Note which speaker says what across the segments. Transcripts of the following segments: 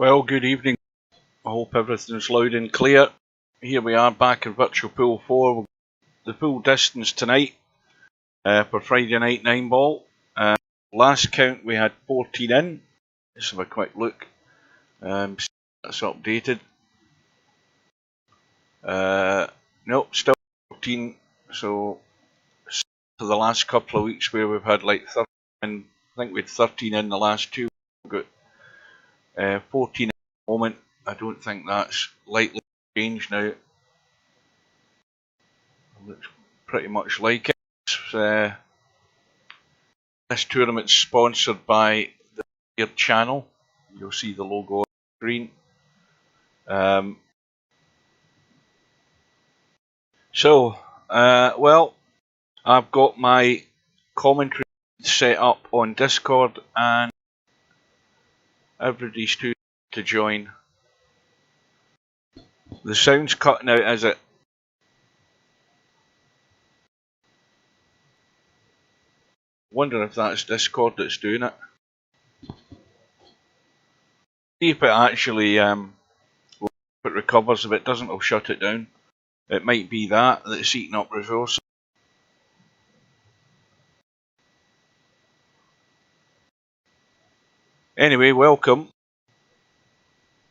Speaker 1: Well, good evening. I hope everything's loud and clear. Here we are back in Virtual Pool 4. The full distance tonight for Friday night 9 ball. Last count we had 14 in. Let's have a quick look. That's updated. Nope, still 14. So for the last couple of weeks where we've had like 13, I think we had 13 in the last two. We've got 14 at the moment. I don't think that's likely to change now. It looks pretty much like it. This tournament's sponsored by the Weird channel. You'll see the logo on the screen. Well, I've got my commentary set up on Discord and everybody's too to join. The sound's cutting out, is it? Wonder if that's Discord that's doing it. See if it actually if it recovers. If it doesn't, I'll shut it down. It might be that's eating up resources. Anyway, welcome.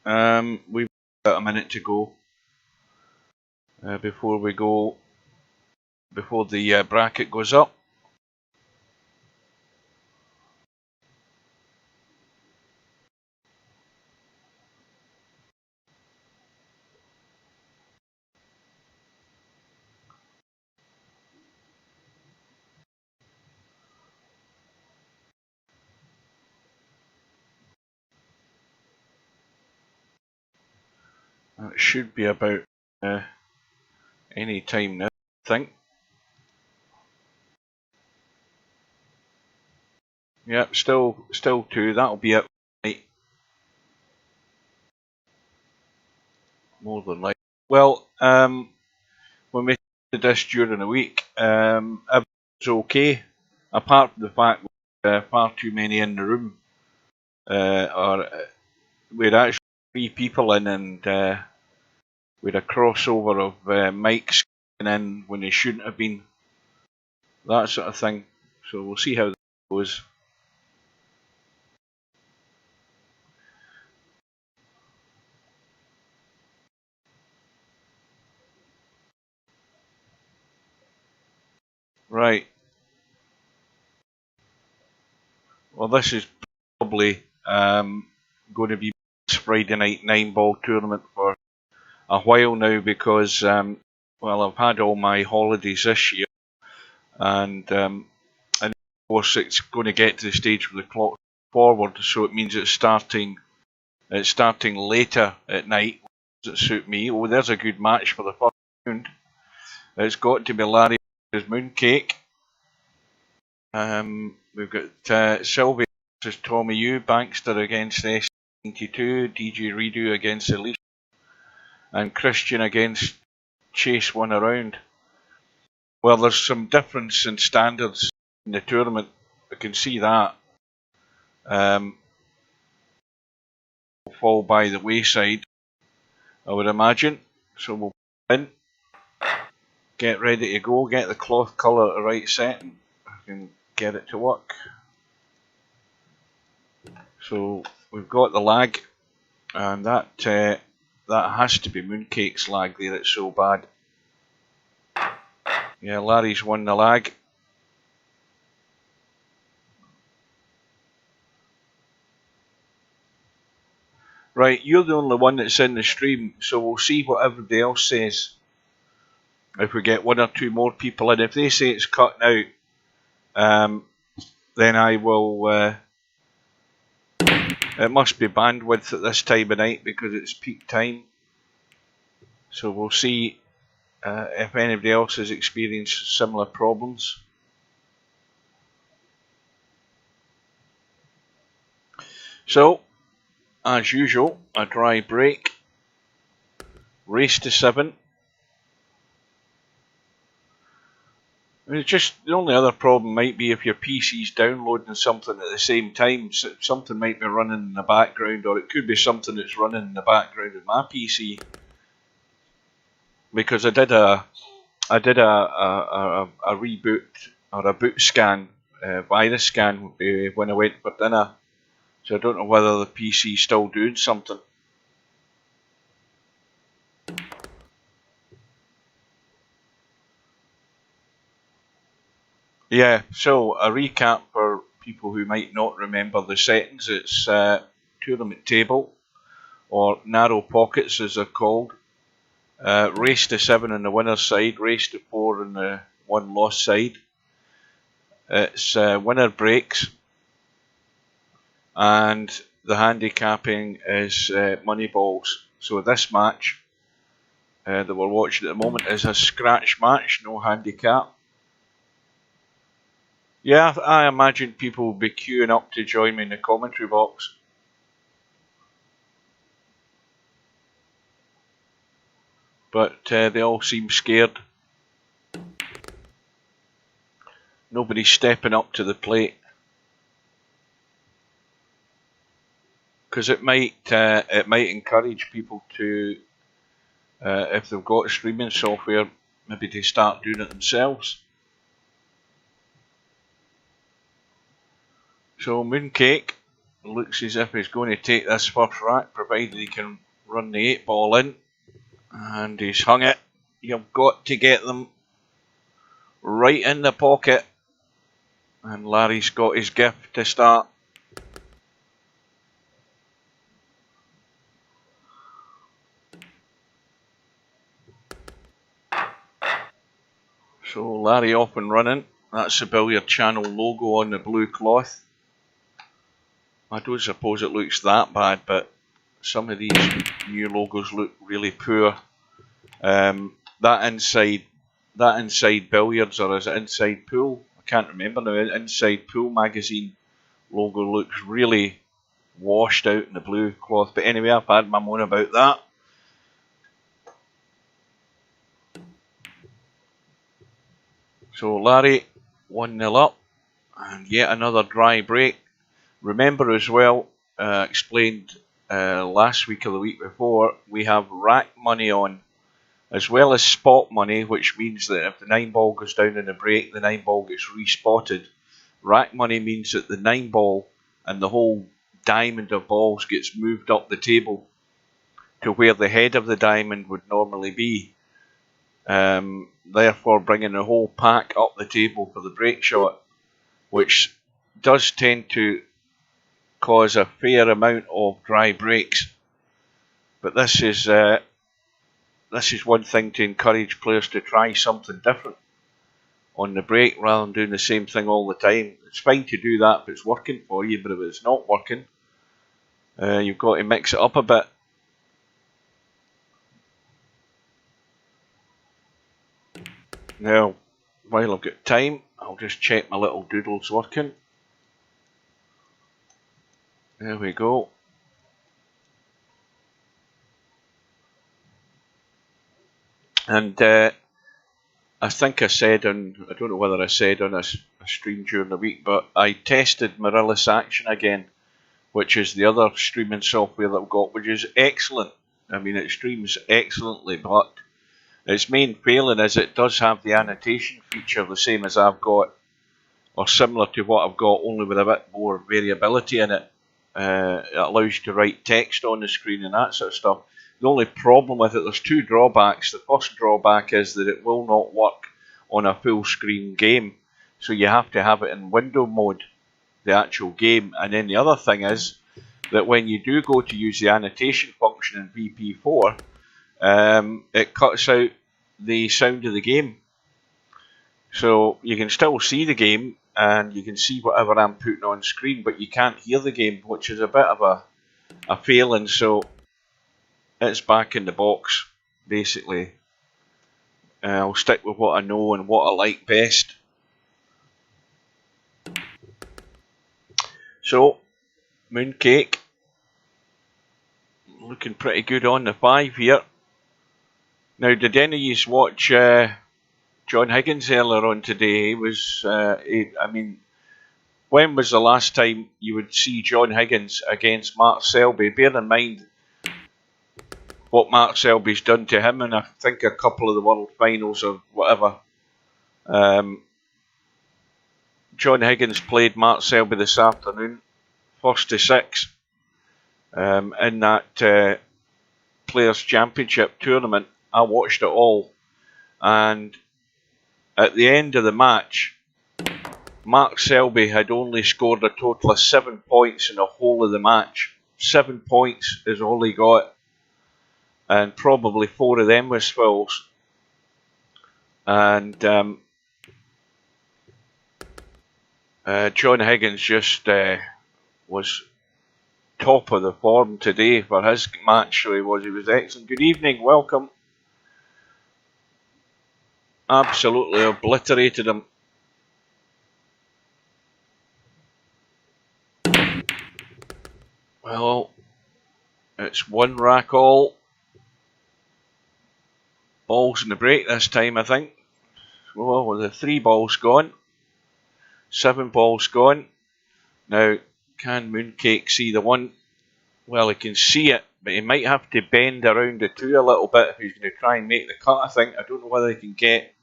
Speaker 1: We've got a minute to go before the bracket goes up. It should be about any time now, I think. Yep, still 2. That'll be it. Right. More than likely. Well, when we did this during the week, everything's okay, apart from the fact that far too many in the room. We had actually 3 people in, and we had a crossover of mics in when they shouldn't have been. That sort of thing. So we'll see how that goes. Right. Well, this is probably going to be Friday night 9 ball tournament for a while now because well, I've had all my holidays this year, and of course it's going to get to the stage where the clock forward, so it means it's starting later at night. Does it suit me? Oh, there's a good match for the first round. It's got to be Larry versus Mooncake. We've got Sylvia versus Tommy U, Bankster against S92, DJ Redo against Alicia, and Christian against Chase One Around. Well, there's some difference in standards in the tournament. I can see that. Will fall by the wayside, I would imagine. So we'll put in, get ready to go, get the cloth colour at the right setting. I can get it to work. So we've got the lag, and that has to be Mooncake's lag there. It's so bad. Yeah, Larry's won the lag. Right, you're the only one that's in the stream, so we'll see what everybody else says. If we get 1 or 2 more people in, if they say it's cut out, then I will. It must be bandwidth at this time of night because it's peak time. So we'll see if anybody else has experienced similar problems. So, as usual, a dry break. Race to 7. I mean, it's just the only other problem might be if your PC's downloading something at the same time. So something might be running in the background, or it could be something that's running in the background of my PC. Because I did a reboot or a boot scan, virus scan when I went for dinner. So I don't know whether the PC's still doing something. Yeah, so a recap for people who might not remember the settings. It's tournament table, or narrow pockets as they're called. Race to 7 on the winner's side, race to 4 on the one loss side. It's winner breaks, and the handicapping is money balls. So this match that we're watching at the moment is a scratch match, no handicap. Yeah, I imagine people will be queuing up to join me in the commentary box. But they all seem scared. Nobody's stepping up to the plate. Because it might encourage people to, if they've got streaming software, maybe to start doing it themselves. So Mooncake looks as if he's going to take this first rack, provided he can run the 8 ball in. And he's hung it. You've got to get them right in the pocket. And Larry's got his gift to start. So Larry off and running. That's the Billiard Channel logo on the blue cloth. I don't suppose it looks that bad, but some of these new logos look really poor. That inside billiards, or is it inside pool? I can't remember now. Inside Pool magazine logo looks really washed out in the blue cloth. But anyway, I've had my moan about that. So Larry 1-0 up, and yet another dry break. Remember as well, explained last week or the week before, we have rack money on, as well as spot money, which means that if the 9 ball goes down in a break, the 9 ball gets respotted. Rack money means that the 9 ball and the whole diamond of balls gets moved up the table to where the head of the diamond would normally be. Therefore bringing the whole pack up the table for the break shot, which does tend to cause a fair amount of dry breaks. But this is one thing to encourage players to try something different on the break rather than doing the same thing all the time. It's fine to do that if it's working for you, but if it's not working, you've got to mix it up a bit. Now, while I've got time, I'll just check my little doodle's working. There we go. And I think I said I don't know whether I said on a stream during the week, but I tested Marillus Action again, which is the other streaming software that I've got, which is excellent. I mean, it streams excellently, but its main failing is it does have the annotation feature the same as I've got, or similar to what I've got, only with a bit more variability in it. It allows you to write text on the screen and that sort of stuff. The only problem with it, there's 2 drawbacks. The first drawback is that it will not work on a full screen game, so you have to have it in window mode, the actual game. And then the other thing is that when you do go to use the annotation function in VP4, it cuts out the sound of the game. So you can still see the game and you can see whatever I'm putting on screen, but you can't hear the game, which is a bit of a failing. So it's back in the box, basically. I'll stick with what I know and what I like best. So, Mooncake looking pretty good on the 5 here. Now, did any of you watch John Higgins earlier on today. He was, I mean, when was the last time you would see John Higgins against Mark Selby? Bear in mind what Mark Selby's done to him in, I think, a couple of the World Finals or whatever. John Higgins played Mark Selby this afternoon, first to 6, in that Players' Championship tournament. I watched it all, and at the end of the match, Mark Selby had only scored a total of 7 points in the whole of the match. 7 points is all he got, and probably 4 of them was fouls. And John Higgins just was top of the form today for his match, so he was excellent. Good evening, welcome. Absolutely obliterated him. Well, it's 1 rack all. Balls in the break this time, I think. Well, with the 3 balls gone. 7 balls gone. Now, can Mooncake see the 1? Well, he can see it, but he might have to bend around the 2 a little bit if he's going to try and make the cut, I think. I don't know whether he can get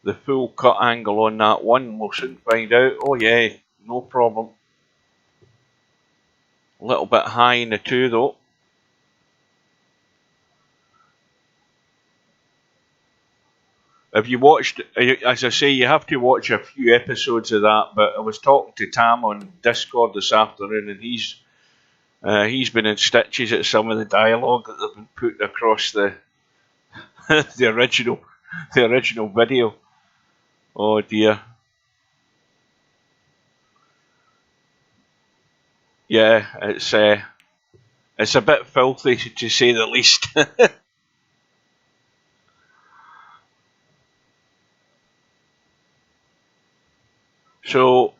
Speaker 1: the full cut angle on that 1. We'll soon find out. Oh yeah, no problem. A little bit high in the 2 though. If you watched, as I say, you have to watch a few episodes of that, but I was talking to Tam on Discord this afternoon, and he's been in stitches at some of the dialogue that they've been put across the the original video. Oh dear. Yeah, it's a bit filthy to say the least. So,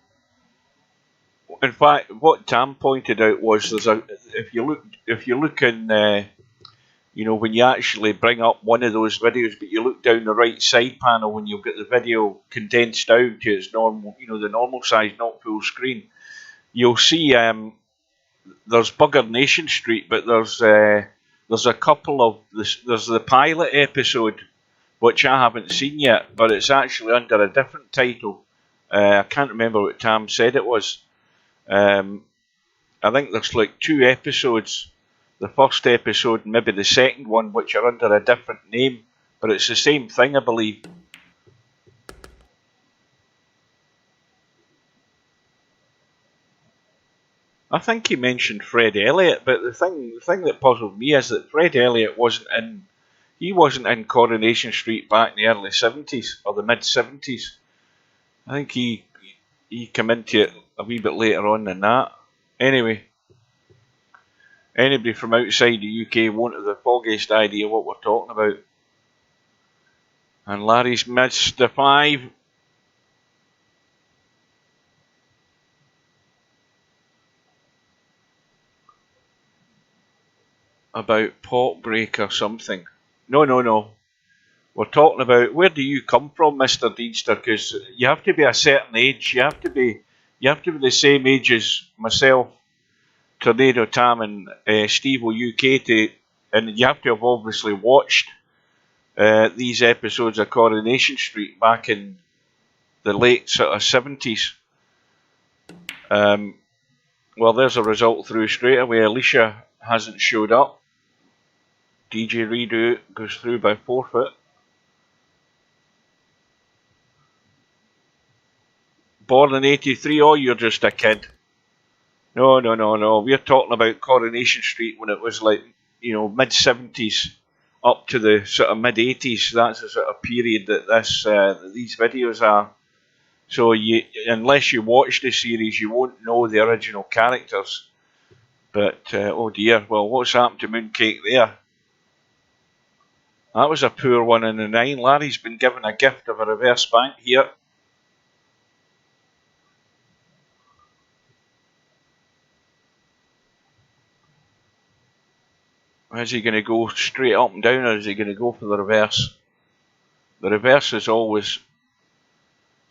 Speaker 1: in fact, what Tam pointed out was if you look in, you know, when you actually bring up one of those videos, but you look down the right side panel when you've got the video condensed down to its normal, you know, the normal size, not full screen, you'll see there's Bugger Nation Street, but there's a couple of there's the pilot episode, which I haven't seen yet, but it's actually under a different title. I can't remember what Tam said it was. I think there's like 2 episodes. The first episode and maybe the second one, which are under a different name, but it's the same thing, I believe. I think he mentioned Fred Elliott, but the thing that puzzled me is that Fred Elliott wasn't in Coronation Street back in the early 70s or the mid 70s. I think he came into it a wee bit later on than that. Anyway, anybody from outside the UK won't have the foggiest idea what we're talking about. And Larry's missed the 5. About pot break or something. No. We're talking about, where do you come from, Mr. Deedster? Because you have to be a certain age. You have to be the same age as myself, Tornado Tam, and Steve UK and you have to have obviously watched these episodes of Coronation Street back in the late sort of 70s. Well, there's a result through straight away. Alicia hasn't showed up. DJ Redo goes through by forfeit. Born in 83, oh, you're just a kid. No. We're talking about Coronation Street when it was like, you know, mid 70s up to the sort of mid 80s. That's the sort of period that these videos are. So unless you watch the series, you won't know the original characters. But oh dear, well, what's happened to Mooncake there? That was a poor one in the 9. Larry's been given a gift of a reverse bank here. Is he going to go straight up and down, or is he going to go for the reverse? The reverse is always,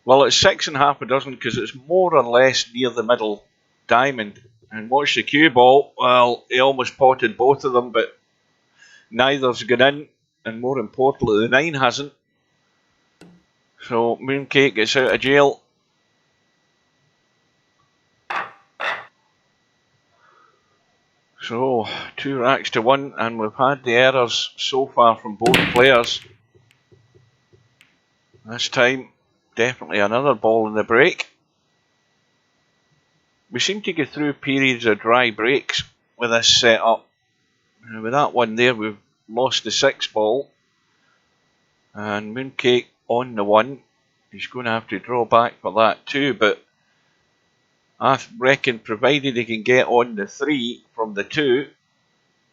Speaker 1: well, it's 6.5 a dozen because it's more or less near the middle diamond. And watch the cue ball. Well, he almost potted both of them, but neither's gone in. And more importantly, the 9 hasn't. So Mooncake gets out of jail. So 2 racks to 1, and we've had the errors so far from both players. This time, definitely another ball in the break. We seem to go through periods of dry breaks with this setup. With that one there, we've lost the 6 ball. And Mooncake on the 1. He's going to have to draw back for that too, but I reckon provided he can get on the 3 from the 2,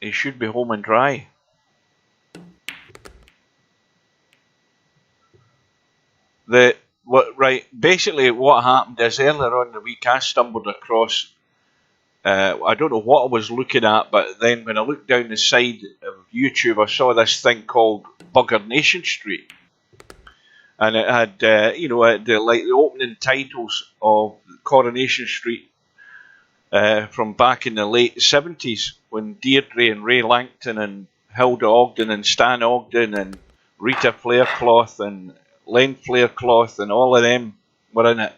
Speaker 1: he should be home and dry. Basically what happened is earlier on in the week I stumbled across, I don't know what I was looking at, but then when I looked down the side of YouTube I saw this thing called Bugger Nation Street. And it had, the opening titles of Coronation Street from back in the late 70s when Deirdre and Ray Langton and Hilda Ogden and Stan Ogden and Rita Flaircloth and Len Flaircloth and all of them were in it.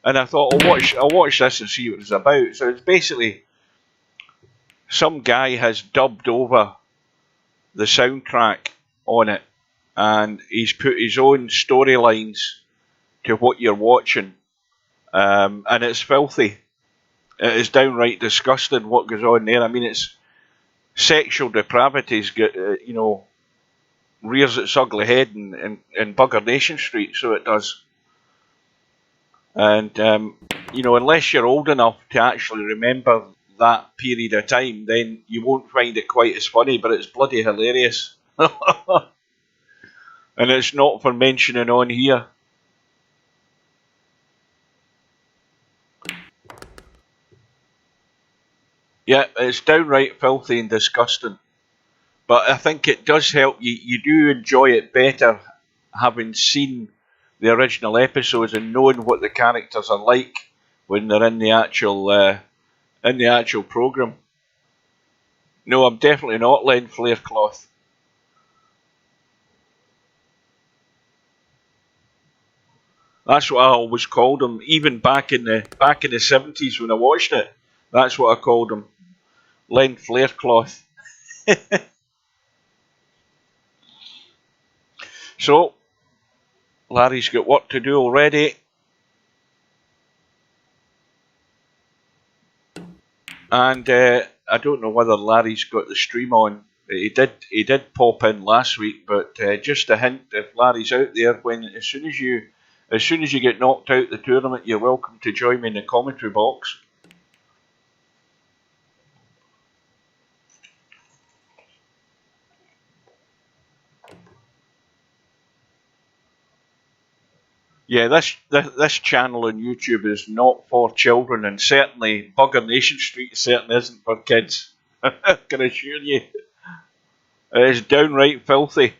Speaker 1: And I thought, I'll watch this and see what it's about. So it's basically some guy has dubbed over the soundtrack on it. And he's put his own storylines to what you're watching. And it's filthy. It is downright disgusting what goes on there. I mean, it's sexual depravity's rears its ugly head in Bugger Nation Street, so it does. And, unless you're old enough to actually remember that period of time, then you won't find it quite as funny, but it's bloody hilarious. And it's not for mentioning on here. Yeah, it's downright filthy and disgusting. But I think it does help you. You do enjoy it better having seen the original episodes and knowing what the characters are like when they're in the actual program. No, I'm definitely not Len Flaircloth. That's what I always called him, even back in the 70s when I watched it. That's what I called him, Len Flaircloth. So, Larry's got work to do already. And I don't know whether Larry's got the stream on. He did pop in last week, but just a hint, if Larry's out there, as soon as you get knocked out the tournament, you're welcome to join me in the commentary box. Yeah, this channel on YouTube is not for children, and certainly Bugger Nation Street certainly isn't for kids. I can assure you. It is downright filthy.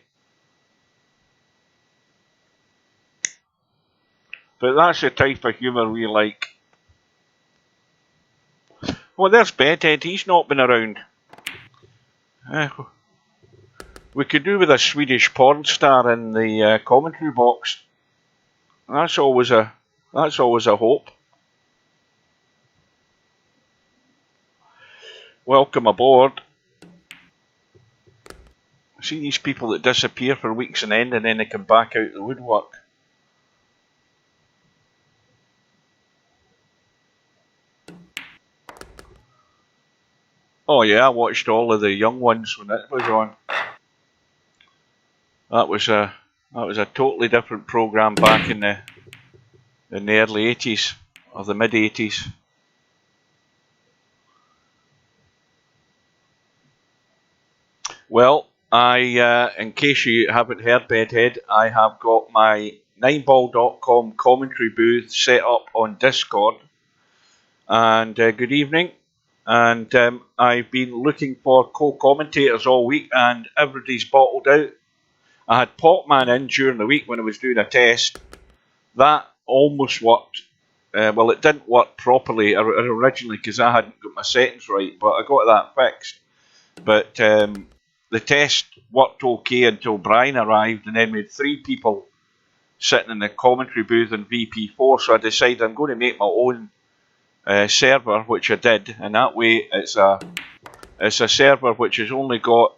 Speaker 1: But that's the type of humour we like. Well, there's Bedhead. He's not been around. We could do with a Swedish porn star in the commentary box. That's always a hope. Welcome aboard. See these people that disappear for weeks on end and then they come back out the woodwork. Oh yeah, I watched all of the young ones when it was on. That was a totally different program back in the early 80s or the mid 80s. Well, in case you haven't heard, Bedhead, I have got my 9ball.com commentary booth set up on Discord. And good evening. And I've been looking for co-commentators all week, and everybody's bottled out. I had Potman in during the week when I was doing a test. That almost worked. Well, it didn't work properly originally because I hadn't got my settings right, but I got that fixed. But the test worked okay until Brian arrived, and then we had 3 people sitting in the commentary booth in VP4, so I decided I'm going to make my own server, which I did, and that way it's a server which has only got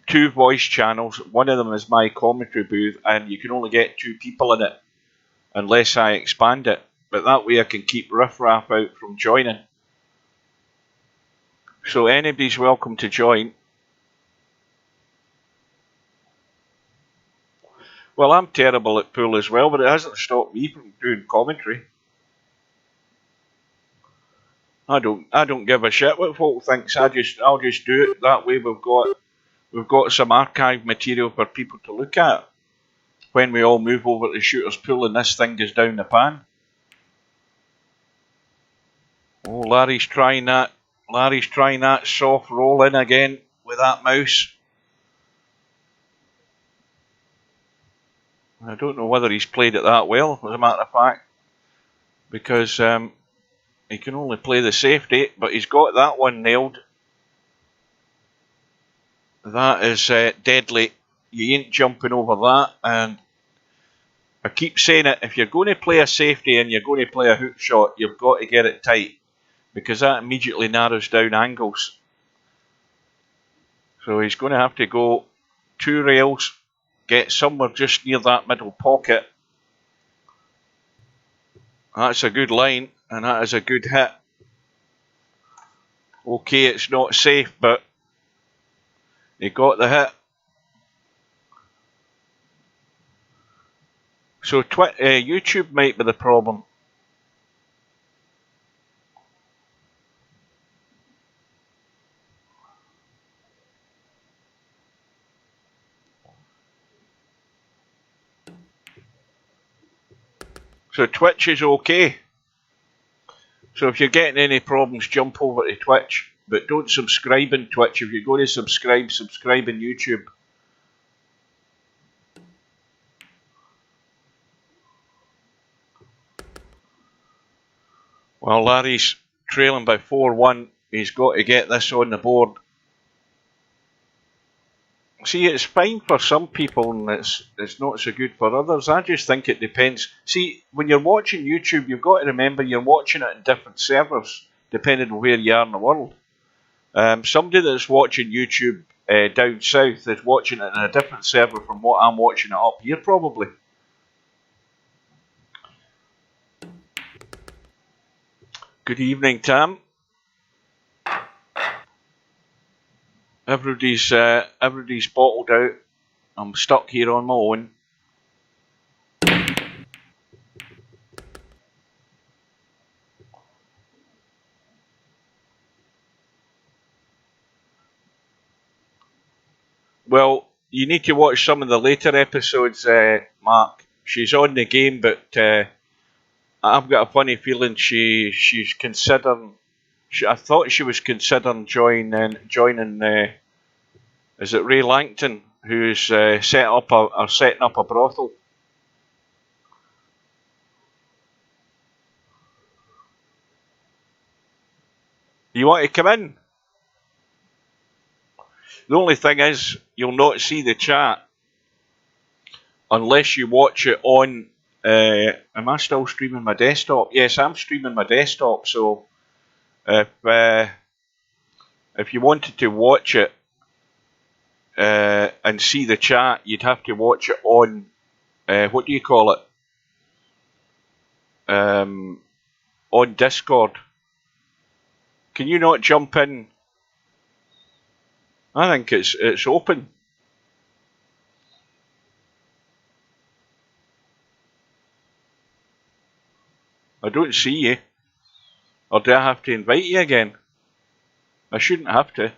Speaker 1: 2 voice channels. One of them is my commentary booth, and you can only get 2 people in it unless I expand it. But that way I can keep riffraff out from joining. So anybody's welcome to join. Well, I'm terrible at pool as well, but it hasn't stopped me from doing commentary. I don't give a shit what folk thinks. I'll just do it. That way we've got some archive material for people to look at when we all move over to Shooter's Pool and this thing goes down the pan. Oh, Larry's trying that soft roll in again with that mouse. I don't know whether he's played it that well, as a matter of fact, because he can only play the safety, but he's got that one nailed. That is deadly. You ain't jumping over that, and I keep saying it, if you're going to play a safety and you're going to play a hook shot, you've got to get it tight, because that immediately narrows down angles. So he's going to have to go 2 rails, get somewhere just near that middle pocket. That's a good line, and that is a good hit. Okay, it's not safe, but he got the hit. So YouTube might be the problem. So Twitch is okay. So if you're getting any problems, jump over to Twitch. But don't subscribe in Twitch. If you're going to subscribe in YouTube. Well, Larry's trailing by 4-1. He's got to get this on the board. See, it's fine for some people and it's not so good for others. I just think it depends. See, when you're watching YouTube, you've got to remember you're watching it in different servers, depending on where you are in the world. Somebody that's watching YouTube down south is watching it in a different server from what I'm watching it up here, probably. Good evening, Tam. Everybody's bottled out. I'm stuck here on my own. Well, you need to watch some of the later episodes, Mark. She's on the game, but I've got a funny feeling she's considering. I thought she was considering joining. Is it Ray Langton, who's setting up a brothel? You want to come in? The only thing is, you'll not see the chat unless you watch it on. Am I still streaming my desktop? Yes, I'm streaming my desktop. So if you wanted to watch it and see the chat, you'd have to watch it on what do you call it? On Discord. Can you not jump in? I think it's open. I don't see you. Or do I have to invite you again? I shouldn't have to.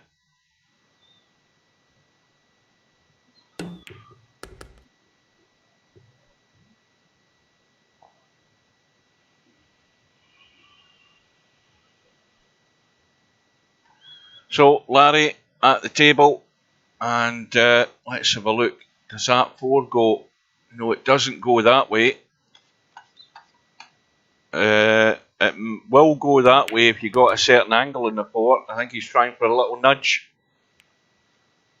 Speaker 1: So, Larry at the table, and let's have a look. Does that 4 go? No, it doesn't go that way. It will go that way if you got a certain angle in the 4. I think he's trying for a little nudge.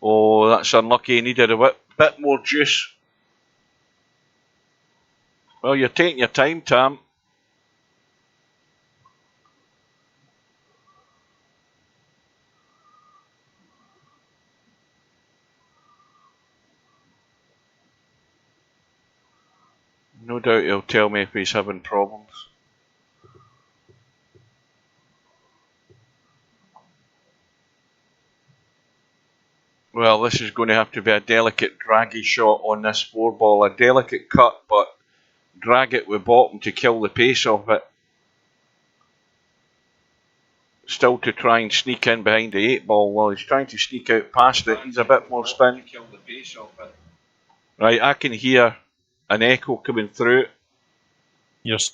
Speaker 1: Oh, that's unlucky. He needed a bit more juice. Well, you're taking your time, Tam. No doubt he'll tell me if he's having problems. Well, this is going to have to be a delicate draggy shot on this 4 ball. A delicate cut, but drag it with bottom to kill the pace of it. Still to try and sneak in behind the 8 ball. Well, he's trying to sneak out past it. He's a bit more spin. Right, I can hear an echo coming through.
Speaker 2: Yes.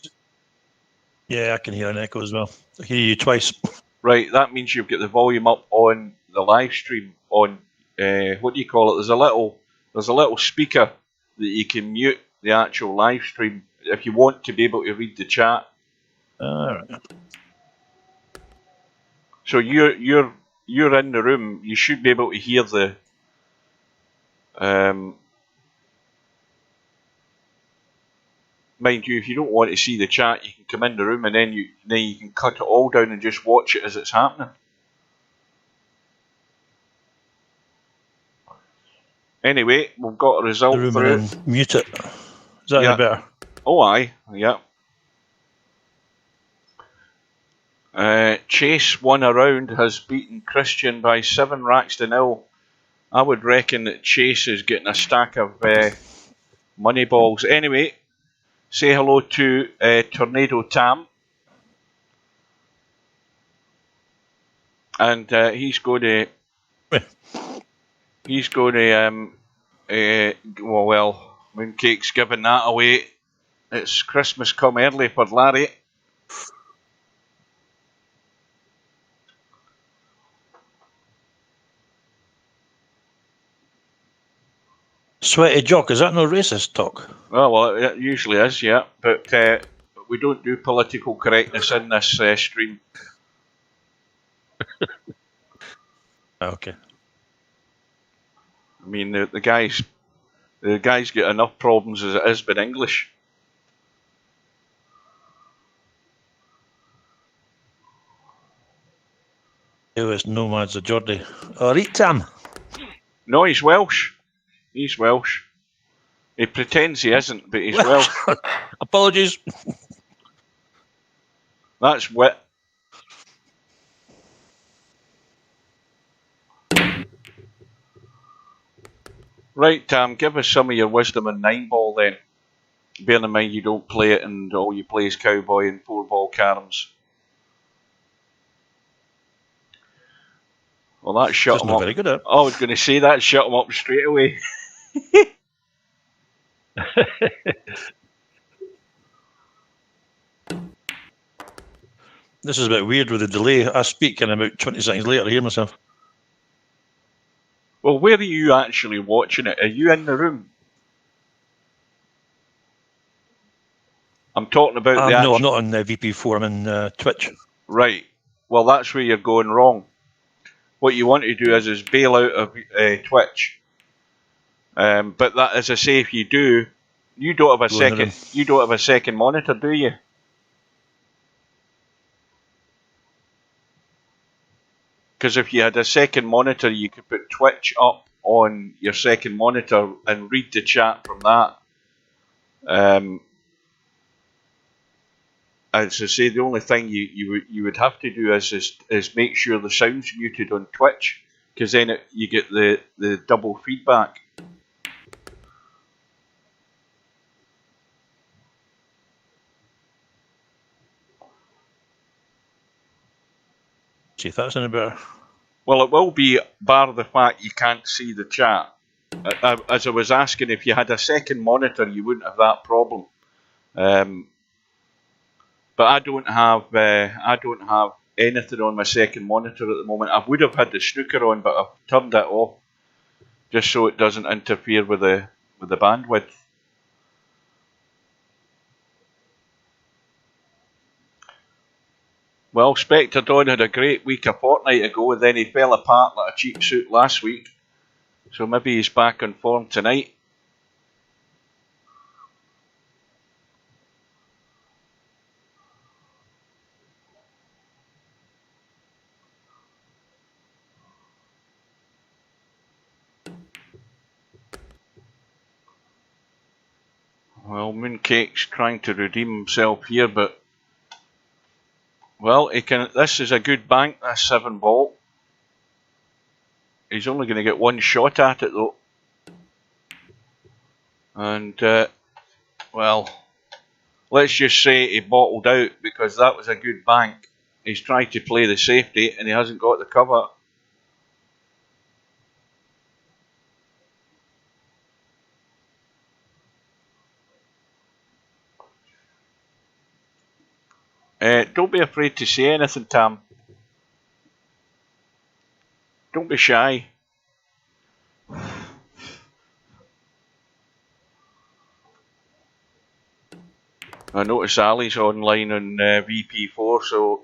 Speaker 2: Yeah, I can hear an echo as well. I hear you twice.
Speaker 1: Right, that means you've got the volume up on the live stream on what do you call it? There's a little speaker that you can mute the actual live stream if you want to be able to read the chat.
Speaker 2: Alright.
Speaker 1: So you're in the room. You should be able to hear the mind you, if you don't want to see the chat, you can come in the room and then you can cut it all down and just watch it as it's happening. Anyway, we've got a result
Speaker 2: the room
Speaker 1: through.
Speaker 2: And mute it. Is that any better?
Speaker 1: Oh, aye. Yeah. Chase won a round, has beaten Christian by 7 racks to 0. I would reckon that Chase is getting a stack of money balls. Anyway, say hello to Tornado Tam. And he's going to... well, Mooncake's giving that away. It's Christmas come early for Larry.
Speaker 2: Sweaty jock, is that no racist talk?
Speaker 1: Well, it usually is, yeah. But we don't do political correctness in this stream.
Speaker 2: Okay.
Speaker 1: I mean, the guy's got enough problems as it is with English.
Speaker 2: Who is Nomad's a Geordie? Oh, right, Tam.
Speaker 1: No, he's Welsh. He's Welsh. He pretends he isn't, but he's Welsh.
Speaker 2: Apologies.
Speaker 1: That's wit. Right, Tam, give us some of your wisdom on 9 ball then. Bearing in mind you don't play it and all you play is cowboy and 4 ball caroms. Well, that shut him up.
Speaker 2: Very good at it.
Speaker 1: I was going to say that shut him up straight away.
Speaker 2: This is a bit weird with the delay. I speak and about 20 seconds later I hear myself.
Speaker 1: Well, where are you actually watching it? Are you in the room? I'm talking about the
Speaker 2: No, I'm not on VP4, I'm in Twitch.
Speaker 1: Right. Well, that's where you're going wrong. What you want to do is bail out of Twitch. But that, as I say, if you do, you don't have a second monitor, do you? Because if you had a second monitor, you could put Twitch up on your second monitor and read the chat from that. As I say, the only thing you would have to do is make sure the sound's muted on Twitch, because then you get the double feedback.
Speaker 2: See if that's any better.
Speaker 1: Well, it will be, bar the fact you can't see the chat. As I was asking, if you had a second monitor, you wouldn't have that problem. But I don't have anything on my second monitor at the moment. I would have had the snooker on, but I've turned it off. just so it doesn't interfere with the bandwidth. Well, Spectre Dawn had a great week a fortnight ago, and then he fell apart like a cheap suit last week. So maybe he's back on form tonight. Well, Mooncake's trying to redeem himself here, but well, he can. This is a good bank. This 7 ball. He's only going to get one shot at it though, and well, let's just say he bottled out because that was a good bank. He's tried to play the safety and he hasn't got the cover. Don't be afraid to say anything, Tam. Don't be shy. I notice Ali's online on VP4, so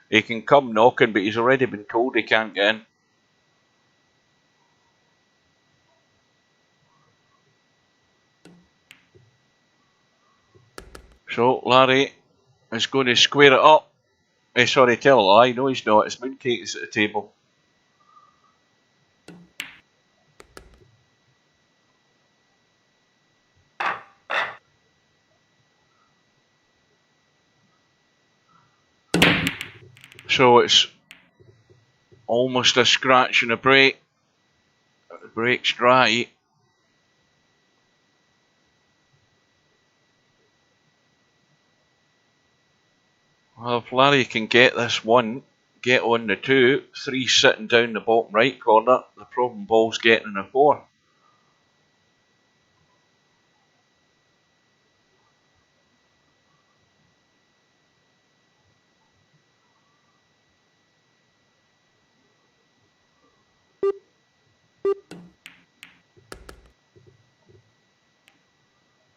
Speaker 1: he can come knocking, but he's already been told he can't get in. So Larry is going to square it up. Sorry, tell a lie. No, he's not. It's Mooncake is at the table. So it's almost a scratch and a break. The break's dry. Well, if Larry can get this one, get on the 2, 3 sitting down the bottom right corner, the problem ball's getting in a 4.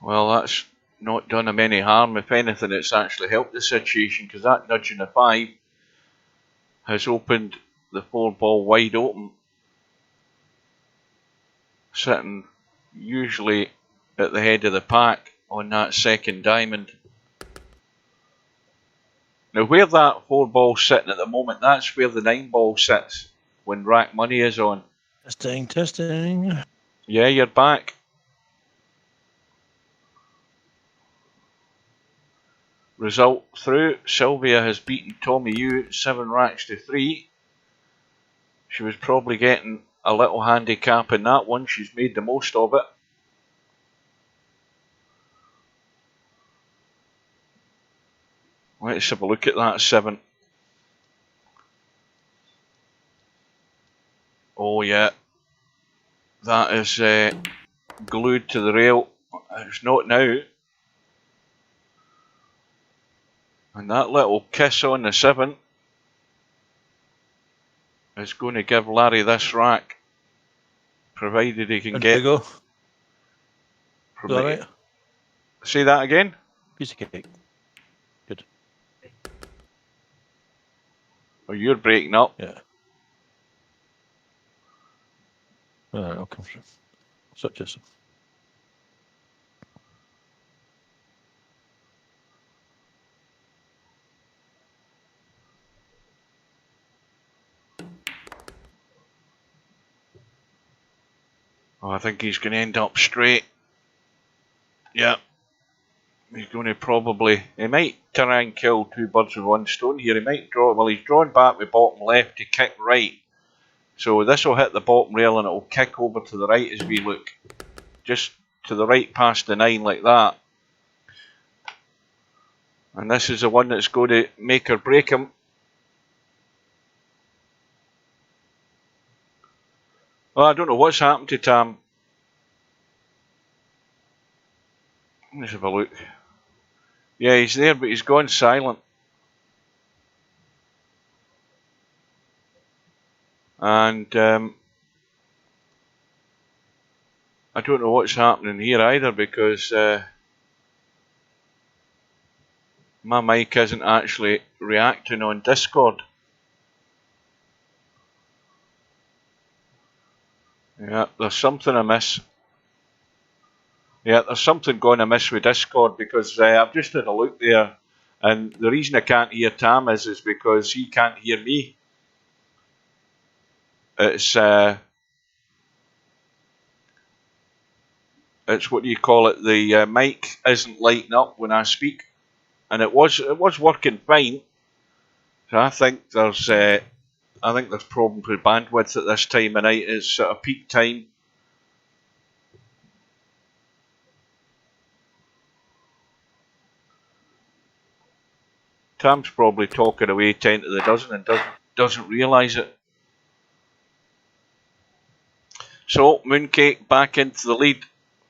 Speaker 1: Well, that's not done him any harm. If anything, it's actually helped the situation because that nudge in the 5 has opened the 4 ball wide open. Sitting usually at the head of the pack on that second diamond. Now, where that 4 ball's sitting at the moment, that's where the 9 ball sits when rack money is on.
Speaker 2: Testing, testing.
Speaker 1: Yeah, you're back. Result through. Sylvia has beaten Tommy Yu 7 racks to 3. She was probably getting a little handicap in that one. She's made the most of it. Let's have a look at that 7. Oh yeah, that is glued to the rail. It's not now. And that little kiss on the 7 is going to give Larry this rack, provided he can get.
Speaker 2: Go. All right.
Speaker 1: Say that again.
Speaker 2: Piece of cake. Good.
Speaker 1: Oh, you're breaking up.
Speaker 2: Yeah. Alright, I'll come through. Such as.
Speaker 1: Oh, I think he's going to end up straight. Yeah. He's going to probably. He might try and kill 2 birds with 1 stone here. He might draw. Well, he's drawn back with bottom left to kick right. So this will hit the bottom rail and it will kick over to the right as we look. Just to the right past the 9 like that. And this is the one that's going to make or break him. Well, I don't know what's happened to Tam. Let's have a look. Yeah, he's there, but he's gone silent. And I don't know what's happening here either, because my mic isn't actually reacting on Discord. Yeah, there's something amiss. Yeah, there's something going amiss with Discord, because I've just had a look there, and the reason I can't hear Tam is because he can't hear me. It's what do you call it? The mic isn't lighting up when I speak, and it was working fine. So I think there's problems with bandwidth at this time of night. It's sort of peak time. Tam's probably talking away 10 to the dozen and doesn't realise it. So Mooncake back into the lead,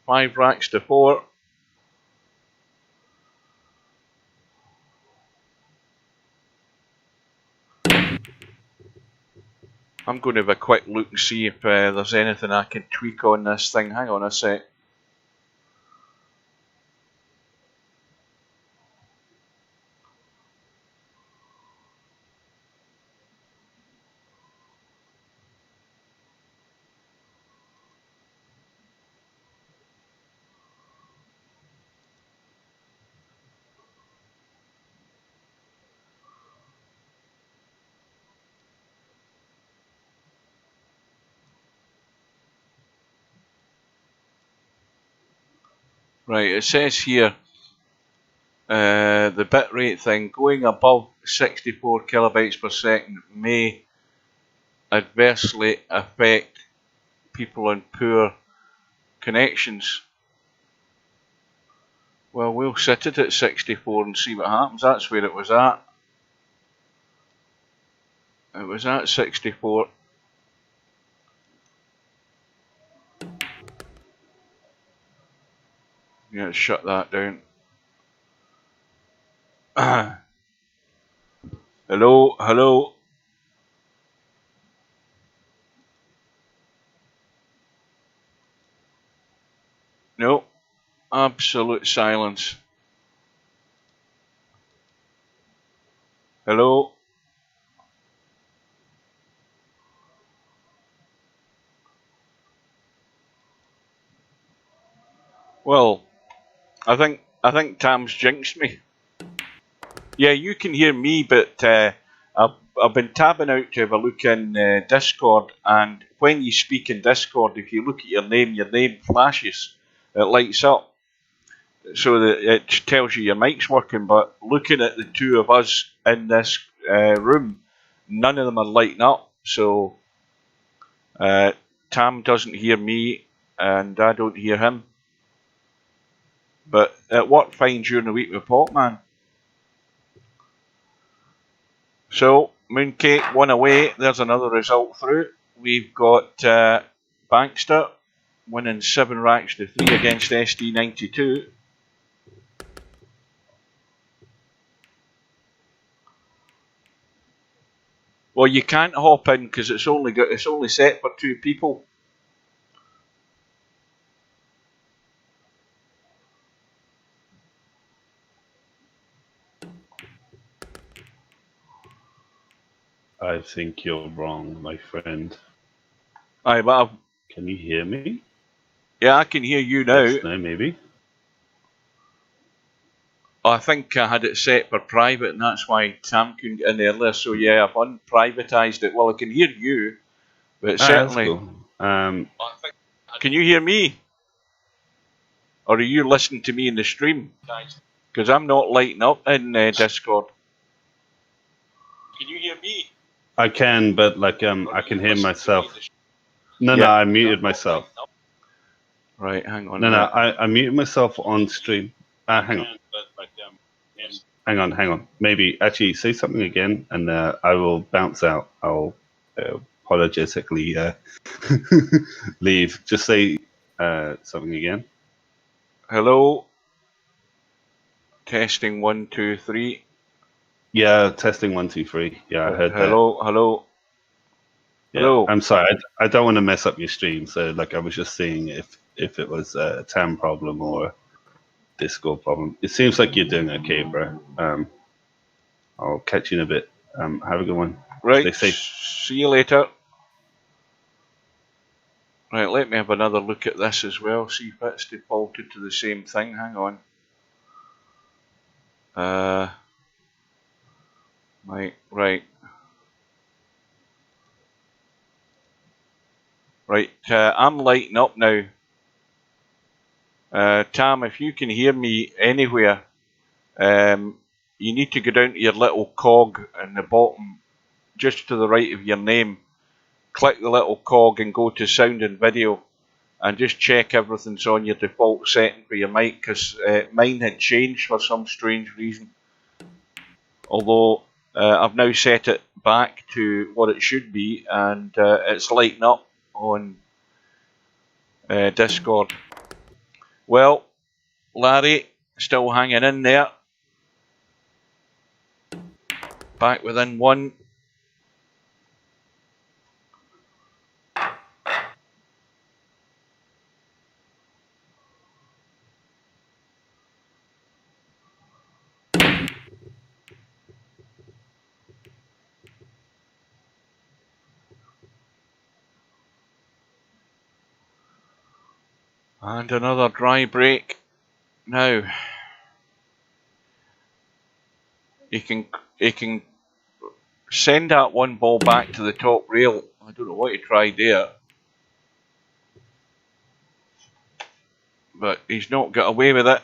Speaker 1: 5 racks to 4. I'm going to have a quick look and see if there's anything I can tweak on this thing. Hang on a sec. Right, it says here the bitrate thing going above 64 kilobytes per second may adversely affect people on poor connections. Well, we'll set it at 64 and see what happens. That's where it was at. It was at 64. Yeah, let's shut that down. Hello, hello. No, absolute silence. Hello. Well, I think Tam's jinxed me. Yeah, you can hear me, but I've been tabbing out to have a look in Discord, and when you speak in Discord, if you look at your name flashes, it lights up, so that it tells you your mic's working. But looking at the two of us in this room, none of them are lighting up. So Tam doesn't hear me, and I don't hear him. But it worked fine during the week with Popman. So, Mooncake 1 away. There's another result through. We've got Bankster winning 7 racks to 3 against SD92. Well, you can't hop in because it's only set for 2 people.
Speaker 3: I think you're wrong, my friend.
Speaker 1: Aye, but
Speaker 3: can you hear me?
Speaker 1: Yeah, I can hear you now.
Speaker 3: Yes, no, maybe.
Speaker 1: I think I had it set for private, and that's why Tam couldn't get in earlier. So yeah, I've unprivatized it. Well, I can hear you, but certainly.
Speaker 3: That's cool.
Speaker 1: Can you hear me? Or are you listening to me in the stream? Because I'm not lighting up in Discord. Can you hear me?
Speaker 3: I can, but like I can hear myself. No, I muted myself.
Speaker 1: Right, hang on.
Speaker 3: No, I muted myself on stream. Hang on. Hang on. Maybe actually say something again, and I will bounce out. I'll apologetically leave. Just say something again.
Speaker 1: Hello. Testing 1, 2, 3.
Speaker 3: Yeah, testing 1, 2, 3. Yeah, I heard that.
Speaker 1: Hello.
Speaker 3: Yeah, I'm sorry. I don't want to mess up your stream, so like I was just seeing if if it was a TAM problem or a Discord problem. It seems like you're doing okay, bro. I'll catch you in a bit. Have a good one.
Speaker 1: Right,
Speaker 3: Stay safe.
Speaker 1: see you later. Right, let me have another look at this as well, see if it's defaulted to the same thing. Hang on. Right. I'm lighting up now. Tam, if you can hear me anywhere, you need to go down to your little cog in the bottom, just to the right of your name. Click the little cog and go to sound and video, and just check everything's on your default setting for your mic, because mine had changed for some strange reason. Although I've now set it back to what it should be, and it's lighting up on Discord. Well, Larry, still hanging in there. Back within one. And another dry break. Now, he can send that one ball back to the top rail. I don't know what he tried there, but he's not got away with it.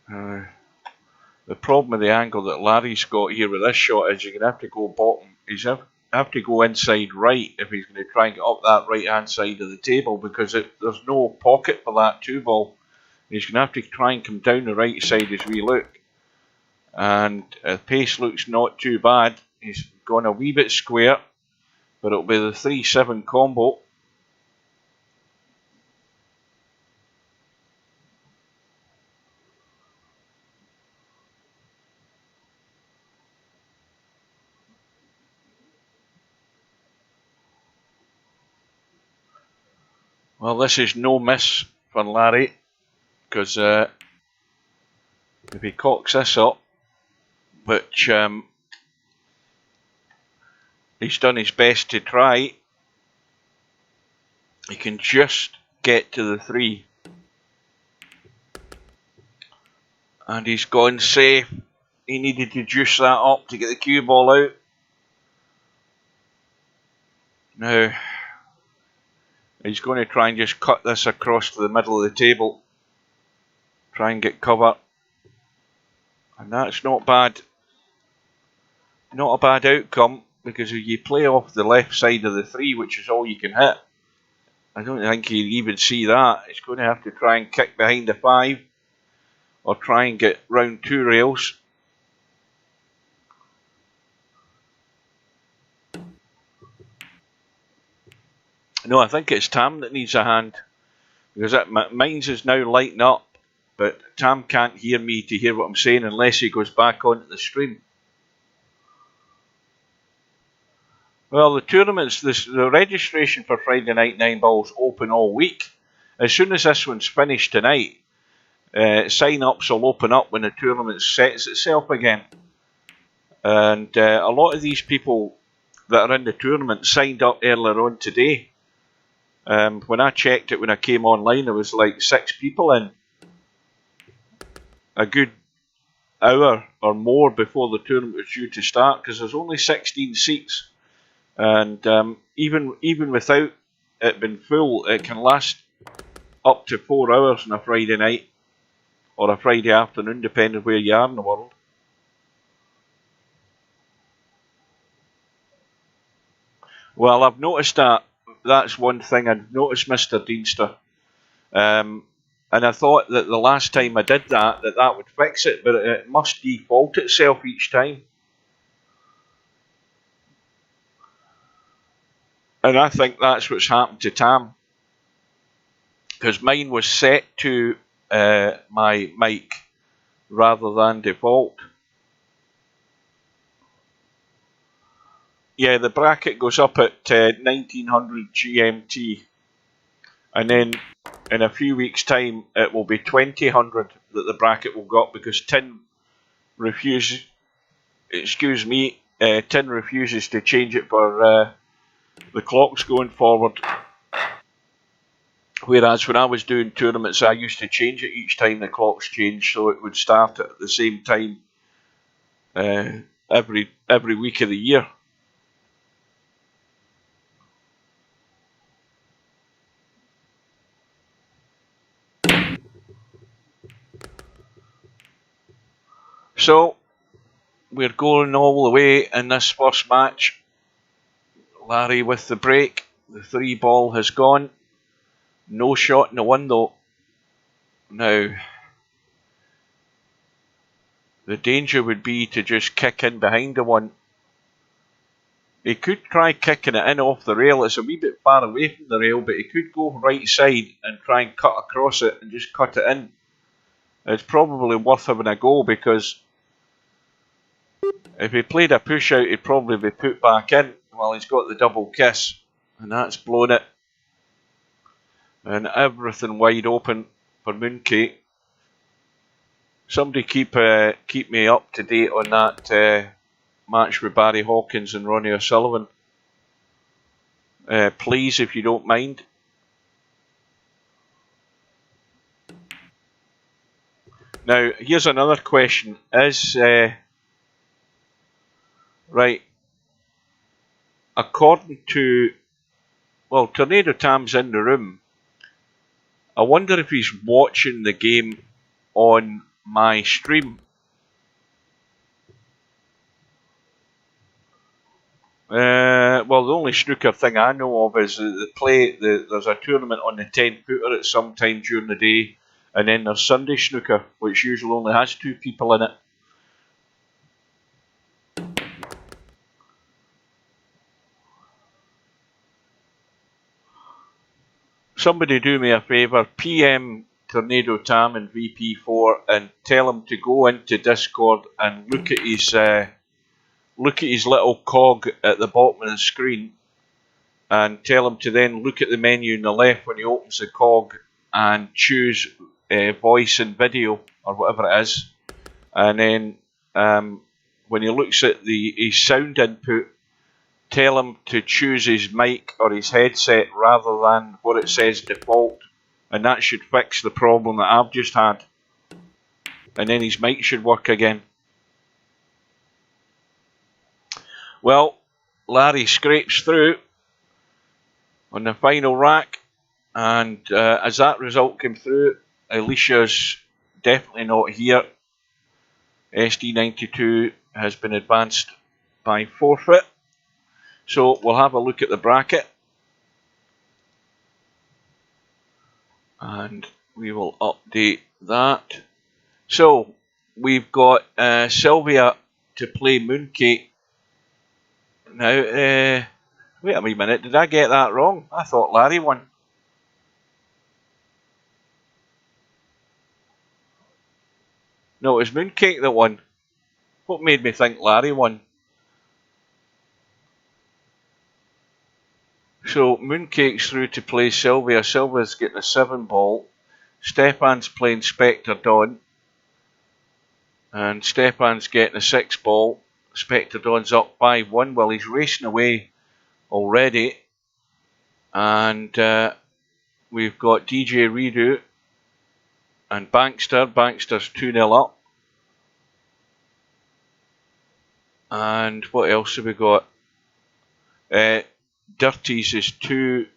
Speaker 1: The problem with the angle that Larry's got here with this shot is you're going to have to go bottom. He's have to go inside right if he's going to try and get up that right hand side of the table, because there's no pocket for that 2-ball. He's going to have to try and come down the right side as we look. And pace looks not too bad. He's gone a wee bit square, but it'll be the 3-7 combo. Well, this is no miss for Larry, because if he cocks this up, which he's done his best to try, he can just get to the 3. And he's gone safe. He needed to juice that up to get the cue ball out. Now, he's going to try and just cut this across to the middle of the table. Try and get cover. And that's not bad. Not a bad outcome, because if you play off the left side of the 3, which is all you can hit, I don't think he'll even see that. He's going to have to try and kick behind the 5, or try and get round 2 rails. No, I think it's Tam that needs a hand, because mine's is now lighting up, but Tam can't hear me to hear what I'm saying unless he goes back onto the stream. Well, the tournaments, the registration for Friday Night 9 Balls open all week. As soon as this one's finished tonight, sign-ups will open up when the tournament sets itself again. And a lot of these people that are in the tournament signed up earlier on today. When I checked it when I came online, there was like 6 people in. A good hour or more before the tournament was due to start, because there's only 16 seats. And even without it being full, it can last up to 4 hours on a Friday night or a Friday afternoon, depending where you are in the world. Well, I've noticed that. That's one thing I've noticed, Mr. Deanster. And I thought that the last time I did that would fix it, but it must default itself each time. And I think that's what's happened to Tam, because mine was set to my mic rather than default. Yeah, the bracket goes up at 1900 GMT. and then in a few weeks' time it will be 2000 that the bracket will go up, because Tin refuses. Tin refuses to change it for the clocks going forward. Whereas when I was doing tournaments, I used to change it each time the clocks changed, so it would start at the same time every week of the year. So we're going all the way in this first match. Larry with the break. The 3 ball has gone. No shot in the 1 though. Now, the danger would be to just kick in behind the 1. He could try kicking it in off the rail. It's a wee bit far away from the rail, but he could go right side and try and cut across it and just cut it in. It's probably worth having a go, because if he played a push out, he'd probably be put back in while he's got the double kiss. And that's blown it. And everything wide open for Mooncake. Somebody keep me up to date on that match with Barry Hawkins and Ronnie O'Sullivan. Please, if you don't mind. Now, here's another question. Right, according to, well, Tornado Tam's in the room. I wonder if he's watching the game on my stream. Well, the only snooker thing I know of is there's a tournament on the 10-footer at some time during the day, and then there's Sunday snooker, which usually only has 2 people in it. Somebody do me a favour, PM Tornado Tam in VP4 and tell him to go into Discord and look at his little cog at the bottom of the screen, and tell him to then look at the menu on the left when he opens the cog and choose voice and video or whatever it is, and then when he looks at his sound input, tell him to choose his mic or his headset rather than what it says default, and that should fix the problem that I've just had, and then his mic should work again. Well, Larry scrapes through on the final rack, and as that result came through, Alicia's definitely not here. SD92 has been advanced by forfeit. So we'll have a look at the bracket, and we will update that. So we've got Sylvia to play Mooncake. Now, wait a wee minute, did I get that wrong? I thought Larry won. No, it was Mooncake that won. What made me think Larry won? So Mooncake's through to play Sylvia. Sylvia's getting a 7 ball. Stefan's playing Spectre Dawn. And Stefan's getting a 6 ball. Spectre Dawn's up 5-1. Well, he's racing away already. And we've got DJ Redo and Bankster. Bankster's 2-0 up. And what else have we got? Dirties is 3-2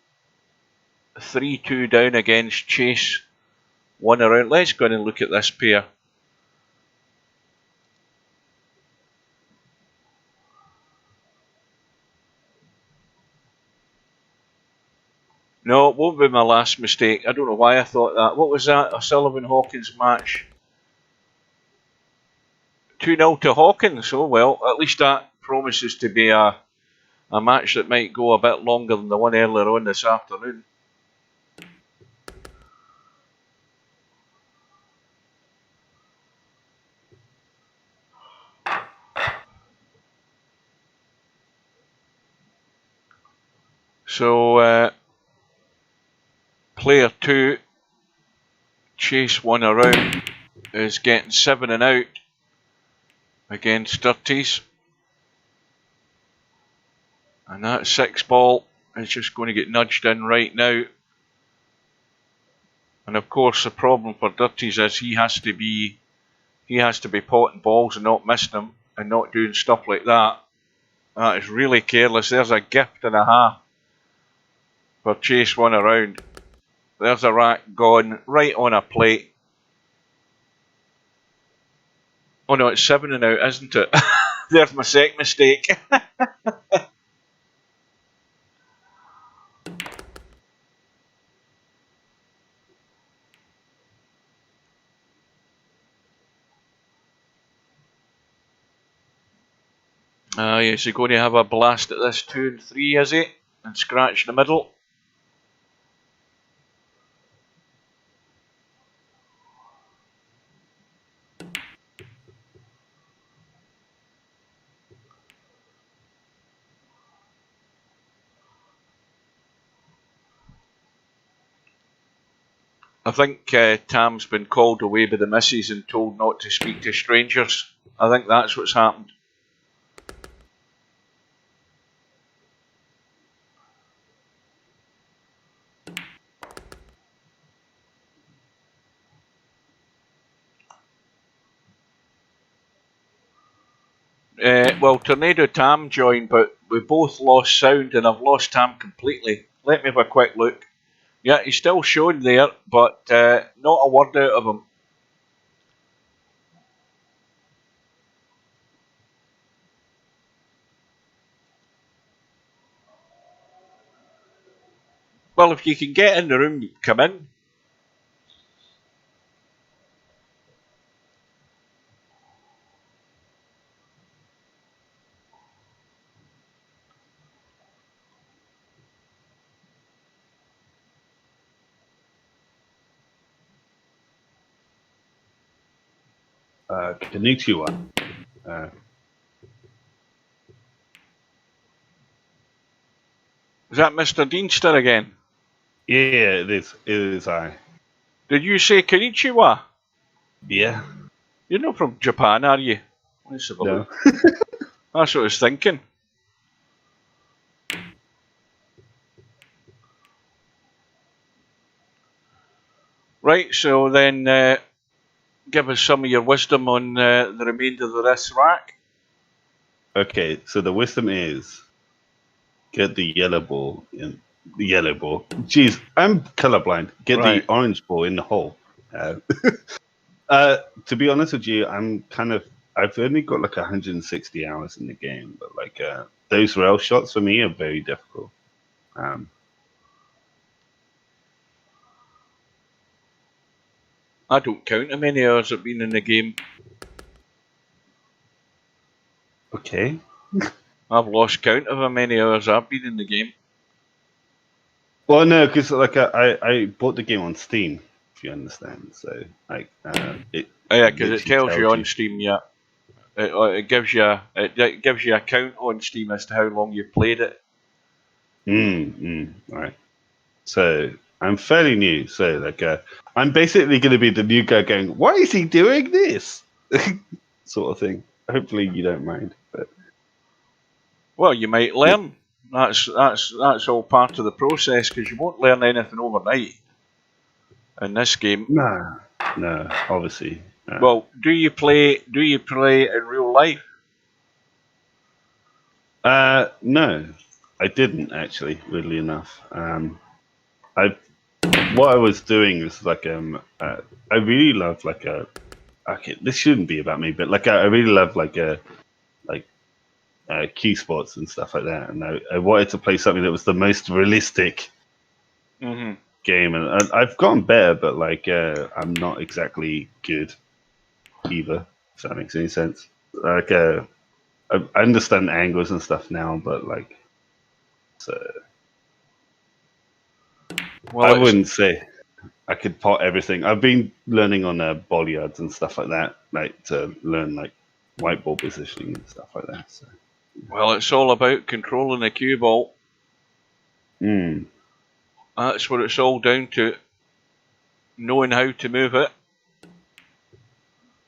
Speaker 1: down against Chase. 1 around. Let's go and look at this pair. No, it won't be my last mistake. I don't know why I thought that. What was that? A Sullivan-Hawkins match. 2-0 to Hawkins. Oh well, at least that promises to be a match that might go a bit longer than the one earlier on this afternoon. So player 2, chase 1 around, is getting 7 and out against Dirties. And that 6 ball is just going to get nudged in right now. And of course the problem for Dirties is he has to be potting balls and not missing them and not doing stuff like that. That is really careless. There's a gift and a half for chase 1 around. There's a rack gone right on a plate. Oh no, it's 7 and out, isn't it? There's my second mistake. Yes, he's going to have a blast at this 2 and 3, is he? And scratch the middle. I think Tam's been called away by the missus and told not to speak to strangers. I think that's what's happened. Well, Tornado Tam joined, but we both lost sound and I've lost Tam completely. Let me have a quick look. Yeah, he's still showing there, but not a word out of him. Well, if you can get in the room, come in.
Speaker 3: Konnichiwa.
Speaker 1: Is that Mr. Deanster again?
Speaker 3: Yeah, it is. It is I.
Speaker 1: Did you say Konnichiwa?
Speaker 3: Yeah.
Speaker 1: You're not from Japan, are you? Let's have a
Speaker 3: No.
Speaker 1: look. That's what I was thinking. Right, so then give us some of your wisdom on the remainder of this rack.
Speaker 3: Okay, so the wisdom is get the yellow ball in the yellow ball. Jeez, I'm colorblind. Get
Speaker 1: Right.
Speaker 3: the orange ball in the hole. To be honest with you, I've only got like 160 hours in the game, but like those rail shots for me are very difficult.
Speaker 1: I don't count how many hours I've been in the game.
Speaker 3: Okay.
Speaker 1: I've lost count of how many hours I've been in the game.
Speaker 3: Well, no, because like I bought the game on Steam, if you understand. So like it.
Speaker 1: Yeah, because it
Speaker 3: literally
Speaker 1: tells you
Speaker 3: tells
Speaker 1: on Steam, yeah. It gives you a count on Steam as to how long you've played it.
Speaker 3: Right. So I'm fairly new. So like I'm basically going to be the new guy going, "Why is he doing this?" sort of thing. Hopefully you don't mind. But
Speaker 1: Well, you might learn. That's all part of the process, because you won't learn anything overnight in this game.
Speaker 3: no, obviously.
Speaker 1: Well, do you play in real life?
Speaker 3: No, I didn't actually. Weirdly enough, what I was doing was like I really love like a. Okay, this shouldn't be about me, but like I really love like key sports and stuff like that, and I wanted to play something that was the most realistic game, and I've gotten better, but like I'm not exactly good either. If that makes any sense. Like I understand angles and stuff now, but like so.
Speaker 1: Well,
Speaker 3: I wouldn't say I could pot everything. I've been learning on bollards and stuff like that, like to learn like white ball positioning and stuff like that. So.
Speaker 1: Well, it's all about controlling the cue ball.
Speaker 3: Mm.
Speaker 1: That's what it's all down to. Knowing how to move it.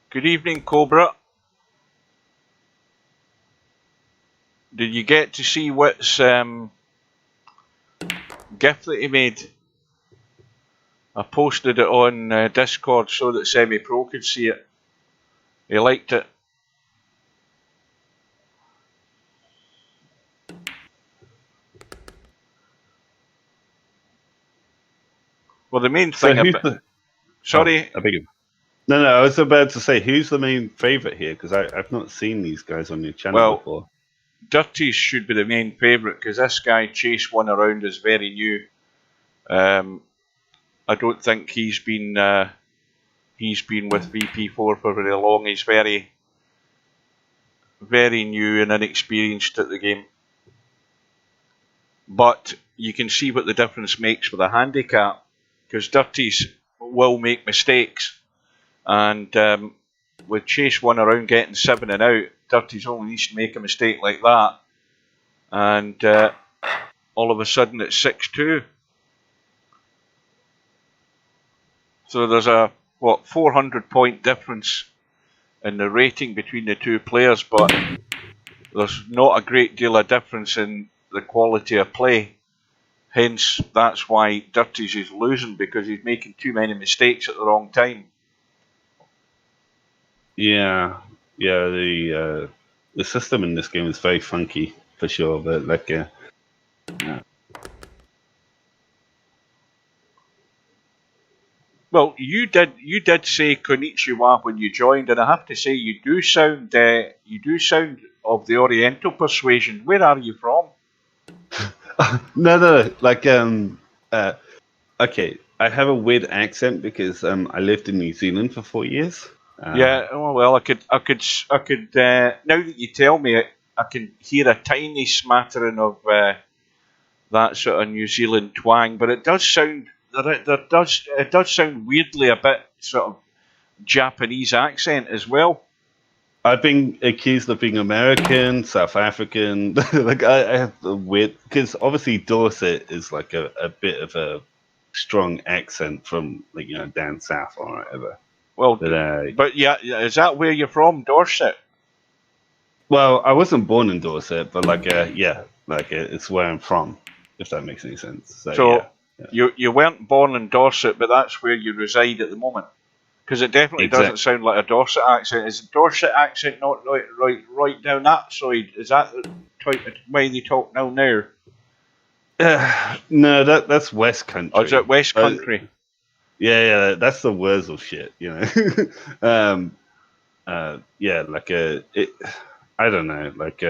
Speaker 1: Good evening, Cobra. Did you get to see what's gift that he made? I posted it on Discord so that Semi-Pro could see it. He liked it. Well, the main thing Sorry.
Speaker 3: Oh, I beg you. No, I was about to say, who's the main favourite here? Because I've not seen these guys on your channel before.
Speaker 1: Dirties should be the main favourite because this guy Chase One Around is very new. I don't think he's been with VP4 for very long. He's very, very new and inexperienced at the game. But you can see what the difference makes with a handicap, because Dirties will make mistakes, and with Chase One Around getting 7 and out, Dirties only needs to make a mistake like that, and all of a sudden it's 6-2. So there's a 400-point difference in the rating between the two players, but there's not a great deal of difference in the quality of play. Hence, that's why Dirties is losing, because he's making too many mistakes at the wrong time.
Speaker 3: Yeah. The system in this game is very funky for sure, but like, yeah.
Speaker 1: Well, you did say konnichiwa when you joined, and I have to say you do sound of the Oriental persuasion. Where are you from?
Speaker 3: No, like okay, I have a weird accent because I lived in New Zealand for 4 years.
Speaker 1: Yeah, well, I could now that you tell me, I can hear a tiny smattering of that sort of New Zealand twang, but it does sound it does sound weirdly a bit sort of Japanese accent as well.
Speaker 3: I've been accused of being American, South African. Like I have the weird, because obviously Dorset is like a bit of a strong accent from, like, you know, down south or whatever.
Speaker 1: Well, but yeah, is that where you're from, Dorset?
Speaker 3: Well, I wasn't born in Dorset, but like yeah, like it's where I'm from, if that makes any sense. So yeah.
Speaker 1: You weren't born in Dorset, but that's where you reside at the moment. Because it definitely doesn't sound like a Dorset accent. Is a Dorset accent not right down that side? Is that the way they talk now?
Speaker 3: No, that's West Country.
Speaker 1: Oh, is it West Country?
Speaker 3: Yeah, that's the Wurzel shit, you know. Yeah, like I don't know, like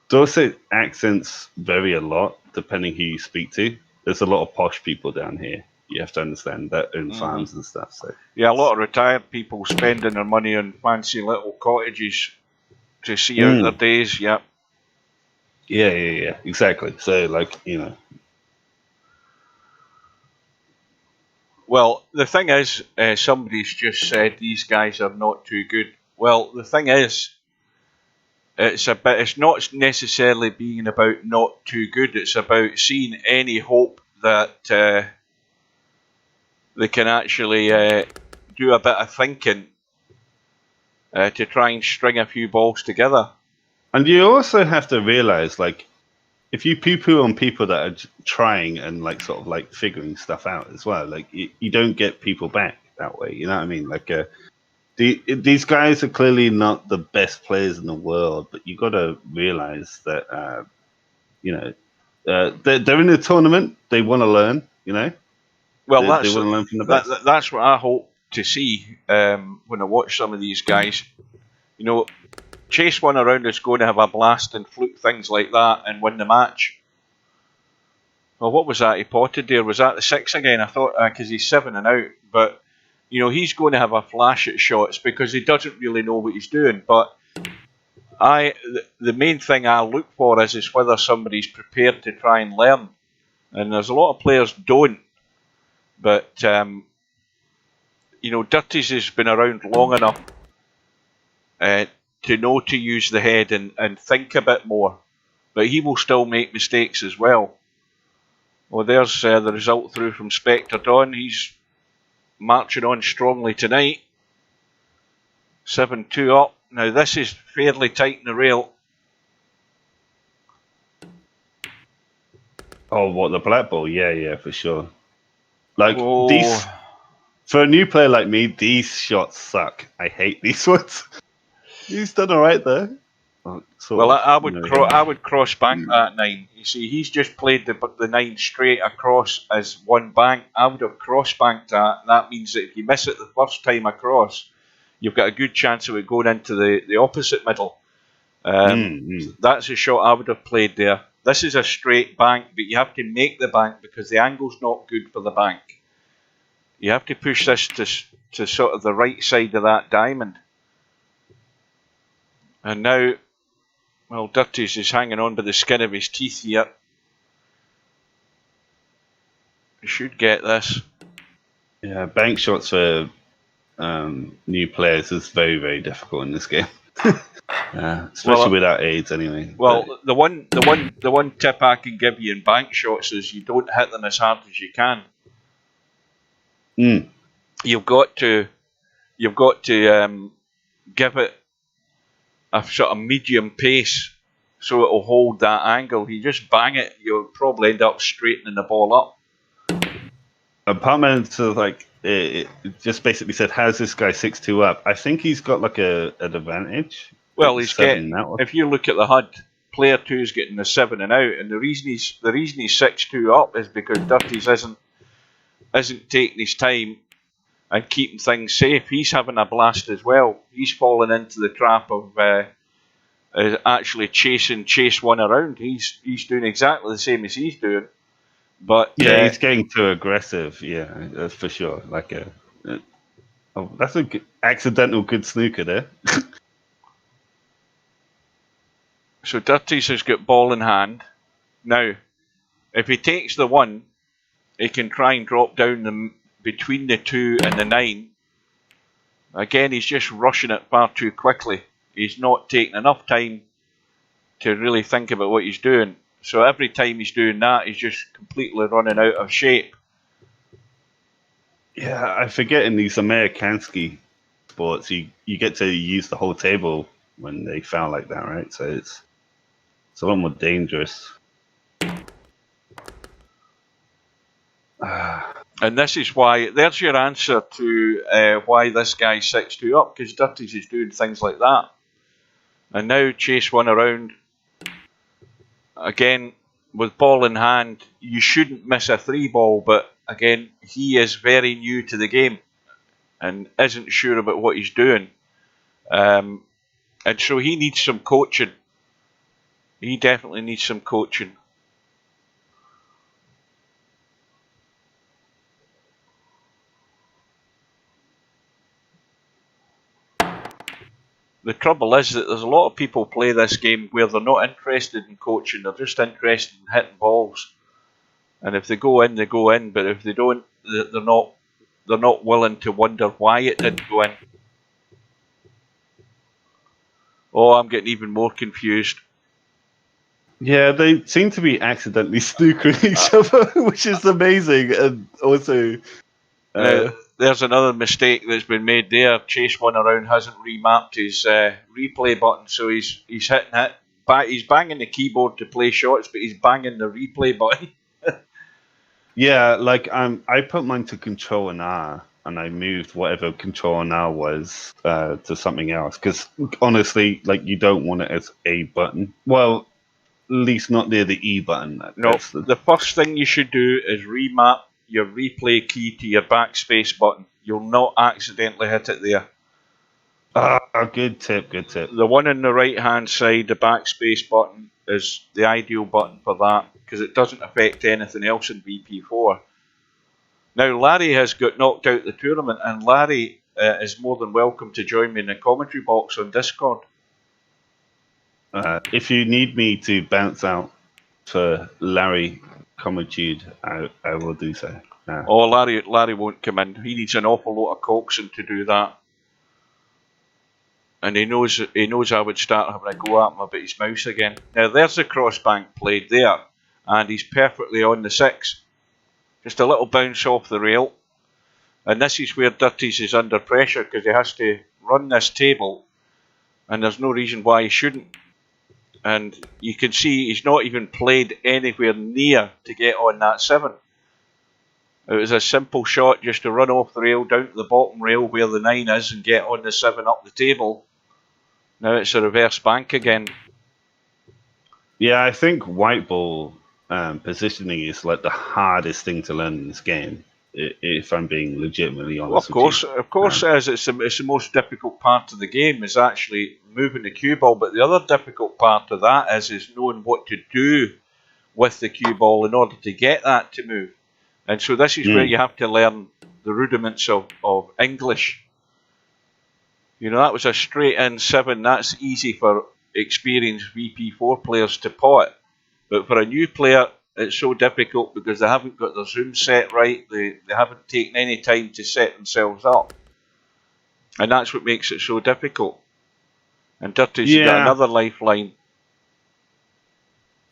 Speaker 3: Dorset accents vary a lot depending who you speak to. There's a lot of posh people down here. You have to understand that, own farms and stuff. So
Speaker 1: yeah, a lot of retired people spending their money on fancy little cottages to see out their days. Yeah.
Speaker 3: Yeah, exactly. So, like, you know.
Speaker 1: Well, the thing is, somebody's just said these guys are not too good. Well, the thing is, it's not necessarily being about not too good. It's about seeing any hope that they can actually do a bit of thinking to try and string a few balls together.
Speaker 3: And you also have to realize, like, if you poo-poo on people that are trying and like sort of like figuring stuff out as well, like you don't get people back that way. You know what I mean? Like, these guys are clearly not the best players in the world, but you got to realize that you know they're in a tournament. They want to learn. You know.
Speaker 1: Well,
Speaker 3: they want to learn from the best.
Speaker 1: That's what I hope to see when I watch some of these guys. You know, Chase One Around is going to have a blast and fluke things like that and win the match. Well, what was that he potted there? Was that the 6 again? I thought, because he's 7 and out. But, you know, he's going to have a flash at shots because he doesn't really know what he's doing. But the main thing I look for is whether somebody's prepared to try and learn. And there's a lot of players don't. But, you know, Dirties has been around long enough to know to use the head and think a bit more. But he will still make mistakes as well. Well, there's the result through from Spectre Don. He's marching on strongly tonight. 7-2 up. Now this is fairly tight in the rail.
Speaker 3: Oh, what, the black ball? Yeah, for sure. Like,
Speaker 1: Oh.
Speaker 3: these... For a new player like me, these shots suck. I hate these ones. He's done alright there.
Speaker 1: Well, I would cross bank that 9. You see, he's just played the 9 straight across as one bank. I would have cross banked that. That means that if you miss it the first time across, you've got a good chance of it going into the opposite middle. That's a shot I would have played there. This is a straight bank, but you have to make the bank because the angle's not good for the bank. You have to push this to sort of the right side of that diamond. And now, well, Dirties is hanging on by the skin of his teeth here. He should get this.
Speaker 3: Yeah, bank shots for new players is very, very difficult in this game. Especially without aids, anyway.
Speaker 1: Well, the one tip I can give you in bank shots is you don't hit them as hard as you can. You've got to give it a sort of medium pace so it will hold that angle. You just bang it, you'll probably end up straightening the ball up.
Speaker 3: Apartment sort of like it just basically said, "How's this guy 6-2 up?" I think he's got like an advantage.
Speaker 1: Well, he's getting. If you look at the HUD, player 2 is getting the 7 and out, and the reason he's 6-2 up is because Dirties isn't taking his time and keeping things safe. He's having a blast as well. He's fallen into the trap of actually chase one around. He's doing exactly the same as he's doing. But
Speaker 3: yeah, he's getting too aggressive. Yeah, that's for sure. Like that's a accidental good snooker there.
Speaker 1: So Dirties has got ball in hand. Now, if he takes the 1, he can try and drop down between the 2 and the 9. Again, he's just rushing it far too quickly. He's not taking enough time to really think about what he's doing. So every time he's doing that, he's just completely running out of shape.
Speaker 3: Yeah, I forget in these Amerikanski sports, you get to use the whole table when they foul like that, right? So it's a lot more dangerous.
Speaker 1: And this is why, there's your answer to why this guy's 6-2 up, because Dirties is doing things like that. And now chase one around. Again, with ball in hand, you shouldn't miss a 3 ball, but again, he is very new to the game and isn't sure about what he's doing. And so he needs some coaching. He definitely needs some coaching. The trouble is that there's a lot of people play this game where they're not interested in coaching, they're just interested in hitting balls. And if they go in, they go in, but if they don't, they're not willing to wonder why it didn't go in. Oh, I'm getting even more confused.
Speaker 3: Yeah, they seem to be accidentally snookering each other, which is amazing. And also,
Speaker 1: there's another mistake that's been made there. Chase one around hasn't remapped his replay button, so he's hitting it. He's banging the keyboard to play shots, but he's banging the replay button.
Speaker 3: Yeah, like I put mine to Control and R, and I moved whatever Control and R was to something else. Because honestly, like you don't want it as a button. Well, at least not near the E button.
Speaker 1: No, the first thing you should do is remap your replay key to your backspace button. You'll not accidentally hit it there.
Speaker 3: Good tip, good tip.
Speaker 1: The one on the right hand side, the backspace button, is the ideal button for that because it doesn't affect anything else in VP4. Now Larry has got knocked out the tournament, and Larry is more than welcome to join me in the commentary box on Discord.
Speaker 3: If you need me to bounce out for Larry Comitude, I will do so.
Speaker 1: Oh, Larry won't come in. He needs an awful lot of coaxing to do that. And he knows I would start having a go at him about his mouse again. Now there's the cross bank played there. and he's perfectly on the 6. Just a little bounce off the rail. And this is where Dirties is under pressure because he has to run this table, and there's no reason why he shouldn't. And you can see he's not even played anywhere near to get on that 7. It was a simple shot just to run off the rail down to the bottom rail where the 9 is and get on the 7 up the table. Now it's a reverse bank again.
Speaker 3: Yeah, I think white ball positioning is like the hardest thing to learn in this game. If I'm being legitimately honest,
Speaker 1: well, of course, it is. It's the most difficult part of the game is actually moving the cue ball. But the other difficult part of that is knowing what to do with the cue ball in order to get that to move. And so this is where you have to learn the rudiments of English. You know, that was a straight in 7. That's easy for experienced VP4 players to pot. But for a new player, it's so difficult because they haven't got their zoom set right. They haven't taken any time to set themselves up. And that's what makes it so difficult. And Dirty's got another lifeline.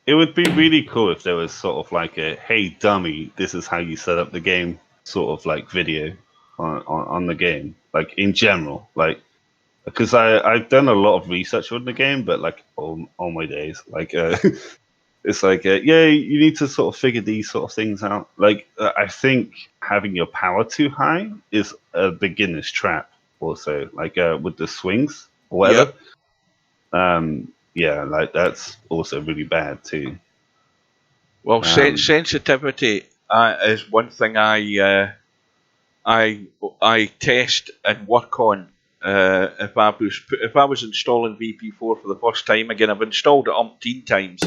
Speaker 3: It would be really cool if there was sort of like a, hey dummy, this is how you set up the game sort of like video on the game. Like in general. Like, because I've done a lot of research on the game, but like all my days. Like it's like, yeah, you need to sort of figure these sort of things out. Like, I think having your power too high is a beginner's trap also, like with the swings or whatever. Yep. Yeah, like that's also really bad too.
Speaker 1: Well, sensitivity is one thing I test and work on. If I was installing VP4 for the first time, again, I've installed it umpteen times.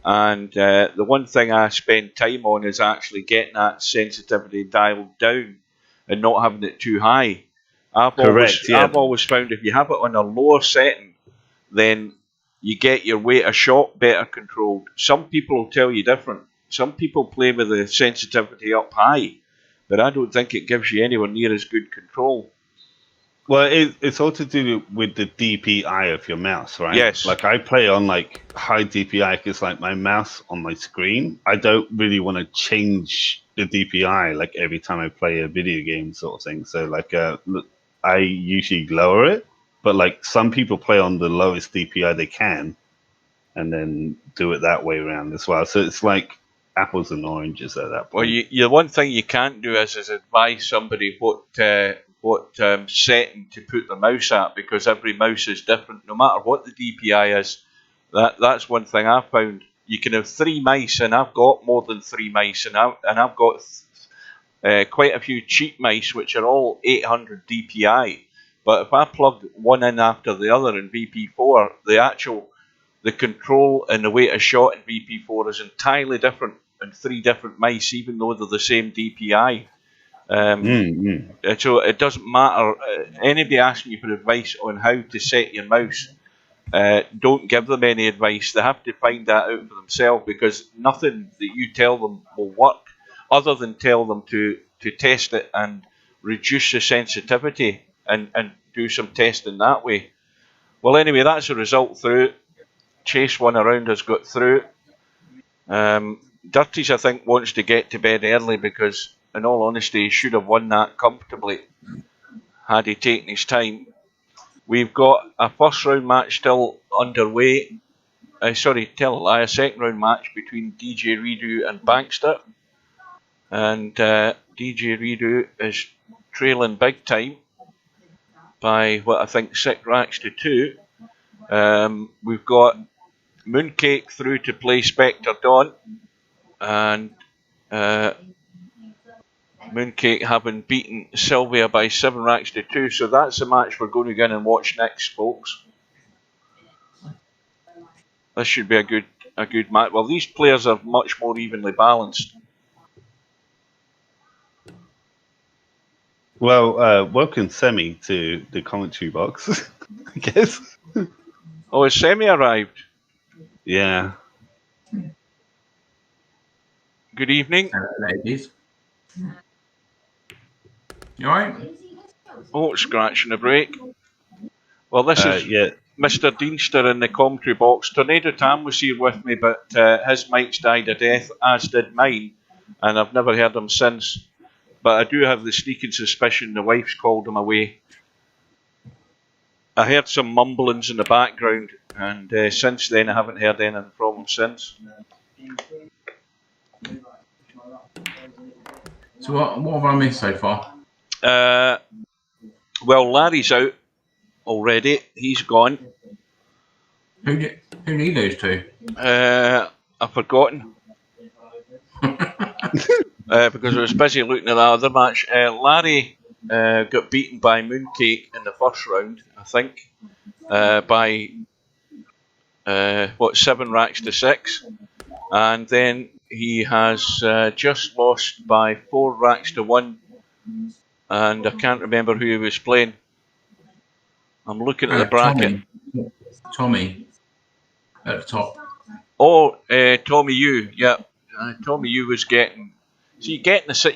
Speaker 1: And the one thing I spend time on is actually getting that sensitivity dialed down and not having it too high. I've always found if you have it on a lower setting, then you get your weight of shot better controlled. Some people will tell you different. Some people play with the sensitivity up high, but I don't think it gives you anywhere near as good control.
Speaker 3: Well, it's all to do with the DPI of your mouse, right?
Speaker 1: Yes.
Speaker 3: Like I play on like high DPI because like my mouse on my screen, I don't really want to change the DPI like every time I play a video game sort of thing. So like I usually lower it, but like some people play on the lowest DPI they can, and then do it that way around as well. So it's like apples and oranges at that point.
Speaker 1: Well, the one thing you can't do is advise somebody what setting to put the mouse at, because every mouse is different. No matter what the DPI is, that's one thing I've found. You can have 3 mice, and I've got more than 3 mice, and I've got quite a few cheap mice which are all 800 DPI. But if I plug one in after the other in VP4, the control and the weight of shot in VP4 is entirely different in 3 different mice, even though they're the same DPI. So it doesn't matter. Anybody asking you for advice on how to set your mouse, don't give them any advice. They have to find that out for themselves, because nothing that you tell them will work, other than tell them to test it and reduce the sensitivity and do some testing that way. Well, anyway, that's the result through. Chase one around has got through. Dirties, I think, wants to get to bed early because, in all honesty, he should have won that comfortably had he taken his time. We've got a first round match still underway. A second round match between DJ Redo and Bankster. And DJ Redo is trailing big time by what I think 6 racks to 2. We've got Mooncake through to play Spectre Dawn, and Mooncake having beaten Sylvia by 7 racks to 2. So that's the match we're going to go in and watch next, folks. This should be a good match. Well, these players are much more evenly balanced.
Speaker 3: Well, welcome Semi to the commentary box, I guess.
Speaker 1: Oh, has Semi arrived?
Speaker 3: Yeah.
Speaker 1: Good evening.
Speaker 4: Hello, ladies. You alright?
Speaker 1: Oh, scratching a break. Well, this is...
Speaker 3: Yeah,
Speaker 1: Mr. Deanster in the commentary box. Tornado Tam was here with me, but his mic's died a death, as did mine, and I've never heard him since. But I do have the sneaking suspicion the wife's called him away. I heard some mumblings in the background, and since then I haven't heard anything from him since.
Speaker 4: So what have I missed so far?
Speaker 1: Well, Larry's out already. He's gone.
Speaker 4: Who did he lose to?
Speaker 1: I've forgotten. Because I was busy looking at that other match. Larry got beaten by Mooncake in the first round, I think, by 7 racks to 6, and then he has just lost by 4 racks to 1, and I can't remember who he was playing. I'm looking at the bracket.
Speaker 4: Tommy at the top.
Speaker 1: Oh, Tommy Yu, yeah. Tommy Yu was getting. See,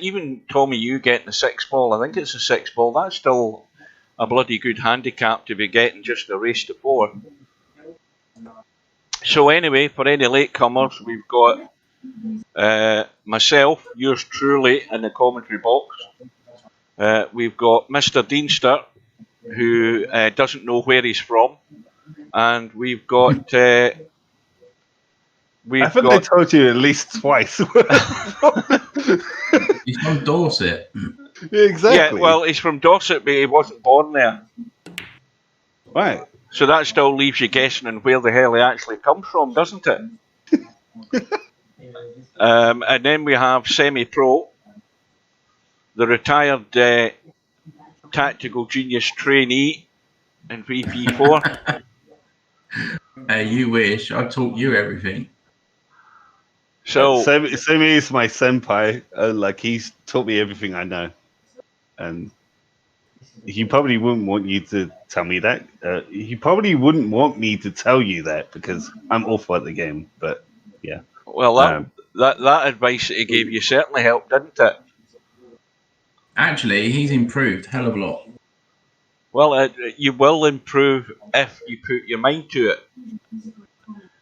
Speaker 1: even Tommy Yu getting the 6 ball, I think it's a 6 ball, that's still a bloody good handicap to be getting just a race to 4. So anyway, for any latecomers, we've got myself, yours truly, in the commentary box. We've got Mr. Deanster, who doesn't know where he's from, and we've got. I
Speaker 3: think they told you at least twice.
Speaker 4: He's from Dorset.
Speaker 3: Yeah, exactly.
Speaker 1: Yeah, well, he's from Dorset, but he wasn't born there.
Speaker 3: Right.
Speaker 1: So that still leaves you guessing on where the hell he actually comes from, doesn't it? And then we have Semi-Pro, the retired tactical genius trainee in VP4.
Speaker 4: Hey, you wish. I taught you everything.
Speaker 1: So
Speaker 3: Semi is my senpai. Like, he's taught me everything I know, and he probably wouldn't want you to tell me that. He probably wouldn't want me to tell you that because I'm awful at the game. But yeah.
Speaker 1: Well, that advice that he gave you certainly helped, didn't it?
Speaker 4: Actually, he's improved a hell of a lot.
Speaker 1: Well, you will improve if you put your mind to it.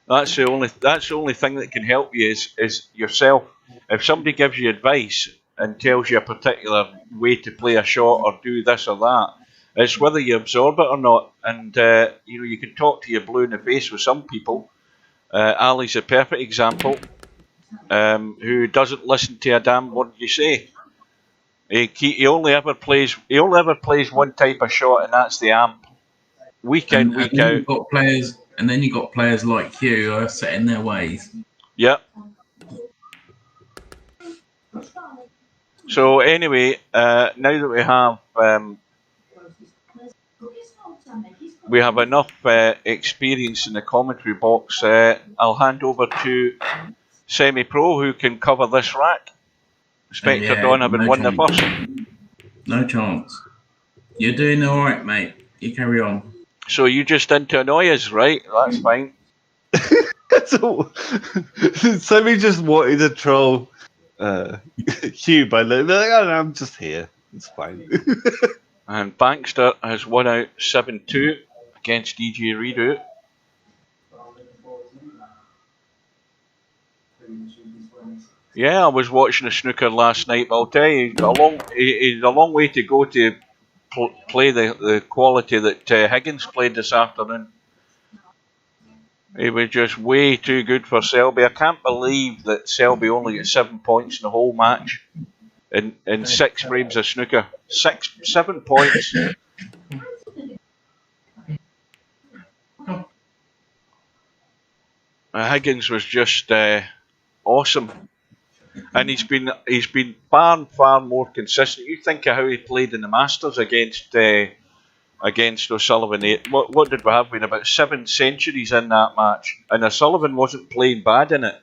Speaker 1: That's the only thing that can help you is yourself. If somebody gives you advice and tells you a particular way to play a shot or do this or that, it's whether you absorb it or not. And you can talk to your blue in the face with some people. Ali's a perfect example, who doesn't listen to a damn word you say. He only ever plays one type of shot, and that's the amp. Week in, week out.
Speaker 4: You've got players, and then you've got players like you who are set in their ways.
Speaker 1: Yep. So anyway, now that we have enough experience in the commentary box, I'll hand over to Semi-Pro, who can cover this rack. Spectre Dawn having won the first.
Speaker 4: No chance. You're doing all right, mate. You carry on.
Speaker 1: So you just into annoy us, right? That's fine.
Speaker 3: So Semi just wanted to troll Hugh by like, oh, no, I'm just here. It's fine.
Speaker 1: And Bankster has won out 7-2 against DJ Redo. Yeah, I was watching the snooker last night, but I'll tell you, he's a long way to go to play the quality that Higgins played this afternoon. He was just way too good for Selby. I can't believe that Selby only got 7 points in the whole match in 6 frames of snooker. 7 points. Higgins was just awesome. And he's been far more consistent. You think of how he played in the Masters against O'Sullivan. What did we have? We had about 7 centuries in that match, and O'Sullivan wasn't playing bad in it,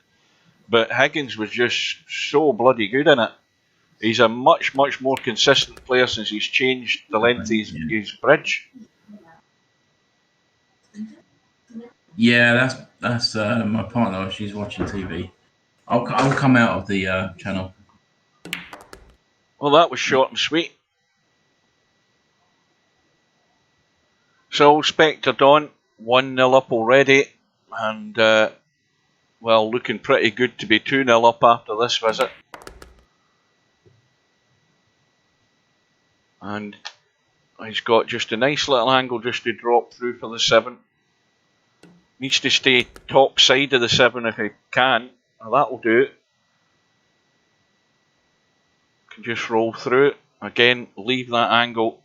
Speaker 1: but Higgins was just so bloody good in it. He's a much more consistent player since he's changed the length of his bridge.
Speaker 4: Yeah, that's my partner. She's watching TV. I'll come out of the channel.
Speaker 1: Well, that was short and sweet. So, Spectre Dawn, 1-0 up already, and well, looking pretty good to be 2-0 up after this visit. And he's got just a nice little angle just to drop through for the 7. Needs to stay top side of the 7 if he can. Well, that'll do it. Can just roll through it. Again, leave that angle.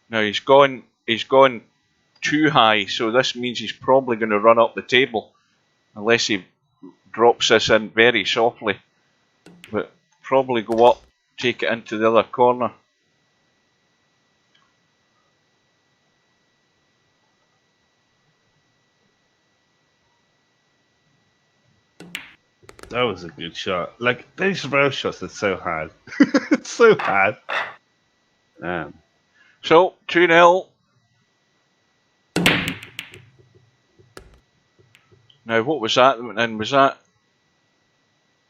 Speaker 1: Now he's gone too high, so this means he's probably going to run up the table. Unless he drops this in very softly. But probably go up, take it into the other corner.
Speaker 3: That was a good shot. Like, those rail shots are so hard. It's so hard.
Speaker 1: So, 2-0. Now, what was that? And was that...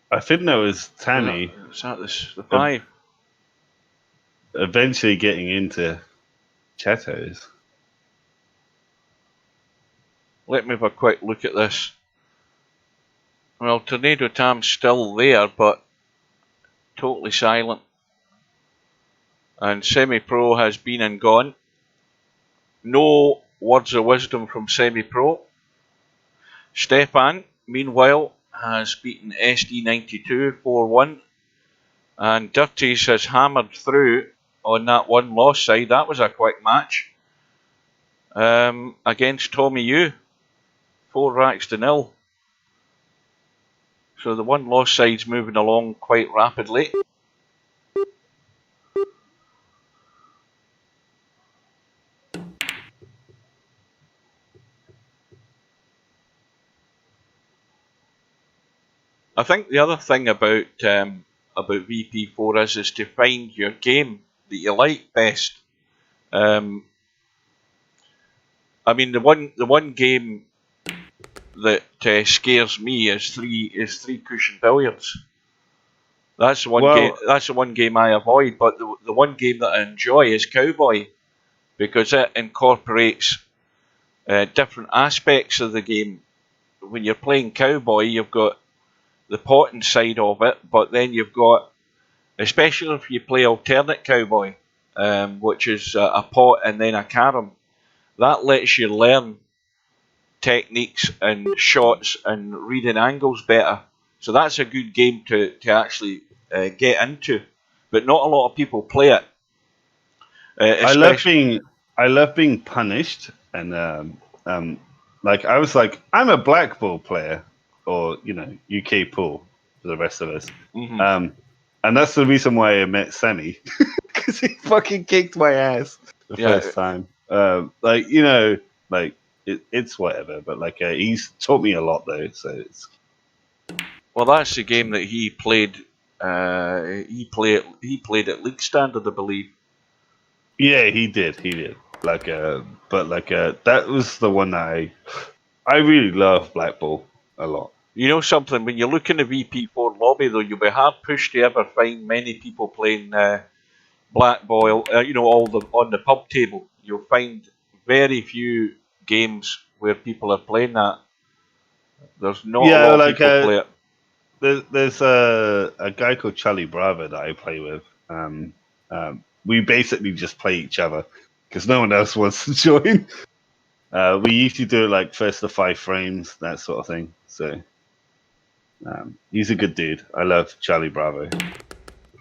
Speaker 3: I think that was Tammy.
Speaker 1: Was that the 5?
Speaker 3: Eventually getting into Chattos.
Speaker 1: Let me have a quick look at this. Well, Tornado Tam's still there, but totally silent. And Semi-Pro has been and gone. No words of wisdom from Semi-Pro. Stefan, meanwhile, has beaten SD92 4-1. And Dirties has hammered through on that one loss side. That was a quick match. Against Tommy Yu. 4 racks to 0. So the one loss side's moving along quite rapidly. I think the other thing about VP4 is to find your game that you like best. I mean, the one game that scares me is three cushion billiards. That's the one game. That's the one game I avoid. But the one game that I enjoy is Cowboy, because it incorporates different aspects of the game. When you're playing Cowboy, you've got the potting side of it, but then you've got, especially if you play alternate Cowboy, which is a pot and then a carom, that lets you learn techniques and shots and reading angles better. So that's a good game to actually get into, but not a lot of people play it.
Speaker 3: I love being punished, and like I was like, I'm a black ball player, or UK pool for the rest of us.
Speaker 1: Mm-hmm.
Speaker 3: And that's the reason why I met Sammy, because he fucking kicked my ass the first time. It's whatever, but he's taught me a lot though. So it's
Speaker 1: well, that's the game that he played. He played at league standard, I believe.
Speaker 3: Yeah, he did. That was the one that I really love Black Ball a lot.
Speaker 1: You know something, when you look in the VP4 lobby though, you'll be hard pushed to ever find many people playing Black Ball, on the pub table. You'll find very few games where people are playing that. There's not a lot of people play it.
Speaker 3: There's a guy called Charlie Bravo that I play with. We basically just play each other because no one else wants to join. We usually do it like first to 5 frames, that sort of thing. So he's a good dude. I love Charlie Bravo.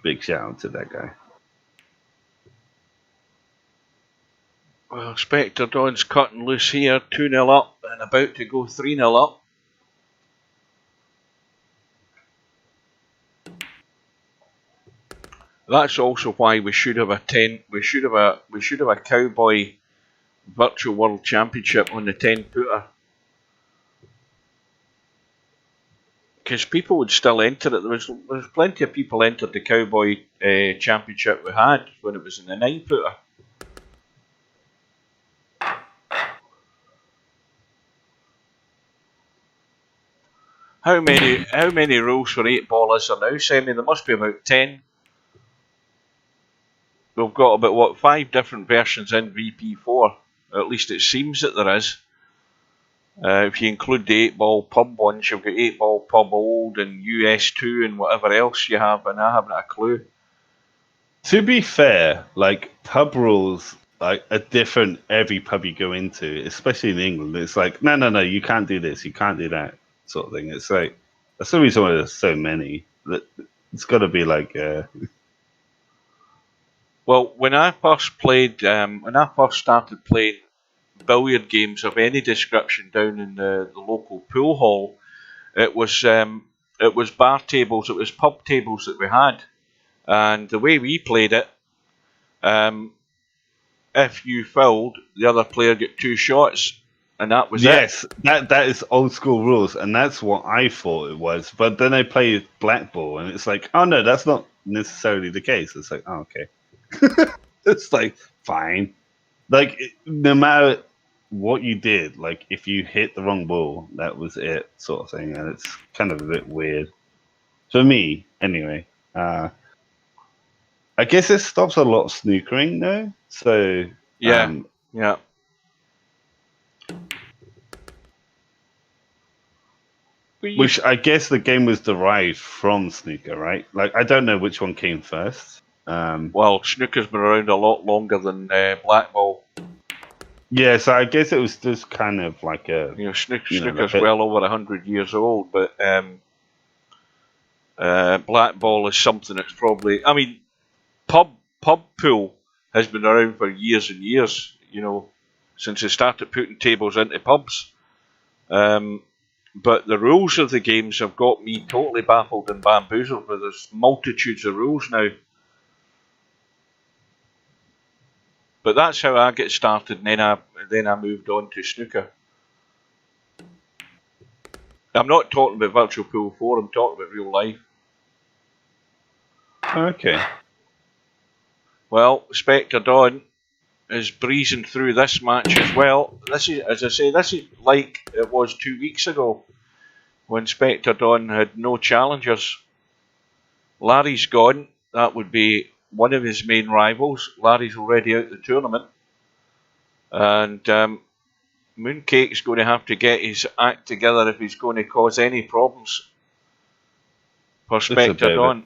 Speaker 3: Big shout out to that guy.
Speaker 1: Well, Spectre Dawn's cutting loose here, 2-0 up and about to go 3-0 up. That's also why we should have a Cowboy Virtual World Championship on the 10-footer. Because people would still enter it. There's plenty of people entered the Cowboy Championship we had when it was in the 9-footer. How many rules for 8 ball is there now, Sammy? There must be about 10. we've got about, what, 5 different versions in VP4. At least it seems that there is. If you include the 8-ball pub ones, you've got 8-ball pub old and US2 and whatever else you have, and I haven't a clue.
Speaker 3: To be fair, like, pub rules like are different every pub you go into, especially in England. It's like, no, you can't do this, you can't do that, sort of thing. It's like, that's the reason why there's so many. It's got to be like.
Speaker 1: Well, when I first started playing billiard games of any description down in the local pool hall, it was bar tables, it was pub tables that we had, and the way we played it, if you fouled, the other player got 2 shots, and that was it.
Speaker 3: Yes, that is old school rules, and that's what I thought it was. But then I played blackball, and it's like, oh no, that's not necessarily the case. It's like, oh, okay, it's like fine. Like, no matter what you did, like if you hit the wrong ball, that was it, sort of thing, and it's kind of a bit weird for me, anyway. I guess it stops a lot of snookering, though. So
Speaker 1: yeah.
Speaker 3: Which I guess the game was derived from snooker, right? Like, I don't know which one came first.
Speaker 1: Well, snooker's been around a lot longer than blackball.
Speaker 3: Yeah, so I guess it was just kind of like a...
Speaker 1: snooker's well over 100 years old, but blackball is something that's probably... I mean, pub pool has been around for years and years, since they started putting tables into pubs. But the rules of the games have got me totally baffled and bamboozled, but there's multitudes of rules now. But that's how I get started, and then I moved on to snooker. I'm not talking about Virtual Pool 4, I'm talking about real life.
Speaker 3: Okay.
Speaker 1: Well, Spectre Dawn is breezing through this match as well. This is, as I say, this is like it was 2 weeks ago when Spectre Dawn had no challengers. Larry's gone. That would be one of his main rivals. Larry's already out of the tournament. And Mooncake's going to have to get his act together if he's going to cause any problems for Spectre Dawn.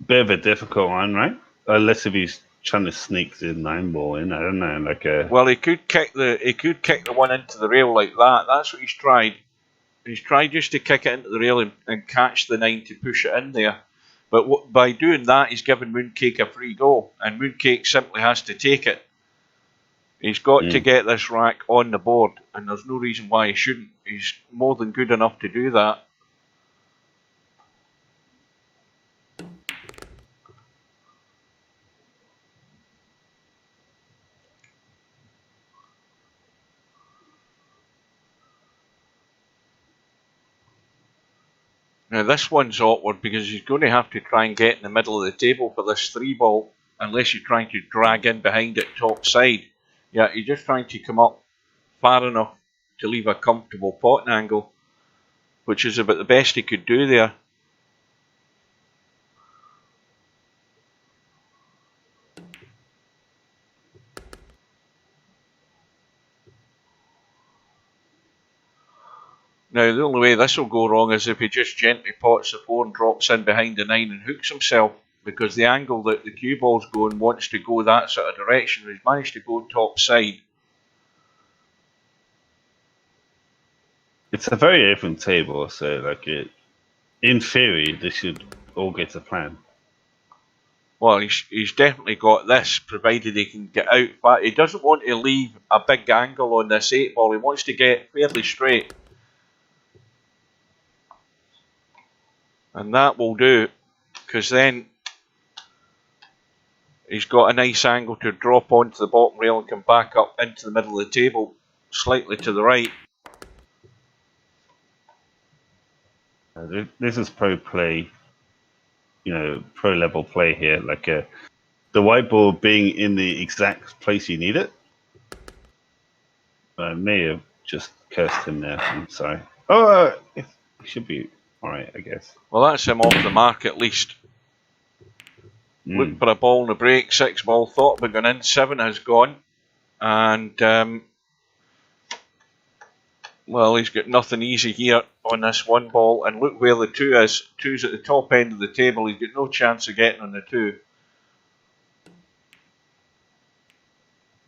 Speaker 3: Bit of a difficult one, right? Unless if he's trying to sneak the 9-ball in, I don't know, like a...
Speaker 1: Well, he could kick the one into the rail like that. That's what he's tried. He's tried just to kick it into the rail and catch the 9 to push it in there. But by doing that, he's given Mooncake a free go, and Mooncake simply has to take it. He's got to get this rack on the board, and there's no reason why he shouldn't. He's more than good enough to do that. Now this one's awkward because he's going to have to try and get in the middle of the table for this 3-ball, unless you're trying to drag in behind it top side. Yeah, you're just trying to come up far enough to leave a comfortable potting angle, which is about the best he could do there. Now, the only way this will go wrong is if he just gently pots the 4 and drops in behind the 9 and hooks himself, because the angle that the cue ball's going wants to go that sort of direction. He's managed to go top side.
Speaker 3: It's a very open table, so like in theory, this should all get to plan.
Speaker 1: Well, he's definitely got this, provided he can get out. But he doesn't want to leave a big angle on this 8-ball. He wants to get fairly straight. And that will do, because then he's got a nice angle to drop onto the bottom rail and come back up into the middle of the table, slightly to the right.
Speaker 3: This is pro play, pro level play here. Like the white ball being in the exact place you need it. I may have just cursed him there. I'm sorry. Oh, it should be alright, I guess.
Speaker 1: Well, that's him off the mark at least. Looked for a ball in the break, 6 ball, thought about going in, 7 has gone. And, well, he's got nothing easy here on this 1 ball. And look where the 2 is. 2's at the top end of the table. He's got no chance of getting on the 2.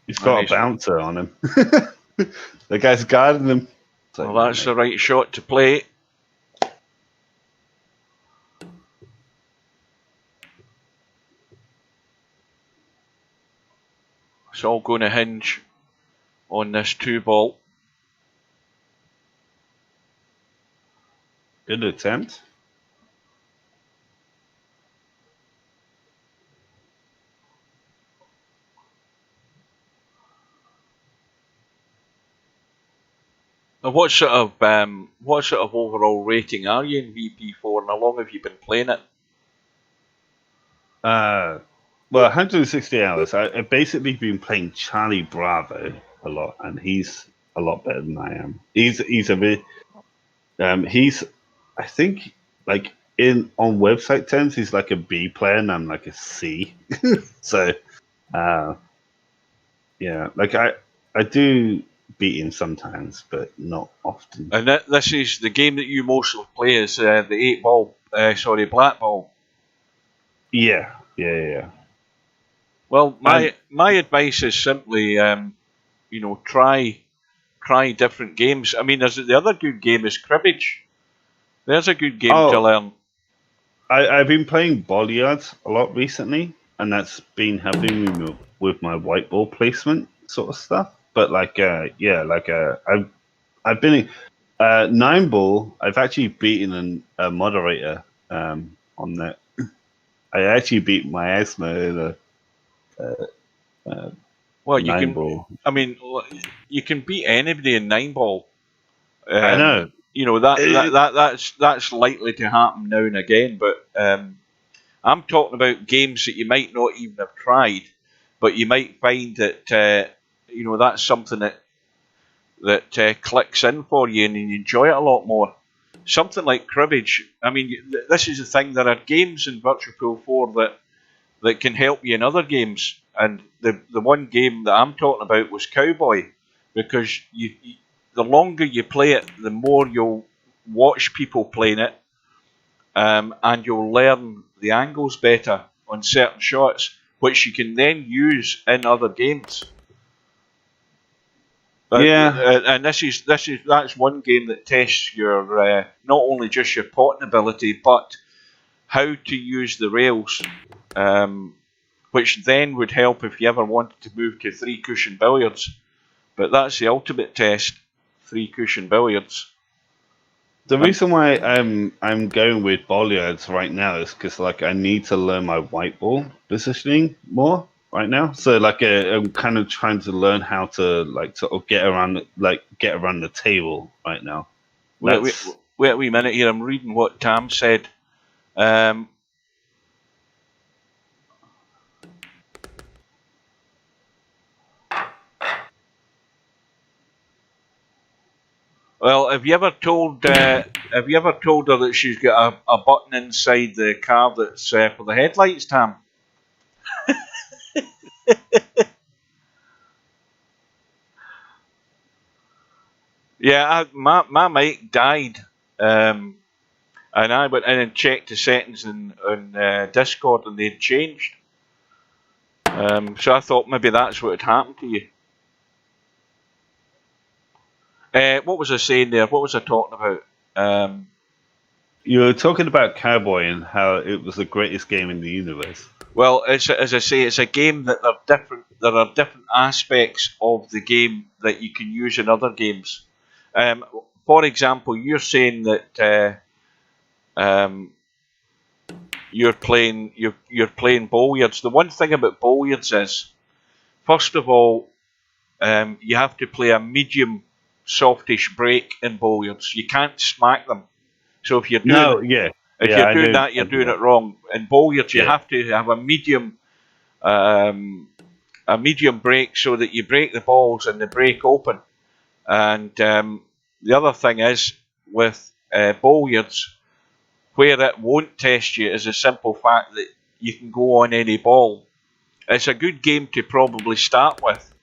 Speaker 3: He's got a bouncer on him. The guy's guarding him.
Speaker 1: Well, that's the right shot to play. It's all going to hinge on this 2 ball.
Speaker 3: Good attempt.
Speaker 1: Now, what sort of overall rating are you in VP4, and how long have you been playing it?
Speaker 3: Well, 160 hours. I've basically been playing Charlie Bravo a lot, and he's a lot better than I am. He's a bit. He's, I think, like on website terms, he's like a B player, and I'm like a C. So, yeah, like I do beat him sometimes, but not often.
Speaker 1: And this is the game that you mostly play is the 8 ball, black ball.
Speaker 3: Yeah.
Speaker 1: Well, my advice is simply, try different games. I mean, the other good game is cribbage. There's a good game to learn.
Speaker 3: I've been playing Bolliards a lot recently, and that's been helping me with my white ball placement sort of stuff. But I've been 9 ball. I've actually beaten a moderator on that. I actually beat Miasma in a
Speaker 1: well, you
Speaker 3: 9
Speaker 1: can.
Speaker 3: ball.
Speaker 1: I mean, you can beat anybody in 9 ball.
Speaker 3: I know.
Speaker 1: You know that's likely to happen now and again. But I'm talking about games that you might not even have tried, but you might find that that's something that clicks in for you and you enjoy it a lot more. Something like cribbage. I mean, this is the thing. There are games in Virtua Pool 4 that can help you in other games. And the one game that I'm talking about was Cowboy, because the longer you play it, the more you'll watch people playing it, and you'll learn the angles better on certain shots, which you can then use in other games. But, and that's one game that tests your not only just your potting ability, but how to use the rails, which then would help if you ever wanted to move to 3 cushion billiards. But that's the ultimate test, 3 cushion billiards.
Speaker 3: The reason why I'm going with Bolliards right now is because I need to learn my white ball positioning more right now. So I'm kind of trying to learn how to sort of get around the table right now.
Speaker 1: Wait a wee minute here. I'm reading what Tam said. Well, have you ever told her that she's got a button inside the car that's for the headlights, Tam? Yeah, my mic died, and I went in and checked the settings on Discord, and they'd changed. So I thought maybe that's what had happened to you. What was I saying there? What was I talking about?
Speaker 3: You were talking about Cowboy and how it was the greatest game in the universe.
Speaker 1: Well, as I say, it's a game that there are different aspects of the game that you can use in other games. For example, you're saying that you're playing billiards. The one thing about billiards is, first of all, you have to play a medium softish break in billiards. You can't smack them. So if you're doing that, you're doing it wrong. In billiards, you have to have a medium break so that you break the balls and they break open. And the other thing is with billiards, where it won't test you is the simple fact that you can go on any ball. It's a good game to probably start with.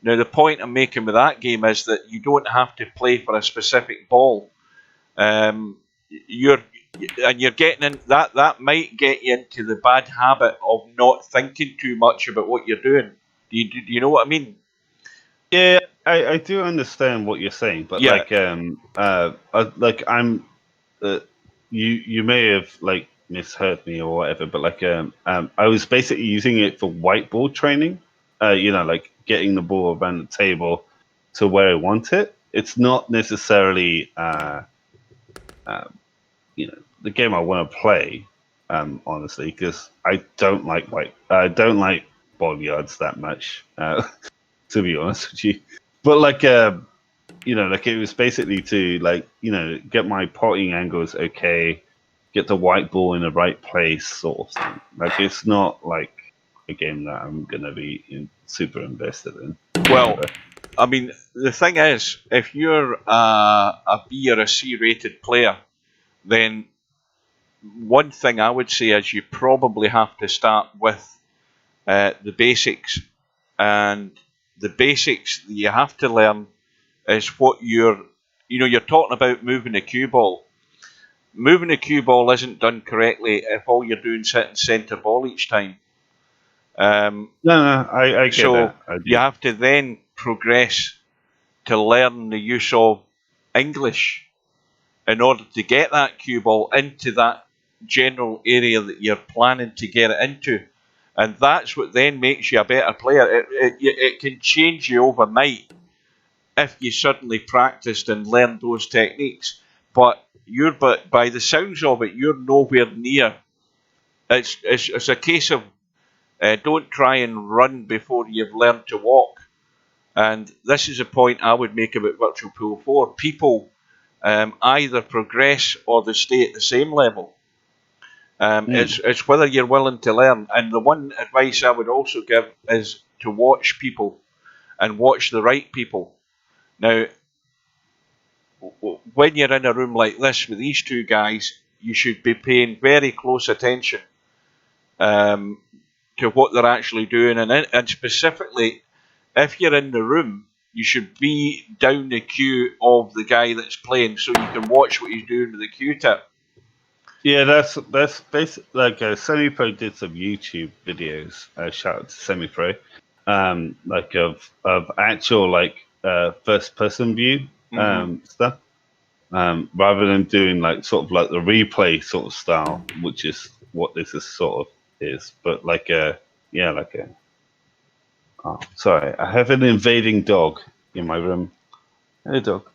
Speaker 1: Now, the point I'm making with that game is that you don't have to play for a specific ball. You're getting in that might get you into the bad habit of not thinking too much about what you're doing. Do you know what I mean?
Speaker 3: Yeah, I do understand what you're saying, but
Speaker 1: Yeah.
Speaker 3: You may have like misheard me or whatever, but I was basically using it for whiteboard training. Like getting the ball around the table to where I want it. It's not necessarily the game I want to play. Honestly, because I don't like boneyards that much. To be honest with you, but it was basically to get my potting angles okay, get the white ball in the right place, sort of thing. Like it's not like a game that I'm gonna be super invested in.
Speaker 1: Well, I mean, the thing is, if you're a B or a C rated player, then one thing I would say is you probably have to start with the basics, and the basics that you have to learn is what you're talking about moving a cue ball. Moving a cue ball isn't done correctly if all you're doing is hitting centre ball each time.
Speaker 3: No, I get that.
Speaker 1: You have to then progress to learn the use of English in order to get that cue ball into that general area that you're planning to get it into. And that's what then makes you a better player. It can change you overnight if you suddenly practiced and learned those techniques. But by the sounds of it, you're nowhere near. It's a case of don't try and run before you've learned to walk. And this is a point I would make about Virtual Pool 4. People either progress or they stay at the same level. It's whether you're willing to learn. And the one advice I would also give is to watch people and watch the right people. Now, when you're in a room like this with these two guys, you should be paying very close attention to what they're actually doing. And specifically, if you're in the room, you should be down the queue of the guy that's playing so you can watch what he's doing with the Q-tip.
Speaker 3: Yeah, that's basically like Semi-Pro did some YouTube videos. Shout out to Semi-Pro, of actual first person view stuff, rather than doing sort of the replay sort of style, which is what this is sort of is. But oh, sorry, I have an invading dog in my room. Hey, dog.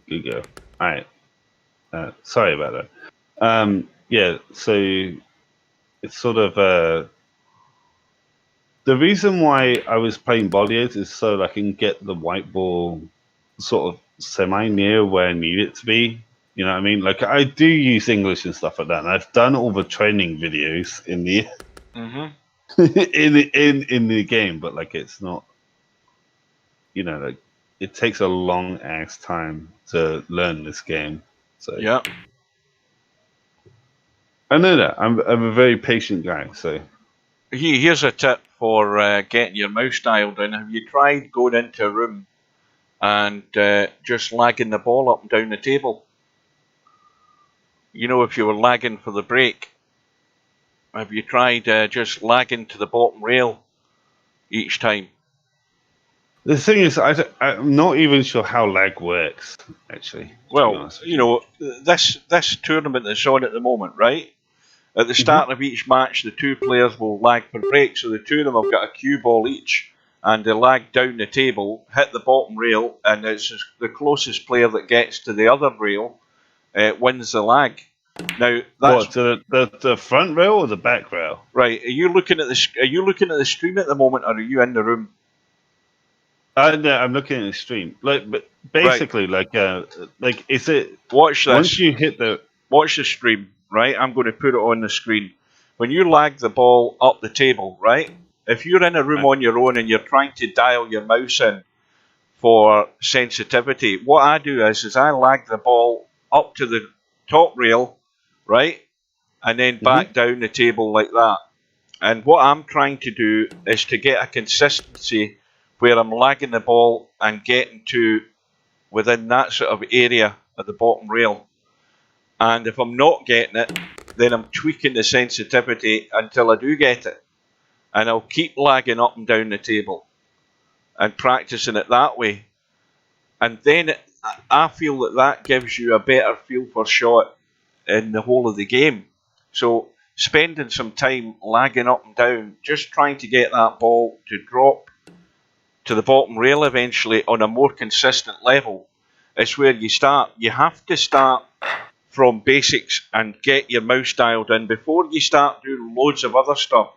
Speaker 3: Good go. All right. Sorry about that. Yeah, so it's sort of the reason why I was playing Bolliard is so I can get the white ball sort of semi near where I need it to be. You know what I mean? Like I do use English and stuff like that, and I've done all the training videos in the in the game, but it's not. It takes a long ass time to learn this game. So
Speaker 1: yeah.
Speaker 3: I know that. I'm a very patient guy, so.
Speaker 1: Here's a tip for getting your mouse dialed in. Have you tried going into a room and just lagging the ball up and down the table? If you were lagging for the break, have you tried just lagging to the bottom rail each time?
Speaker 3: The thing is, I'm not even sure how lag works, actually.
Speaker 1: Well, this tournament that's on at the moment, right? At the start of each match, the two players will lag for break, so the two of them have got a cue ball each, and they lag down the table, hit the bottom rail, and it's the closest player that gets to the other rail wins the lag. Now, that's
Speaker 3: the front rail or the back rail?
Speaker 1: Right. Are you looking at the stream at the moment, or are you in the room?
Speaker 3: No, I'm looking at the stream. But basically, is it?
Speaker 1: Watch this.
Speaker 3: Once you hit
Speaker 1: watch the stream. Right, I'm going to put it on the screen. When you lag the ball up the table, right? If you're in a room on your own and you're trying to dial your mouse in for sensitivity, what I do is I lag the ball up to the top rail, right? And then back down the table like that. And what I'm trying to do is to get a consistency where I'm lagging the ball and getting to within that sort of area at the bottom rail. And if I'm not getting it, then I'm tweaking the sensitivity until I do get it. And I'll keep lagging up and down the table and practicing it that way. And then I feel that gives you a better feel for shot in the whole of the game. So spending some time lagging up and down, just trying to get that ball to drop to the bottom rail eventually on a more consistent level is where you start. You have to start from basics and get your mouse dialed in before you start doing loads of other stuff.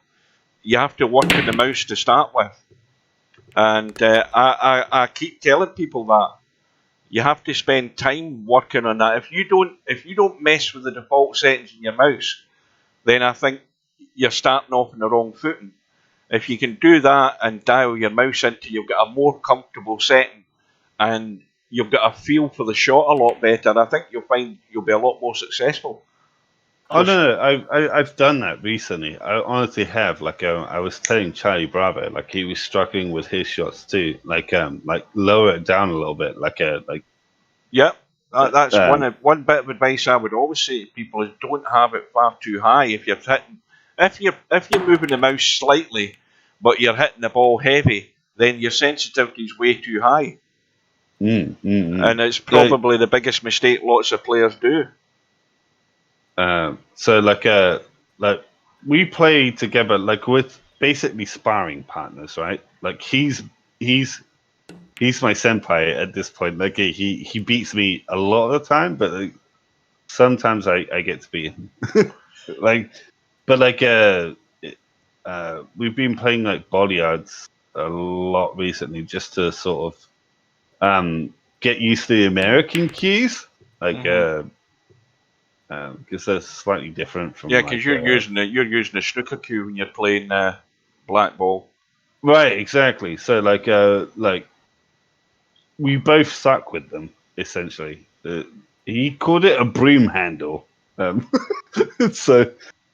Speaker 1: You have to work on the mouse to start with. And I keep telling people that you have to spend time working on that. If you don't mess with the default settings in your mouse, then I think you're starting off on the wrong footing. If you can do that and dial your mouse into, you've got a more comfortable setting and you've got a feel for the shot a lot better. I think you'll find you'll be a lot more successful.
Speaker 3: Oh no, I've done that recently. I honestly have. Like I was telling Charlie Bravo, like he was struggling with his shots too. Like lower it down a little bit.
Speaker 1: Yeah, that's one bit of advice I would always say to people is don't have it far too high. If you're moving the mouse slightly, but you're hitting the ball heavy, then your sensitivity is way too high. And it's probably the biggest mistake lots of players do.
Speaker 3: So we play together like with basically sparring partners, right? Like he's my senpai at this point. Like he beats me a lot of the time, but sometimes I get to beat him. We've been playing like bollards a lot recently just to sort of get used to the American cues, because they're slightly different from
Speaker 1: because you're using a snooker cue when you're playing black ball.
Speaker 3: Right, exactly. So we both suck with them essentially. He called it a broom handle, so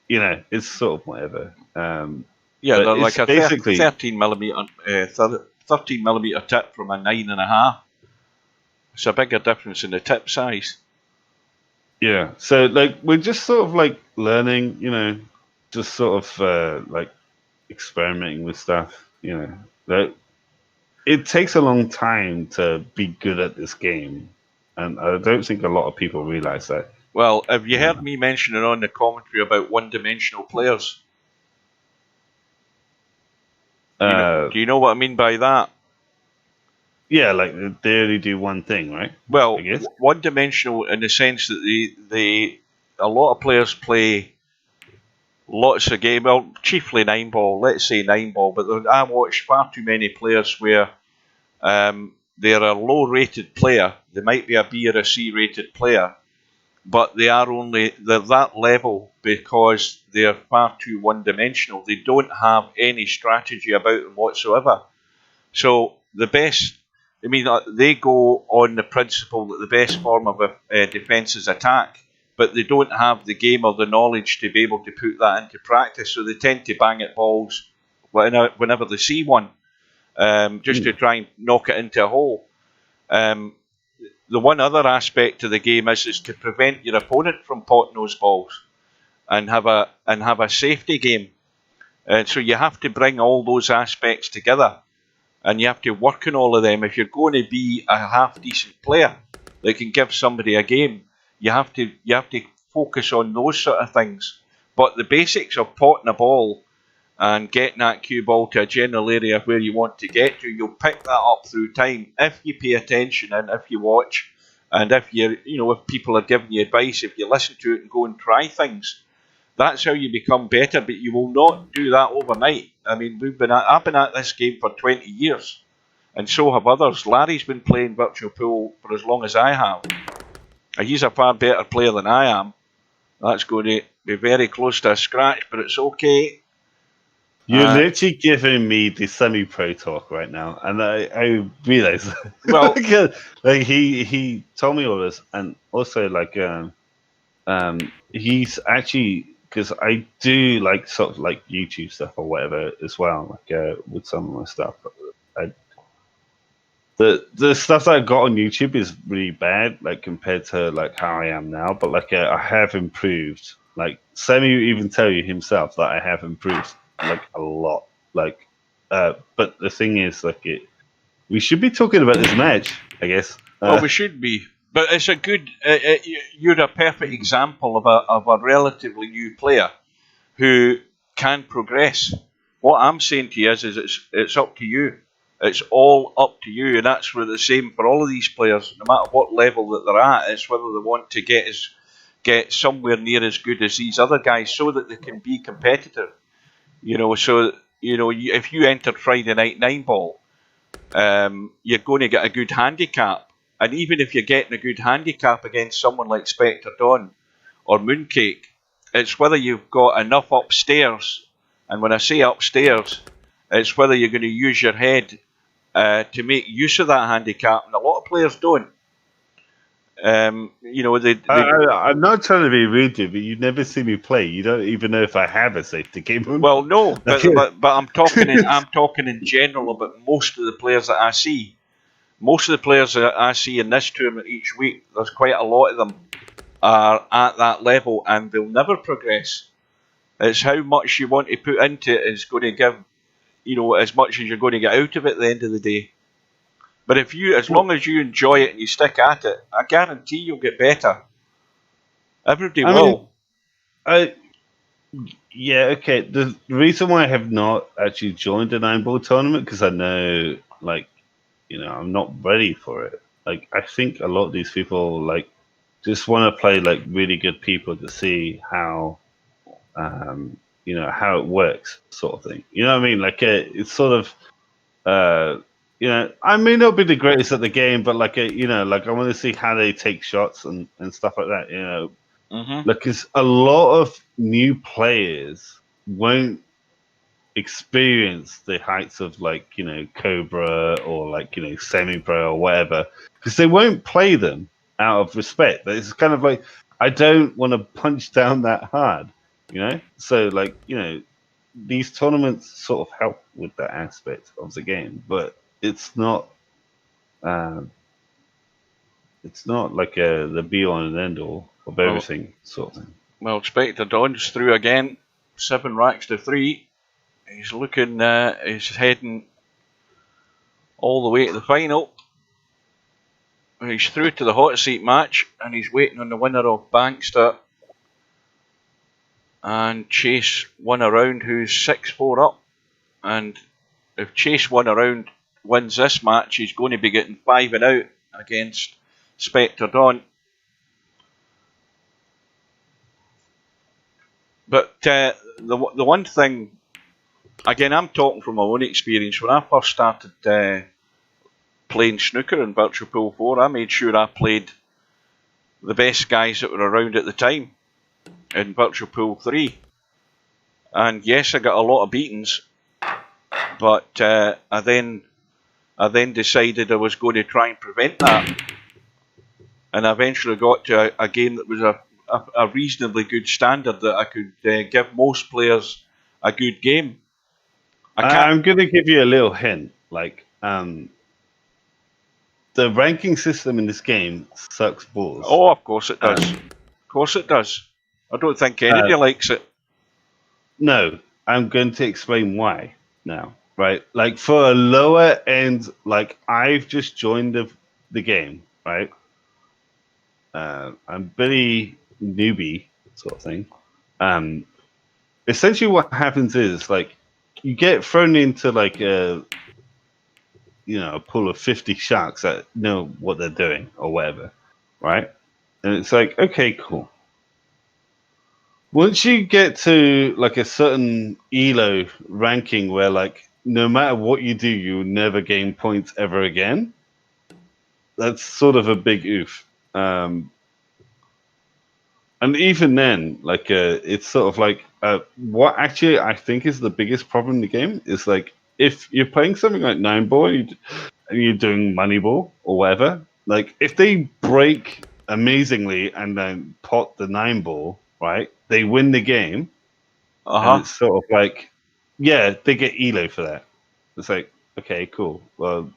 Speaker 3: it's sort of whatever.
Speaker 1: They're like a 13 millimeter tip from a 9.5. It's a bigger difference in the tip size.
Speaker 3: Yeah, so we're just sort of learning, just sort of experimenting with stuff. It takes a long time to be good at this game, and I don't think a lot of people realize that.
Speaker 1: Well, have you heard me mentioning on the commentary about one-dimensional players? Do you know what I mean by that?
Speaker 3: Yeah, they only do one thing, right?
Speaker 1: Well, one-dimensional in the sense that a lot of players play lots of games, well, chiefly 9-ball, let's say 9-ball, but I watch far too many players where they're a low-rated player, they might be a B or a C-rated player, but they're that level because they're far too one-dimensional. They don't have any strategy about them whatsoever. So they go on the principle that the best form of defence is attack, but they don't have the game or the knowledge to be able to put that into practice, so they tend to bang at balls whenever they see one, just to try and knock it into a hole. The one other aspect of the game is to prevent your opponent from potting those balls and have a safety game. And so you have to bring all those aspects together, and you have to work on all of them. If you're going to be a half-decent player that can give somebody a game, you have to focus on those sort of things. But the basics of potting a ball and getting that cue ball to a general area where you want to get to, you'll pick that up through time if you pay attention and if you watch, and if if people are giving you advice, if you listen to it and go and try things. That's how you become better, but you will not do that overnight. I mean, I've been at this game for 20 years, and so have others. Larry's been playing virtual pool for as long as I have. And he's a far better player than I am. That's going to be very close to a scratch, but it's okay.
Speaker 3: You're literally giving me the semi-pro talk right now, and I realize
Speaker 1: well,
Speaker 3: he told me all this, and also he's actually, because I do like sort of like YouTube stuff or whatever as well, like with some of my stuff. The stuff that I got on YouTube is really bad, like compared to like how I am now. But like I have improved. Like Sammy even tell you himself that I have improved like a lot. Like, but the thing is, like we should be talking about this match, I guess.
Speaker 1: Well, we should be, but it's a good. You're a perfect example of a relatively new player who can progress. What I'm saying to you is it's up to you. It's all up to you, and that's the same for all of these players, no matter what level that they're at. It's whether they want to get somewhere near as good as these other guys, so that they can be competitive. So if you entered Friday Night Nine Ball, you're going to get a good handicap, and even if you're getting a good handicap against someone like Spectre Dawn or Mooncake, it's whether you've got enough upstairs. And when I say upstairs, it's whether you're going to use your head to make use of that handicap, and a lot of players don't. I'm
Speaker 3: not trying to be rude to you, but you never see me play. You don't even know if I have a safety game.
Speaker 1: Well, no, but I'm talking in general about most of the players that I see. Most of the players that I see in this tournament each week, there's quite a lot of them are at that level, and they'll never progress. It's how much you want to put into it is going to give, as much as you're going to get out of it at the end of the day. But as long as you enjoy it and you stick at it, I guarantee you'll get better. Everybody will.
Speaker 3: Yeah, okay. The reason why I have not actually joined a 9-ball tournament, because I know, like, I'm not ready for it. Like, I think a lot of these people, like, just want to play, like, really good people to see how, how it works, sort of thing. You know what I mean? Like, it's sort of, I may not be the greatest at the game, but like, like I want to see how they take shots and stuff like that.
Speaker 1: Mm-hmm.
Speaker 3: Because a lot of new players won't experience the heights of like Cobra or like semi-pro or whatever, because they won't play them out of respect. It's kind of like, I don't want to punch down that hard, So like these tournaments sort of help with that aspect of the game, but it's not like the be on and end all of everything, sort of thing.
Speaker 1: Well, Spectre Dawn's through again, 7 racks to 3. He's looking, he's heading all the way to the final. He's through to the hot seat match, and he's waiting on the winner of Bankster and Chase won a round, who's 6-4 up. And if Chase wins this match, he's going to be getting 5 and out against Spectre Dawn. But the one thing, again, I'm talking from my own experience. When I first started playing snooker in Virtual Pool 4, I made sure I played the best guys that were around at the time in Virtual Pool 3. And yes, I got a lot of beatings, but I then decided I was going to try and prevent that. And I eventually got to a game that was a reasonably good standard, that I could give most players a good game.
Speaker 3: I'm going to give you a little hint. Like, the ranking system in this game sucks balls.
Speaker 1: Oh, of course it does. Of course it does. I don't think anybody likes it.
Speaker 3: No, I'm going to explain why now. Right? Like, for a lower end, like, I've just joined the game, right? I'm pretty newbie, sort of thing. Essentially what happens is, like, you get thrown into, like, a pool of 50 sharks that know what they're doing or whatever, right? And it's like, okay, cool. Once you get to, like, a certain ELO ranking where, like, no matter what you do, you'll never gain points ever again, that's sort of a big oof. And even then, like, it's sort of like, what actually I think is the biggest problem in the game is, like, if you're playing something like 9-ball and you're doing Moneyball or whatever, like, if they break amazingly and then pot the 9-ball, right? They win the game, and
Speaker 1: Uh-huh.
Speaker 3: it's sort of like, yeah, they get elo for that. It's like, okay, cool. Well,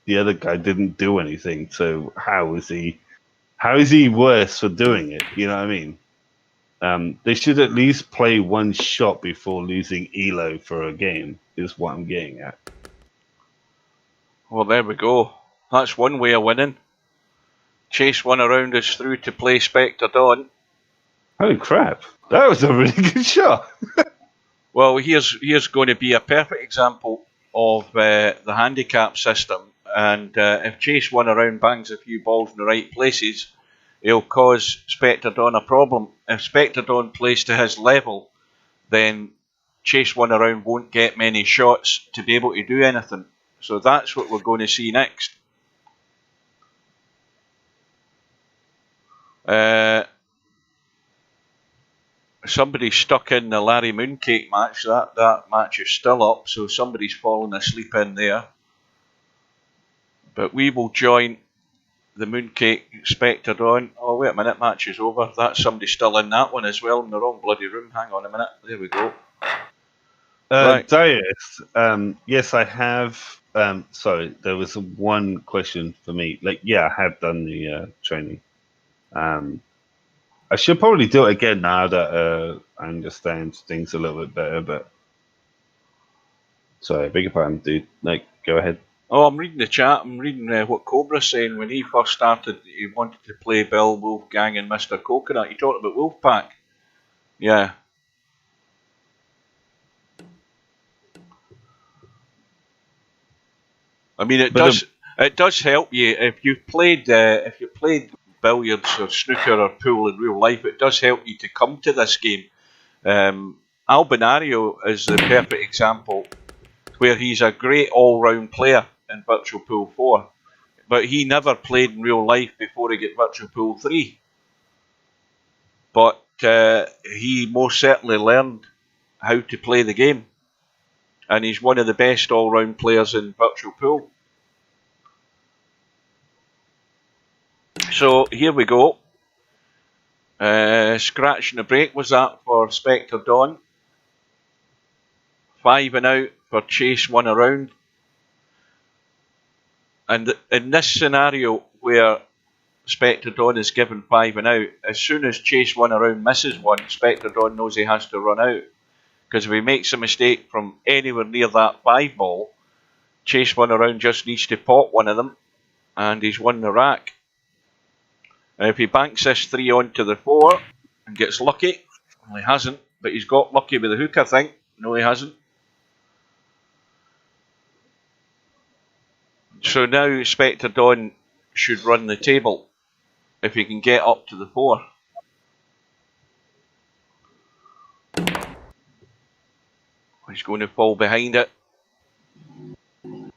Speaker 3: the other guy didn't do anything, so how is he worse for doing it? You know what I mean? They should at least play one shot before losing elo for a game, is what I'm getting at.
Speaker 1: Well, there we go. That's one way of winning. Chase one around us through to play Spectre Dawn.
Speaker 3: Holy crap. That was a really good shot.
Speaker 1: Well, here's going to be a perfect example of the handicap system. And if Chase one around bangs a few balls in the right places, he'll cause Spectre Dawn a problem. If Spectre Dawn plays to his level, then Chase one around won't get many shots to be able to do anything. So that's what we're going to see next. Somebody stuck in the Larry Mooncake match. That match is still up, so somebody's fallen asleep in there. But we will join the Mooncake Spectre Dawn. Oh, wait a minute, match is over. That's somebody still in that one as well, in the wrong bloody room. Hang on a minute. There we go. Right.
Speaker 3: Darius, yes, I have. Sorry, there was one question for me. Like, yeah, I have done the training. I should probably do it again now that I understand things a little bit better. But sorry, beg your pardon, dude. Like, go ahead.
Speaker 1: Oh, I'm reading the chat. I'm reading what Cobra's saying. When he first started, he wanted to play Bill, Wolfgang, and Mr. Coconut. He talked about Wolfpack. Yeah. I mean, it does help you if you've played billiards or snooker or pool in real life. It does help you to come to this game. Albinario is the perfect example, where he's a great all-round player in Virtual Pool 4, but he never played in real life before he got Virtual Pool 3. But he most certainly learned how to play the game, and he's one of the best all-round players in Virtual Pool. So here we go. Scratch and a break was that for Spectre Dawn. 5 and out for Chase one around. And in this scenario where Spectre Dawn is given 5 and out, as soon as Chase one around misses one, Spectre Dawn knows he has to run out. Because if he makes a mistake from anywhere near that 5 ball, Chase one around just needs to pot one of them, and he's won the rack. And if he banks this 3 onto the 4 and gets lucky, well, he hasn't, but he's got lucky with the hook, I think. No, he hasn't. So now Spectre Dawn should run the table if he can get up to the 4. He's going to fall behind it. And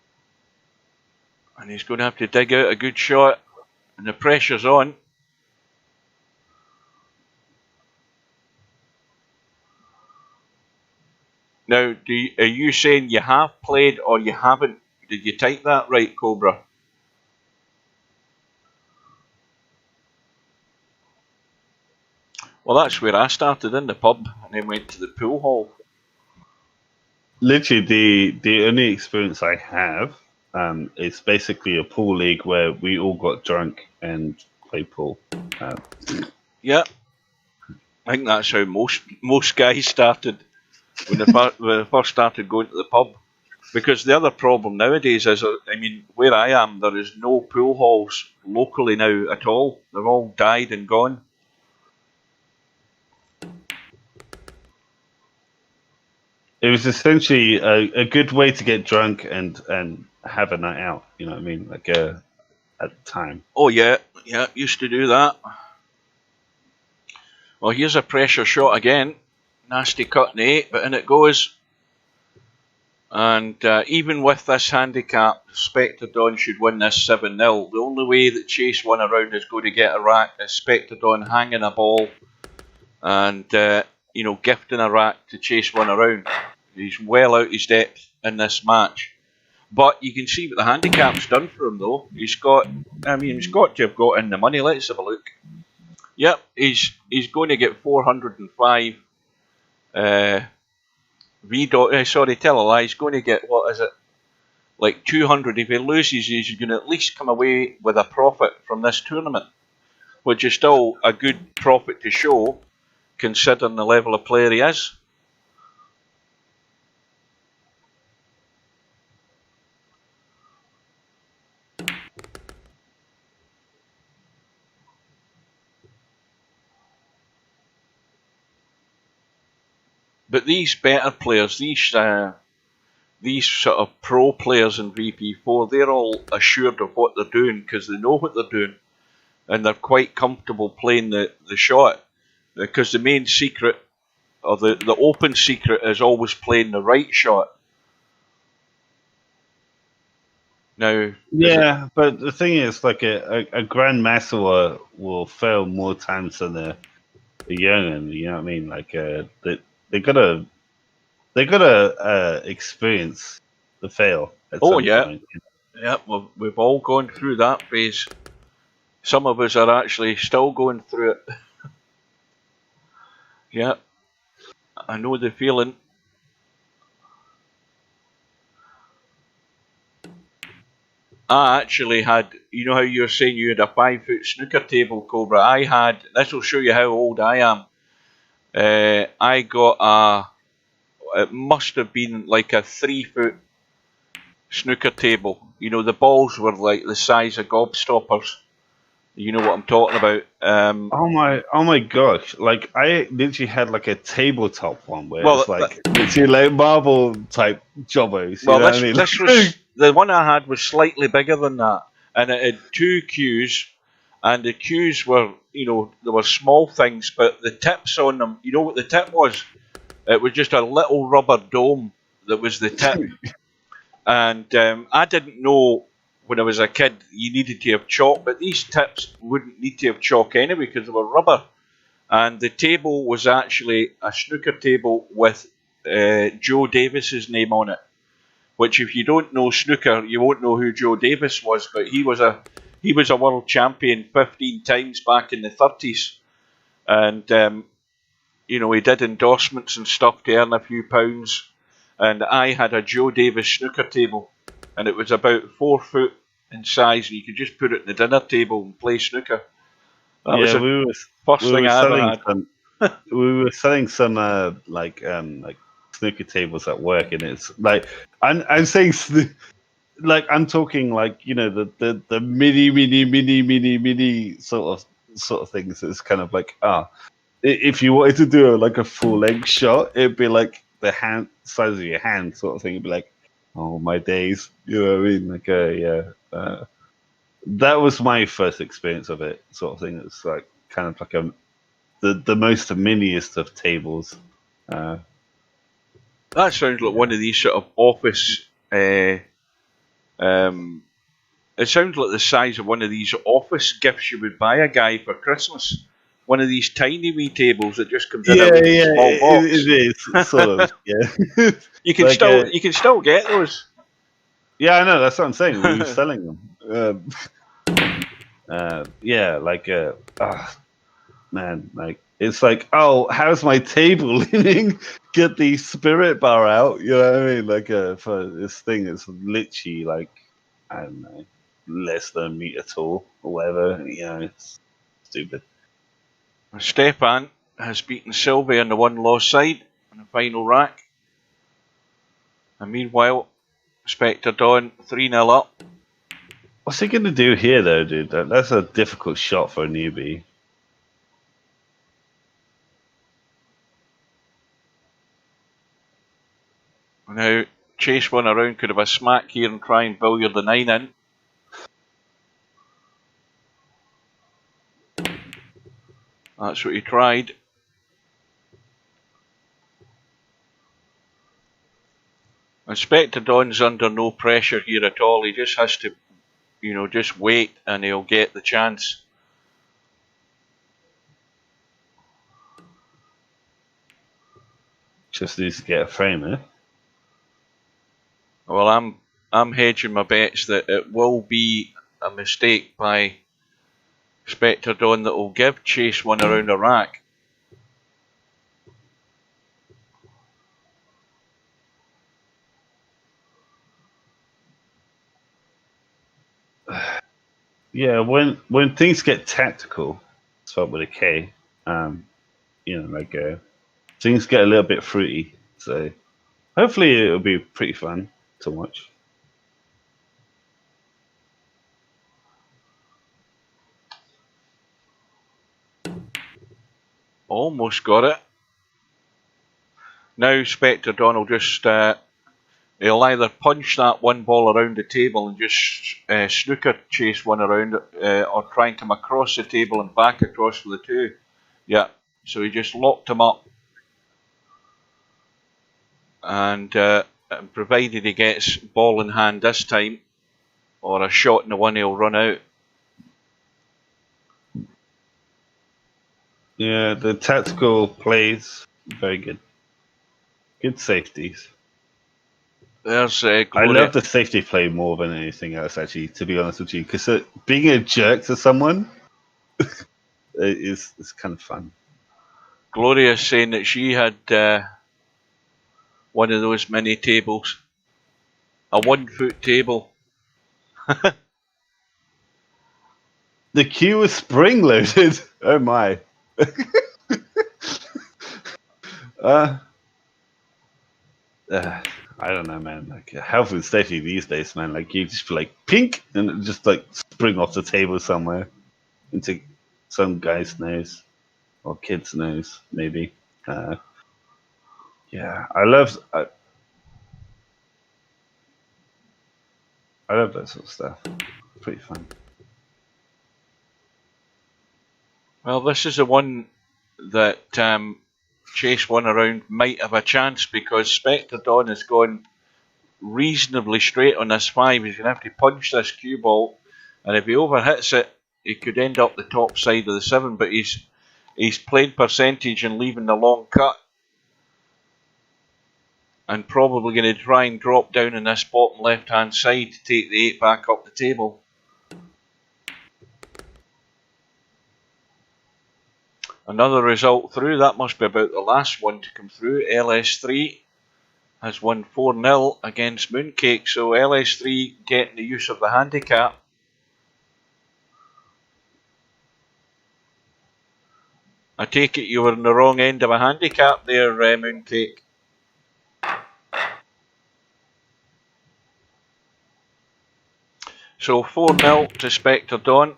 Speaker 1: he's going to have to dig out a good shot. And the pressure's on. Now, are you saying you have played or you haven't? Did you type that right, Cobra? Well, that's where I started, in the pub, and then went to the pool hall.
Speaker 3: Literally, the only experience I have is basically a pool league where we all got drunk and played pool.
Speaker 1: Yeah, I think that's how most guys started when they first started going to the pub. Because the other problem nowadays is, I mean, where I am, there is no pool halls locally now at all. They've all died and gone.
Speaker 3: It was essentially a good way to get drunk and have a night out. You know what I mean? Like at the time.
Speaker 1: Oh yeah, used to do that. Well, here's a pressure shot again. Nasty cut in the 8, but in it goes. And even with this handicap, Spectre Dawn should win this 7-0. The only way that Chase one around is going to get a rack is Spectre Dawn hanging a ball and gifting a rack to Chase one around. He's well out his depth in this match. But you can see what the handicap's done for him, though. He's got to have got in the money. Let's have a look. Yep, he's going to get 405. Tell a lie. He's going to get, what is it, like 200. If he loses, he's going to at least come away with a profit from this tournament, which is still a good profit to show, considering the level of player he is. But these better players, these sort of pro players in VP4, they're all assured of what they're doing because they know what they're doing, and they're quite comfortable playing the shot. Because the main secret, or the open secret, is always playing the right shot. Now,
Speaker 3: yeah, but the thing is, like a grandmaster will fail more times than a young'un. You know what I mean? Like they gotta experience the fail at some point.
Speaker 1: Yeah, we've all gone through that phase. Some of us are actually still going through it. Yeah, I know the feeling. I actually had, you know how you were saying you had a 5-foot snooker table, Cobra? This will show you how old I am. I got it must have been like a 3-foot snooker table. You know, the balls were like the size of gobstoppers. You know what I'm talking about.
Speaker 3: Oh my gosh! Like I literally had like a tabletop one where it's like literally like marble type jobbos.
Speaker 1: Well, this was the one I had was slightly bigger than that, and it had 2 cues, and the cues were, you know, they were small things, but the tips on them, you know what the tip was? It was just a little rubber dome that was the tip. And I didn't know when I was a kid you needed to have chalk, but these tips wouldn't need to have chalk anyway because they were rubber. And the table was actually a snooker table with Joe Davis's name on it. Which, if you don't know snooker, you won't know who Joe Davis was, but he was a world champion 15 times back in the 30s, and you know, he did endorsements and stuff to earn a few pounds. And I had a Joe Davis snooker table, and it was about 4 foot in size, and you could just put it in the dinner table and play snooker. That was the first thing I ever had.
Speaker 3: We were selling some like snooker tables at work, and it's like I'm saying like I'm talking like, you know, the mini sort of things. It's kind of like if you wanted to do like a full length shot, it'd be like the hand size of your hand sort of thing. It'd be like, oh my days, you know what I mean? Like that was my first experience of it, sort of thing. It's like kind of like the most miniest of tables.
Speaker 1: That sounds like one of these sort of office. It sounds like the size of one of these office gifts you would buy a guy for Christmas. One of these tiny wee tables that just comes in a small box.
Speaker 3: It is sort of, yeah.
Speaker 1: You can like, you can still get those.
Speaker 3: Yeah, I know. That's what I'm saying. We were selling them. Yeah, like man, like it's like, oh, how's my table leaning? Get the spirit bar out. You know what I mean? Like for this thing, it's literally like, I don't know, less than a meter tall or whatever. You know, it's stupid.
Speaker 1: Stepan has beaten Sylvie on the one-loss side on the final rack. And meanwhile, Spectre Dawn 3-0 up.
Speaker 3: What's he going to do here, though, dude? That's a difficult shot for a newbie.
Speaker 1: Now, chase one around, could have a smack here and try and billiard the 9 in. That's what he tried. And Spectre Dawn's under no pressure here at all. He just has to, you know, just wait and he'll get the chance.
Speaker 3: Just needs to get a frame, eh?
Speaker 1: Well, I'm hedging my bets that it will be a mistake by Spectre Dawn that will give Chase one around the rack.
Speaker 3: Yeah, when things get tactical, spelled with a K, things get a little bit fruity. So hopefully it'll be pretty fun to watch.
Speaker 1: Almost got it. Now Spectre Dawn will just he'll either punch that one ball around the table and just snooker chase one around, or try and come across the table and back across for the two. Yeah, so he just locked him up, and provided he gets ball in hand this time, or a shot in the one, he'll run out.
Speaker 3: Yeah, the tactical plays very good. Good safeties.
Speaker 1: There's
Speaker 3: I
Speaker 1: Gloria.
Speaker 3: love the safety play more than anything else, actually, to be honest with you, because being a jerk to someone is kind of fun.
Speaker 1: Gloria's saying that she had one of those mini tables, a 1 foot table.
Speaker 3: The queue was spring loaded. Oh my. I don't know, man. Like health and safety these days, man. Like you just feel like pink and it just like spring off the table somewhere into some guy's nose or kid's nose, maybe. Yeah, I love that sort of stuff. Pretty fun.
Speaker 1: Well, this is the one that Chase one around might have a chance, because Spectre Dawn has gone reasonably straight on this 5. He's going to have to punch this cue ball, and if he overhits it, he could end up the top side of the 7, but he's played percentage and leaving the long cut, and probably going to try and drop down in this bottom left hand side to take the 8 back up the table. Another result through. That must be about the last one to come through. LS3 has won 4-0 against Mooncake, so LS3 getting the use of the handicap. I take it you were in the wrong end of a handicap there, Mooncake. So 4-0 to Spectre Dawn.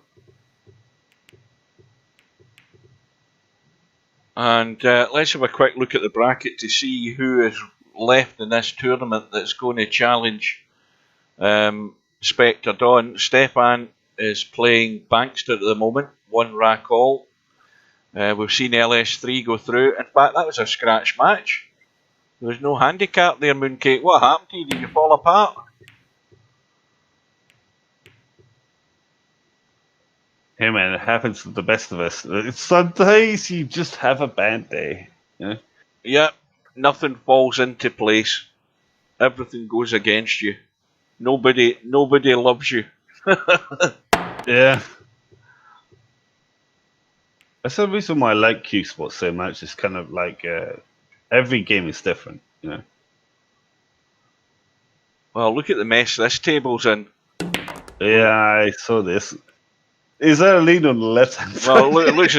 Speaker 1: And let's have a quick look at the bracket to see who is left in this tournament that's going to challenge Spectre Dawn. Stefan is playing Bankster at the moment, 1 rack all. We've seen LS3 go through. In fact, that was a scratch match. There was no handicap there, Mooncake. What happened to you? Did you fall apart?
Speaker 3: Hey man, it happens to the best of us. Sometimes you just have a bad day. Yeah.
Speaker 1: Yep, nothing falls into place. Everything goes against you. Nobody loves you.
Speaker 3: Yeah. That's the reason why I like Q Sports so much. It's kind of like every game is different, you know.
Speaker 1: Well, look at the mess this table's in.
Speaker 3: Yeah, I saw this. Is there a lead on the left hand side?
Speaker 1: Well, it looks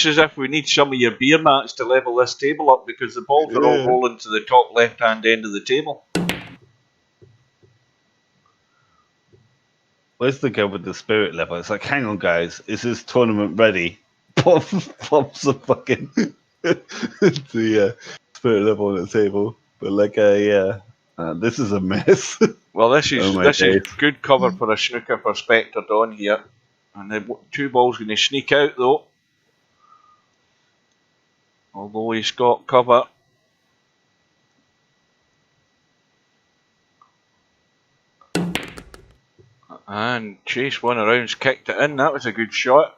Speaker 1: as if we need some of your beer mats to level this table up, because the balls are all rolling to the top left hand end of the table.
Speaker 3: Where's the guy with the spirit level? It's like, hang on, guys, is this tournament ready? Pops the fucking the spirit level on the table. But like, this is a mess.
Speaker 1: Well, this is
Speaker 3: days.
Speaker 1: good cover for a snooker for Spectre Dawn here, and the 2 balls going to sneak out though. Although he's got cover. And Chase one around's kicked it in. That was a good shot.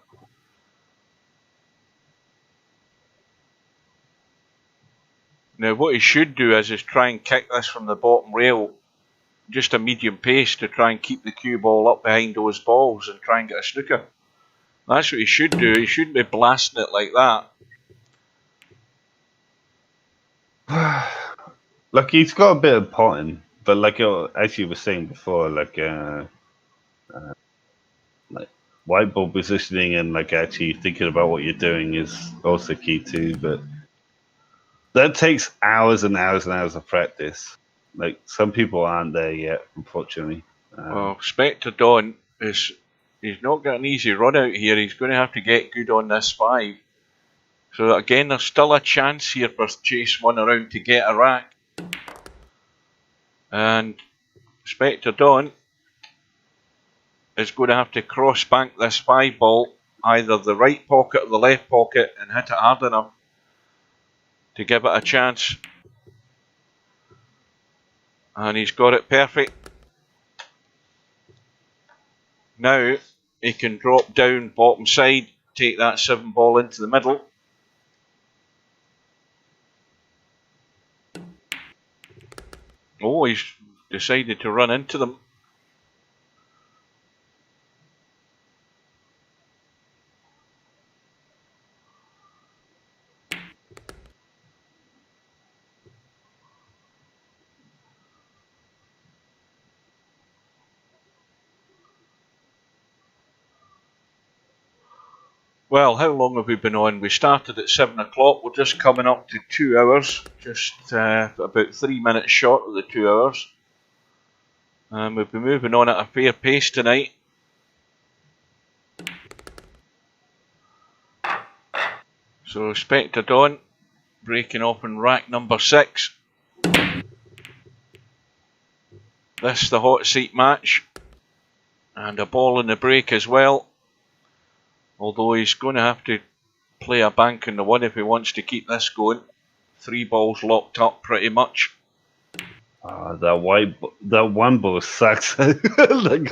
Speaker 1: Now what he should do is try and kick this from the bottom rail just a medium pace to try and keep the cue ball up behind those balls and try and get a snooker. That's what he should do. He shouldn't be blasting it like that.
Speaker 3: Like, he's got a bit of potting, but like as you were saying before, like white ball positioning and like actually thinking about what you're doing is also key too. But that takes hours and hours and hours of practice. Like, some people aren't there yet, unfortunately.
Speaker 1: Well, Spectre Dawn he's not got an easy run out here. He's going to have to get good on this 5. So again, there's still a chance here for Chase One Around to get a rack. And Spectre Dawn is going to have to cross bank this 5 ball, either the right pocket or the left pocket, and hit it hard enough to give it a chance. And he's got it perfect. Now he can drop down bottom side, take that 7 ball into the middle. Oh, he's decided to run into them. Well, how long have we been on? We started at 7 o'clock. We're just coming up to 2 hours. Just about 3 minutes short of the 2 hours. And we've been moving on at a fair pace tonight. So Spectre Dawn breaking off in rack number 6. This the hot seat match. And a ball in the break as well. Although he's going to have to play a bank in the 1 if he wants to keep this going. 3 balls locked up pretty much.
Speaker 3: That 1 ball sucks. Like,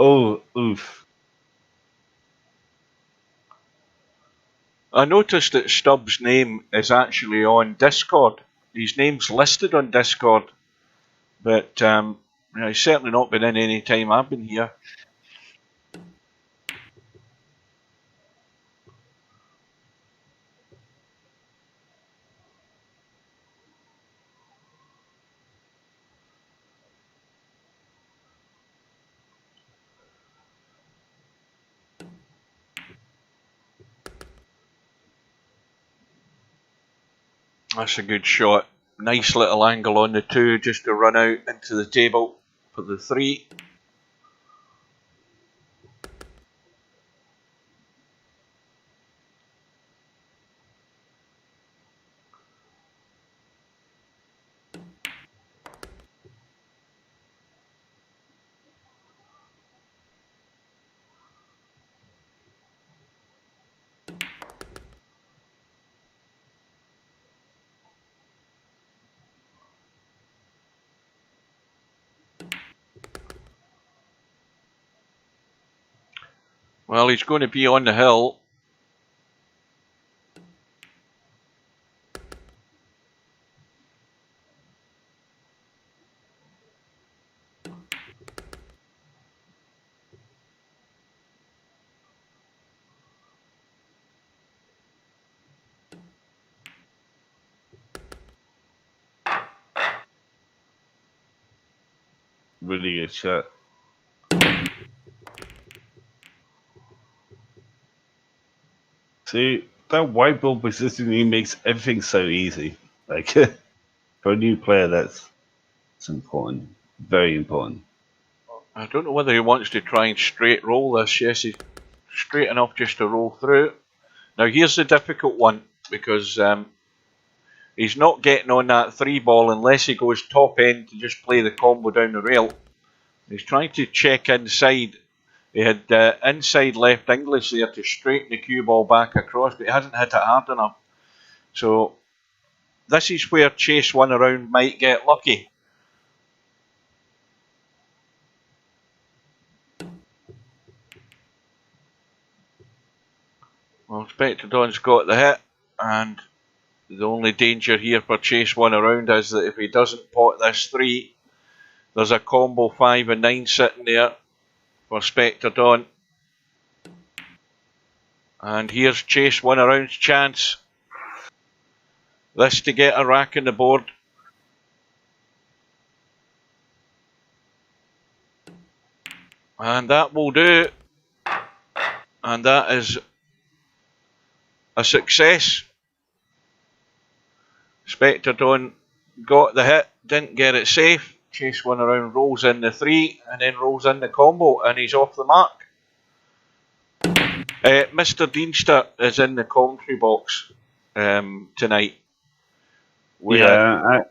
Speaker 3: oof.
Speaker 1: I noticed that Stubbs' name is actually on Discord. His name's listed on Discord. But he's certainly not been in any time I've been here. That's a good shot. Nice little angle on the 2 just to run out into the table for the 3. Well, he's going to be on the hill.
Speaker 3: Really good shot. See, that white ball positioning makes everything so easy. Like, for a new player, it's important. Very important.
Speaker 1: I don't know whether he wants to try and straight roll this. Yes, he's straight enough just to roll through. Now here's the difficult one, because he's not getting on that 3 ball unless he goes top end to just play the combo down the rail. He's trying to check inside. He had inside left English there to straighten the cue ball back across, but he hasn't hit it hard enough. So this is where Chase One Around might get lucky. Well, Spectre Dawn's got the hit, and the only danger here for Chase One Around is that if he doesn't pot this 3, There's a combo 5 and 9 sitting there for Spectre Dawn. And here's Chase 1 around's chance. This to get a rack on the board. And that will do. And that is a success. Spectre Dawn got the hit, didn't get it safe. Chase 1 around, rolls in the 3, and then rolls in the combo, and he's off the mark. Mr. Deemster is in the commentary box tonight.
Speaker 3: I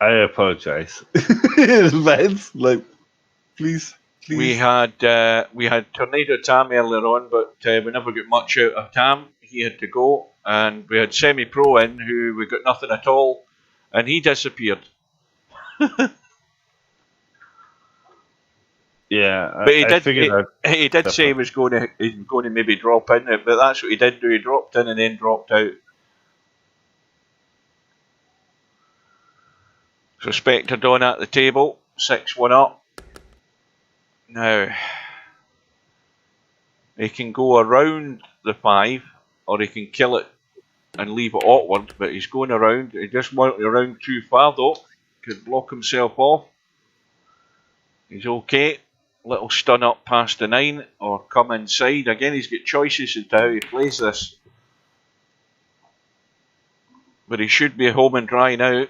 Speaker 3: apologise. Vance, like, please.
Speaker 1: We had Tornado Tam earlier on, but we never got much out of Tam. He had to go, and we had Semi Pro in, who we got nothing at all, and he disappeared.
Speaker 3: Yeah,
Speaker 1: but he did say he was going to maybe drop in it, but that's what he did do. He dropped in and then dropped out. So Spectre Dawn at the table, 6-1 up. Now he can go around the 5, or he can kill it and leave it awkward. But he's going around. He just went around too far though. Could block himself off. He's okay. Little stun up past the 9 or come inside. Again, he's got choices as to how he plays this. But he should be home and dry now.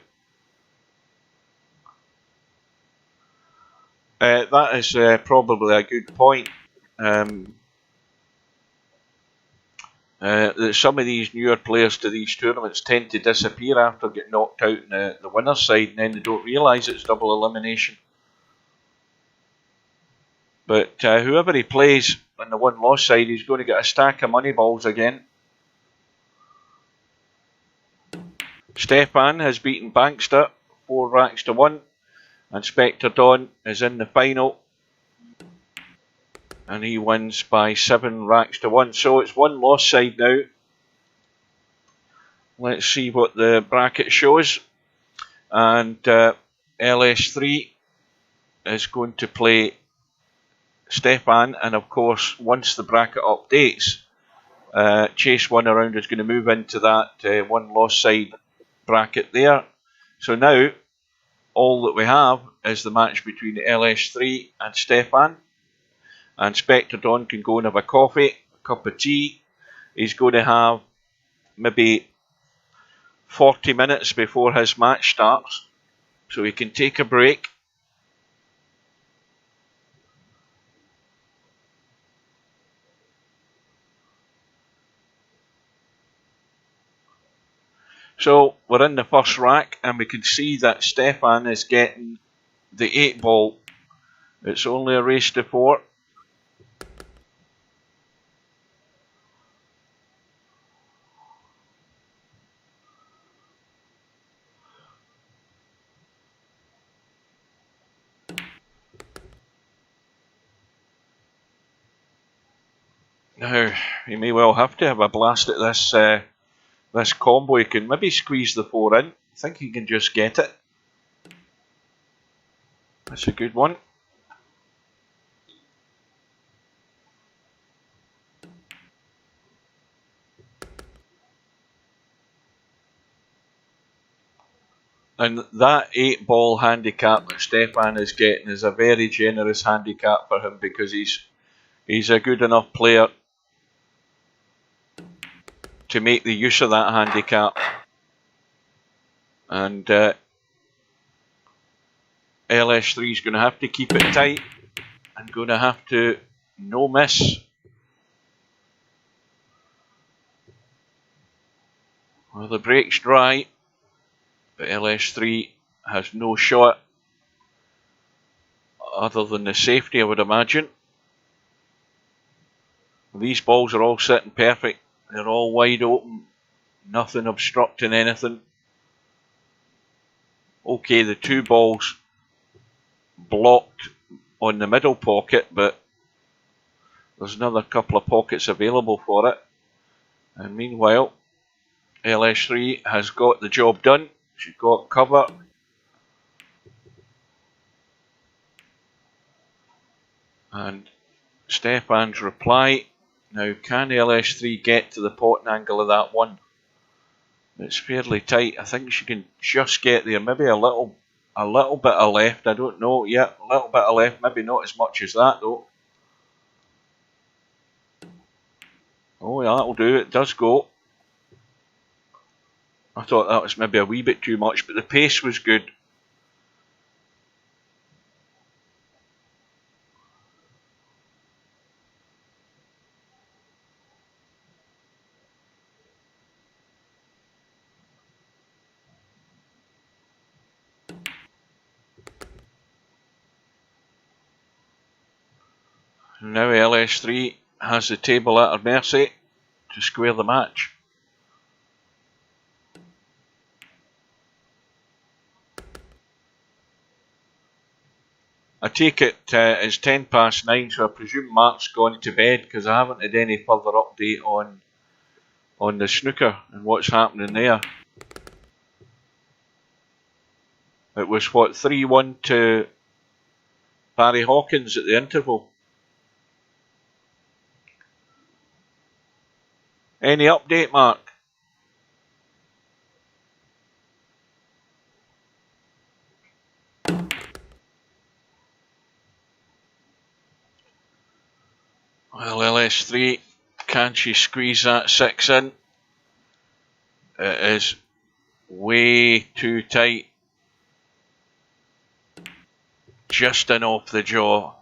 Speaker 1: That is probably a good point. That some of these newer players to these tournaments tend to disappear after getting knocked out in the winner's side, and then they don't realise it's double elimination. But whoever he plays on the one-loss side, he's going to get a stack of money balls again. Stefan has beaten Bankster 4 racks to 1, and Spectre Dawn is in the final, and he wins by 7 racks to 1. So it's one-loss side now. Let's see what the bracket shows. And LS3 is going to play Stefan, and of course once the bracket updates, Chase 1 around is going to move into that one loss side bracket there. So now all that we have is the match between LS3 and Stefan, and Spectre Dawn can go and have a coffee, a cup of tea. He's going to have maybe 40 minutes before his match starts, so he can take a break. So we're in the first rack, and we can see that Stefan is getting the 8 ball. It's only a race to 4. Now, he may well have to have a blast at this this combo. He can maybe squeeze the 4 in. I think he can just get it. That's a good one. And that 8 ball handicap that Stefan is getting is a very generous handicap for him, because he's a good enough player to make the use of that handicap. And LS3 is going to have to keep it tight and going to have to no miss. Well, the brake's dry, but LS3 has no shot other than the safety, I would imagine. These balls are all sitting perfect. They're all wide open, nothing obstructing anything. Okay, the 2 balls blocked on the middle pocket, but there's another couple of pockets available for it. And meanwhile, LS3 has got the job done. She's got cover. And Stefan's reply. Now, can LS3 get to the potting angle of that one? It's fairly tight. I think she can just get there. Maybe a little bit of left. I don't know. Yeah, a little bit of left. Maybe not as much as that though. Oh yeah, that'll do. It does go. I thought that was maybe a wee bit too much, but the pace was good. Now LS3 has the table at her mercy to square the match. I take it it's 9:10, so I presume Mark's gone to bed because I haven't had any further update on the snooker and what's happening there. It was what, 3-1 to Barry Hawkins at the interval. Any update, Mark? Well, LS3, can she squeeze that 6 in? It is way too tight. Just in off the jaw.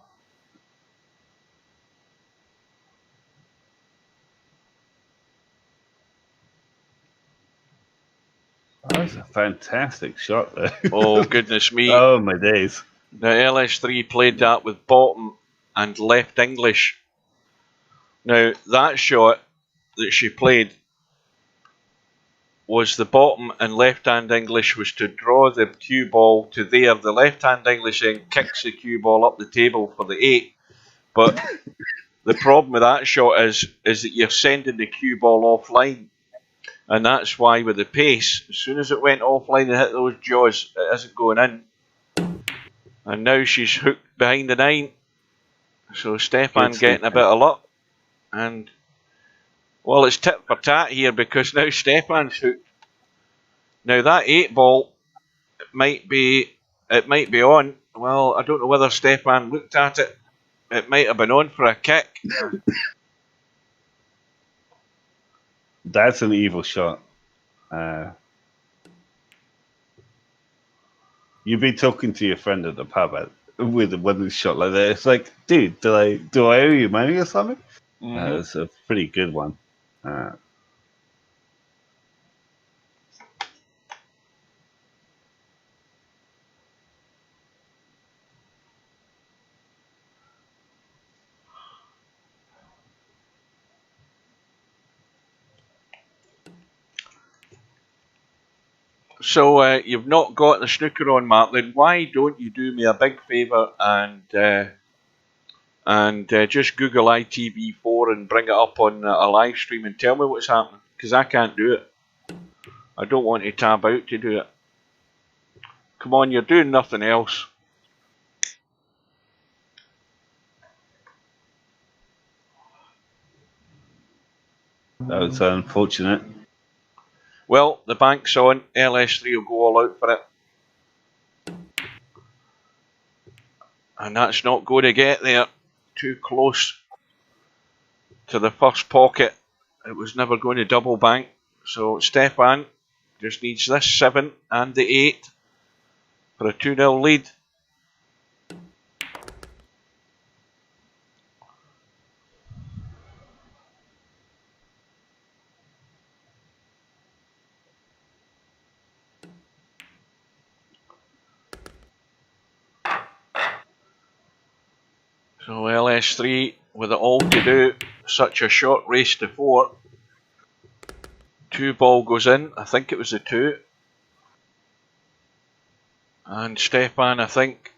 Speaker 3: That was a fantastic shot there.
Speaker 1: Oh, goodness me.
Speaker 3: Oh, my days.
Speaker 1: The LS3 played that with bottom and left English. Now, that shot that she played was the bottom and left-hand English was to draw the cue ball to there. The left-hand English then kicks the cue ball up the table for the 8. But the problem with that shot is that you're sending the cue ball offline. And that's why with the pace, as soon as it went offline and hit those jaws, it isn't going in. And now she's hooked behind the 9. So Stefan getting a bit of luck. And, well, it's tit for tat here because now Stefan's hooked. Now that 8 ball, it might be on. Well, I don't know whether Stefan looked at it. It might have been on for a kick.
Speaker 3: That's an evil shot. You'd be talking to your friend at the pub with a shot like that. It's like, dude, do I owe you money or something? It's a pretty good one.
Speaker 1: So you've not got the snooker on, Mark. Then why don't you do me a big favour and just Google ITV4 and bring it up on a live stream and tell me what's happening, because I can't do it. I don't want to tab out to do it. Come on, you're doing nothing else.
Speaker 3: That was unfortunate.
Speaker 1: Well, the bank's on. LS3 will go all out for it. And that's not going to get there. Too close to the first pocket. It was never going to double bank. So Stefan just needs this 7 and the 8 for a 2-0 lead. So LS3 with it all to do, such a short race to 4. 2 ball goes in, I think it was the 2. And Stefan, I think,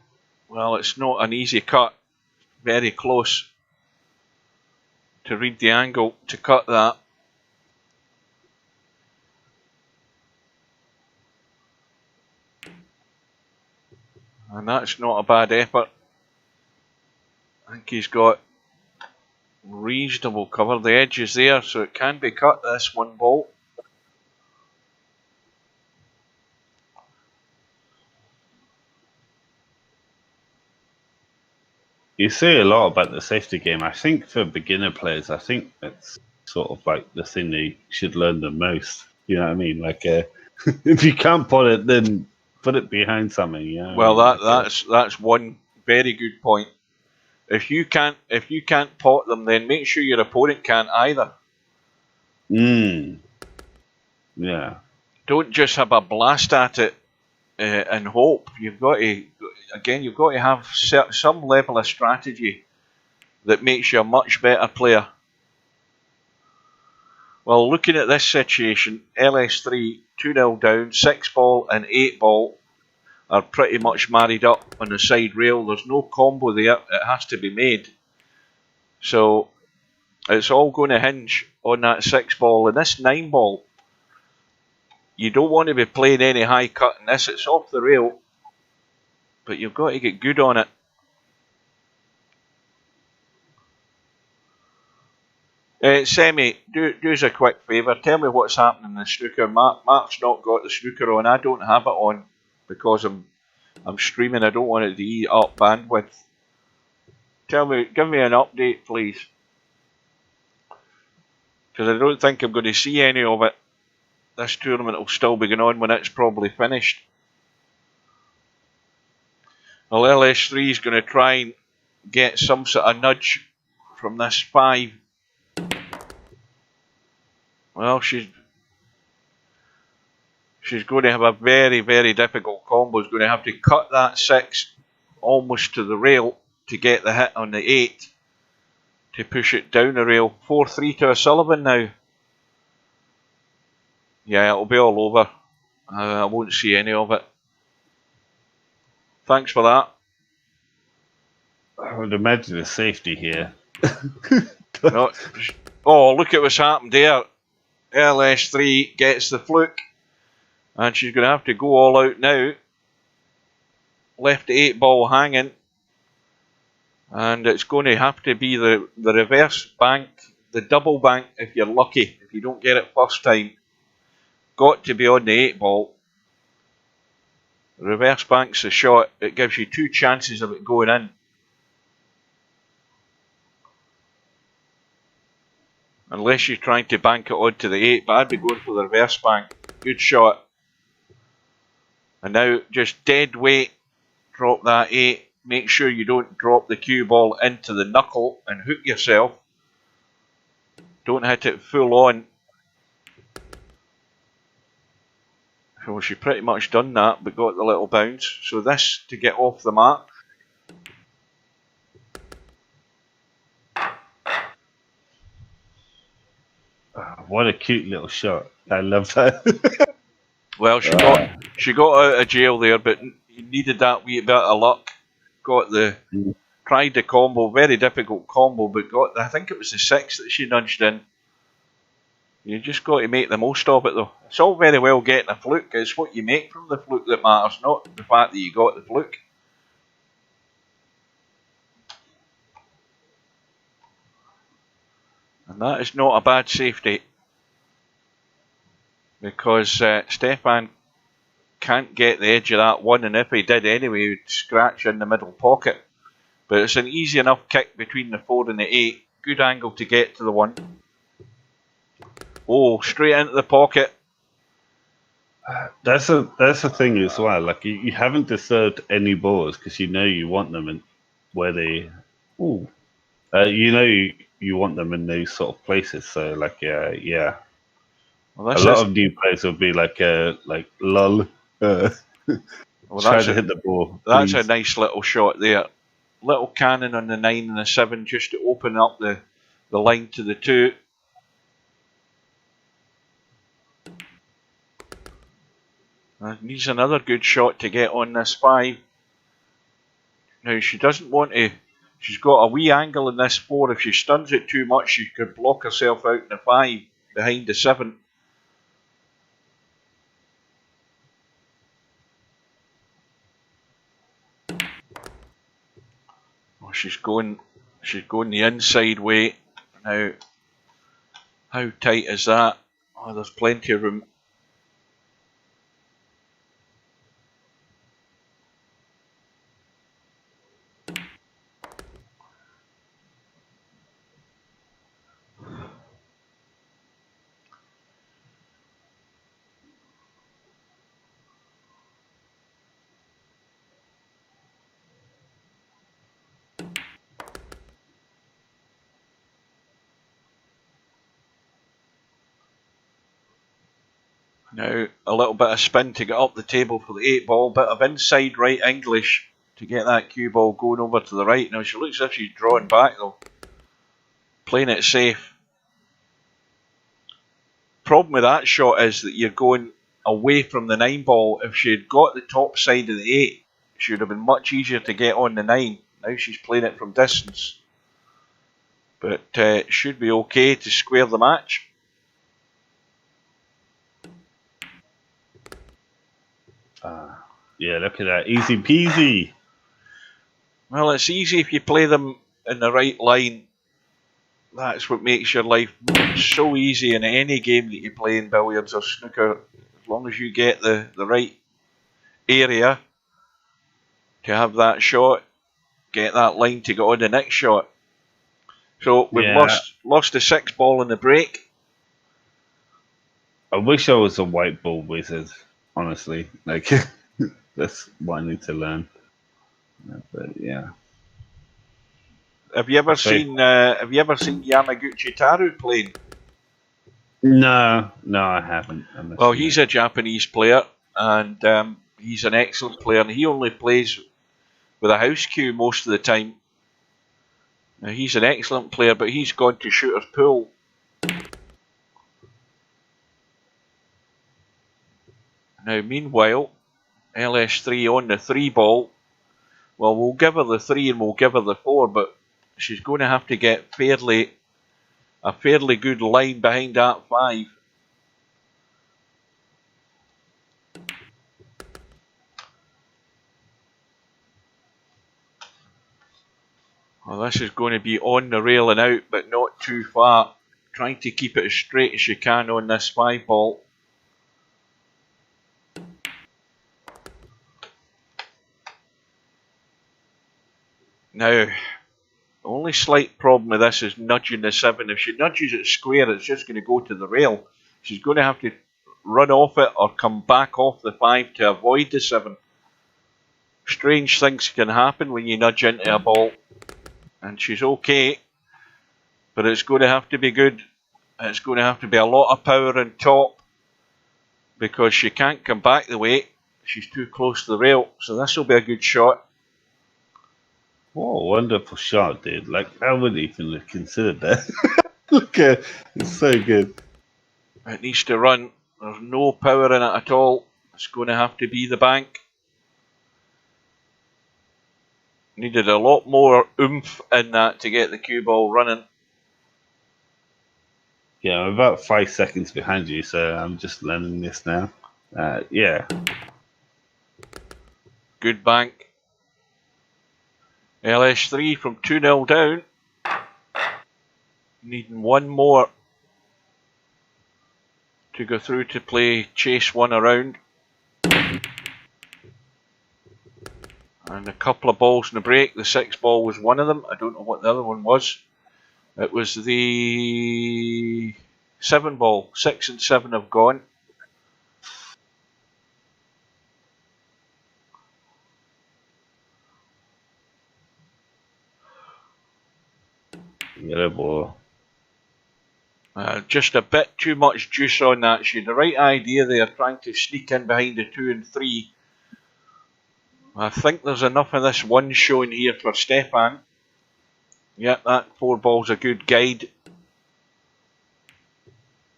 Speaker 1: well, it's not an easy cut. Very close to read the angle to cut that. And that's not a bad effort. I think he's got reasonable cover. The edge is there, so it can be cut, this one ball.
Speaker 3: You say a lot about the safety game. I think for beginner players, I think that's sort of like the thing they should learn the most. You know what I mean? Like, if you can't put it, then put it behind something. You know
Speaker 1: Well,
Speaker 3: what I mean?
Speaker 1: that's one very good point. If you can't pot them, then make sure your opponent can't either.
Speaker 3: Yeah.
Speaker 1: Don't just have a blast at it and hope. You've got to have some level of strategy that makes you a much better player. Well, looking at this situation, LS3 2-0 down, 6 ball and 8 ball are pretty much married up on the side rail. There's no combo there. It has to be made. So it's all going to hinge on that 6 ball. And this 9 ball, you don't want to be playing any high cut in this. It's off the rail, but you've got to get good on it. Semi, do us a quick favour. Tell me what's happening in the snooker. Mark's not got the snooker on. I don't have it on because I'm streaming. I don't want it to eat up bandwidth. Give me an update, please, because I don't think I'm going to see any of it. This tournament will still be going on when it's probably finished. Well, LS3 is going to try and get some sort of nudge from this 5. Well, she's going to have a very, very difficult combo. She's going to have to cut that 6 almost to the rail to get the hit on the 8 to push it down the rail. 4-3 to O'Sullivan now. Yeah, it'll be all over. I won't see any of it. Thanks for that.
Speaker 3: I would imagine the safety here.
Speaker 1: No, oh, look at what's happened there. LS3 gets the fluke, and she's going to have to go all out now. Left the 8 ball hanging, and it's going to have to be the reverse bank, the double bank if you're lucky, if you don't get it first time. Got to be on the 8 ball. Reverse bank's the shot. It gives you 2 chances of it going in. Unless you're trying to bank it onto the 8, but I'd be going for the reverse bank. Good shot. And now just dead weight, drop that 8. Make sure you don't drop the cue ball into the knuckle and hook yourself. Don't hit it full on. Well, she pretty much done that, but got the little bounce. So this to get off the mat.
Speaker 3: What a cute little shot. I love that.
Speaker 1: Well, she got out of jail there, but you needed that wee bit of luck. Tried the combo, very difficult combo, but I think it was the 6 that she nudged in. You just got to make the most of it, though. It's all very well getting a fluke. It's what you make from the fluke that matters, not the fact that you got the fluke. And that is not a bad safety, because Stefan can't get the edge of that 1, and if he did anyway, he would scratch in the middle pocket. But it's an easy enough kick between the 4 and the 8. Good angle to get to the 1. Oh, straight into the pocket.
Speaker 3: That's a thing as well. Like you haven't disturbed any balls because you know you want them in where they. Ooh. You know you want them in those sort of places. So like yeah. Well, a lot of new players will be like lol. Well, try to hit the ball.
Speaker 1: That's
Speaker 3: please.
Speaker 1: a nice little shot there. Little cannon on the 9 and the 7 just to open up the line to the 2. Needs another good shot to get on this 5. Now she doesn't want to. She's got a wee angle in this 4. If she stuns it too much, she could block herself out in the 5 behind the 7. Oh, she's going She's going the inside way. Now, how tight is that? Oh, there's plenty of room. Now, a little bit of spin to get up the table for the 8 ball. Bit of inside right English to get that cue ball going over to the right. Now, she looks as if she's drawing back, though. Playing it safe. Problem with that shot is that you're going away from the 9 ball. If she had got the top side of the 8, she would have been much easier to get on the 9. Now she's playing it from distance. But should be okay to square the match.
Speaker 3: Yeah, look at that. Easy peasy.
Speaker 1: Well, it's easy if you play them in the right line. That's what makes your life so easy in any game that you play in billiards or snooker. As long as you get the right area to have that shot, get that line to get on the next shot. So we've lost the 6 ball in the break.
Speaker 3: I wish I was a white ball wizard, honestly. Like, that's what I need to learn. But yeah.
Speaker 1: Have you ever seen Yamaguchi Taru playing?
Speaker 3: No, I haven't.
Speaker 1: Well, he's a Japanese player, and he's an excellent player, and he only plays with a house cue most of the time. Now, he's an excellent player, but he's gone to shooter's pool. Now, meanwhile, LS3 on the 3 ball. Well, we'll give her the 3 and we'll give her the 4, but she's going to have to get a fairly good line behind that 5. Well, this is going to be on the rail and out, but not too far. Trying to keep it as straight as you can on this 5 ball. Now, the only slight problem with this is nudging the 7. If she nudges it square, it's just going to go to the rail. She's going to have to run off it or come back off the 5 to avoid the 7. Strange things can happen when you nudge into a ball. And she's okay, but it's going to have to be good. It's going to have to be a lot of power on top because she can't come back the way. She's too close to the rail, so this will be a good shot.
Speaker 3: What a wonderful shot, dude. Like, I wouldn't even have considered that. Look at it. It's so good.
Speaker 1: It needs to run. There's no power in it at all. It's going to have to be the bank. Needed a lot more oomph in that to get the cue ball running.
Speaker 3: Yeah, I'm about 5 seconds behind you, so I'm just learning this now. Yeah.
Speaker 1: Good bank. LS3 from 2-0 down. Needing one more to go through to play chase 1 around. And a couple of balls in the break. The 6 ball was one of them. I don't know what the other one was. It was the 7 ball. 6 and 7 have gone.
Speaker 3: Yeah, boy.
Speaker 1: Just a bit too much juice on that. She had the right idea there, trying to sneak in behind the 2 and 3. I think there's enough of this 1 showing here for Stefan. Yeah, that 4 ball's a good guide.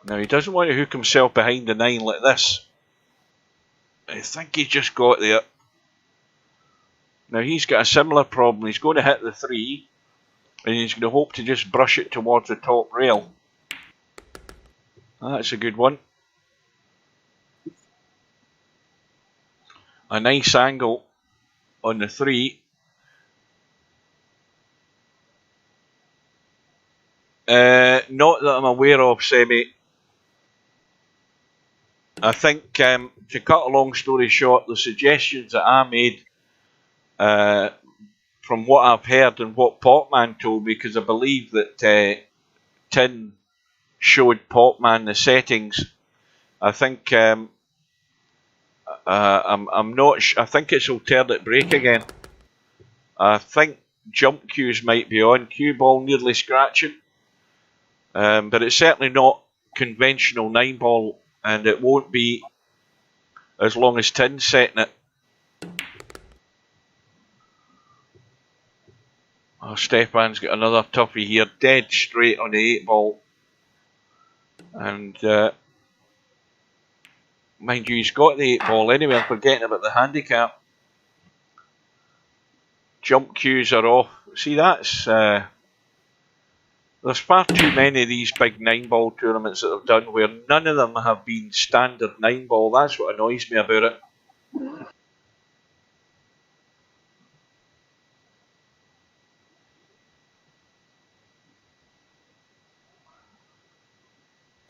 Speaker 1: Now, he doesn't want to hook himself behind the 9 like this. I think he just got there. Now, he's got a similar problem. He's going to hit the 3, and he's going to hope to just brush it towards the top rail. That's a good one. A nice angle on the 3. Not that I'm aware of, Semi. I think, to cut a long story short, the suggestions that I made, from what I've heard and what Popman told me, because I believe that Tin showed Popman the settings. I think I'm not. I think it's alternate break again. I think jump cues might be on. Cue ball nearly scratching, but it's certainly not conventional 9-ball, and it won't be as long as Tin's setting it. Oh, Stefan's got another toughie here, dead straight on the 8-ball. And mind you, he's got the 8-ball anyway. I'm forgetting about the handicap. Jump cues are off. See, that's there's far too many of these big 9-ball tournaments that I've done where none of them have been standard 9-ball. That's what annoys me about it.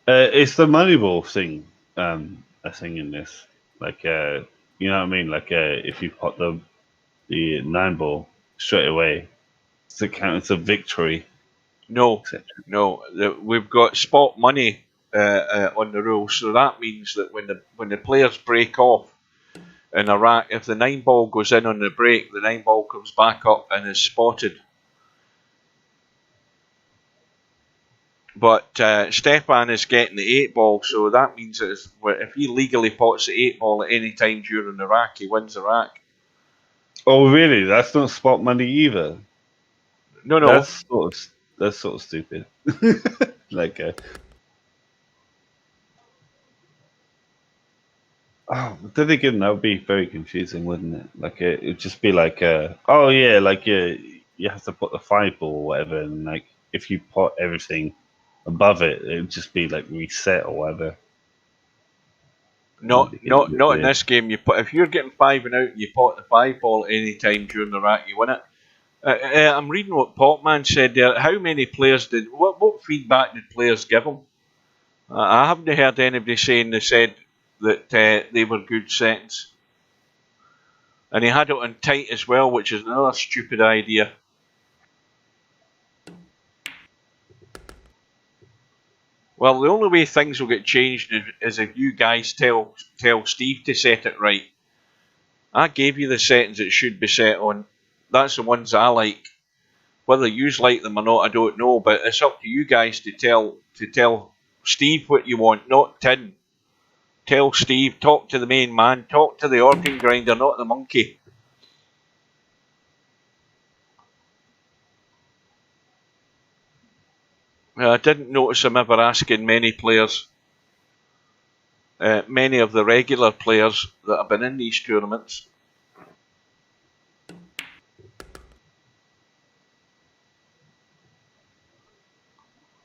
Speaker 3: It's the Moneyball thing, a thing in this. Like, you know what I mean? Like, if you pot the 9-ball straight away, does it count as a victory?
Speaker 1: No, no. We've got spot money on the rules, so that means that when the players break off in a rack, if the 9-ball goes in on the break, the 9-ball comes back up and is spotted. But Stefan is getting the 8-ball, so that means that if he legally pots the 8-ball at any time during the rack, he wins the rack.
Speaker 3: Oh, really? That's not spot money either.
Speaker 1: No.
Speaker 3: That's sort of stupid. Like, then again, that would be very confusing, wouldn't it? Like, it'd just be like, oh yeah, like you have to put the 5-ball or whatever, and like if you pot everything above it, it'd just be like reset or whatever.
Speaker 1: Not in this game. If you're getting 5 and out, you pot the 5-ball any time during the rack, you win it. I'm reading what Popman said there. How many players what feedback did players give him? I haven't heard anybody saying they said that they were good settings. And he had it on tight as well, which is another stupid idea. Well, the only way things will get changed is if you guys tell Steve to set it right. I gave you the settings it should be set on. That's the ones I like. Whether you like them or not, I don't know. But it's up to you guys to tell Steve what you want, not Tin. Tell Steve, talk to the main man, talk to the organ grinder, not the monkey. I didn't notice him ever asking many players, many of the regular players that have been in these tournaments.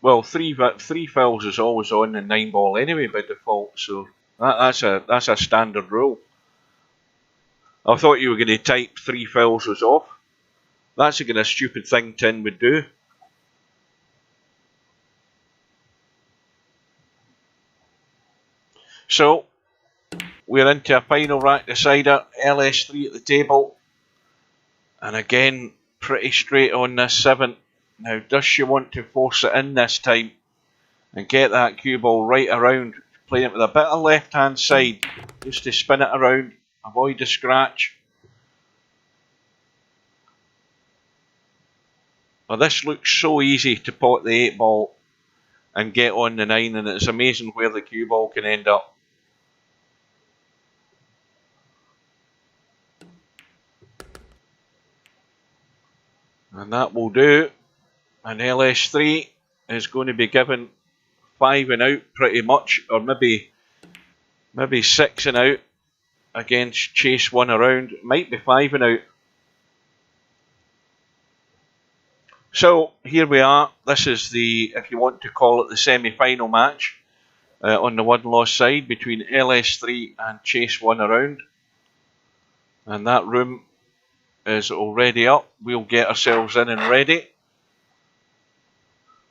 Speaker 1: Well, three fouls is always on in 9-ball anyway by default, so that's a standard rule. I thought you were going to type 3 fouls was off. That's the kind of stupid thing Tin would do. So, we're into a final rack decider, LS3 at the table. And again, pretty straight on this 7. Now, does she want to force it in this time and get that cue ball right around, playing it with a bit of left-hand side, just to spin it around, avoid the scratch? Well, this looks so easy to pot the 8-ball and get on the 9, and it's amazing where the cue ball can end up. And that will do. And LS3 is going to be given 5 and out pretty much, or maybe 6 and out against chase 1 around. It might be 5 and out. So here we are. This is if you want to call it, the semi-final match on the one-loss side between LS3 and chase 1 around. And that room is already up. We'll get ourselves in and ready.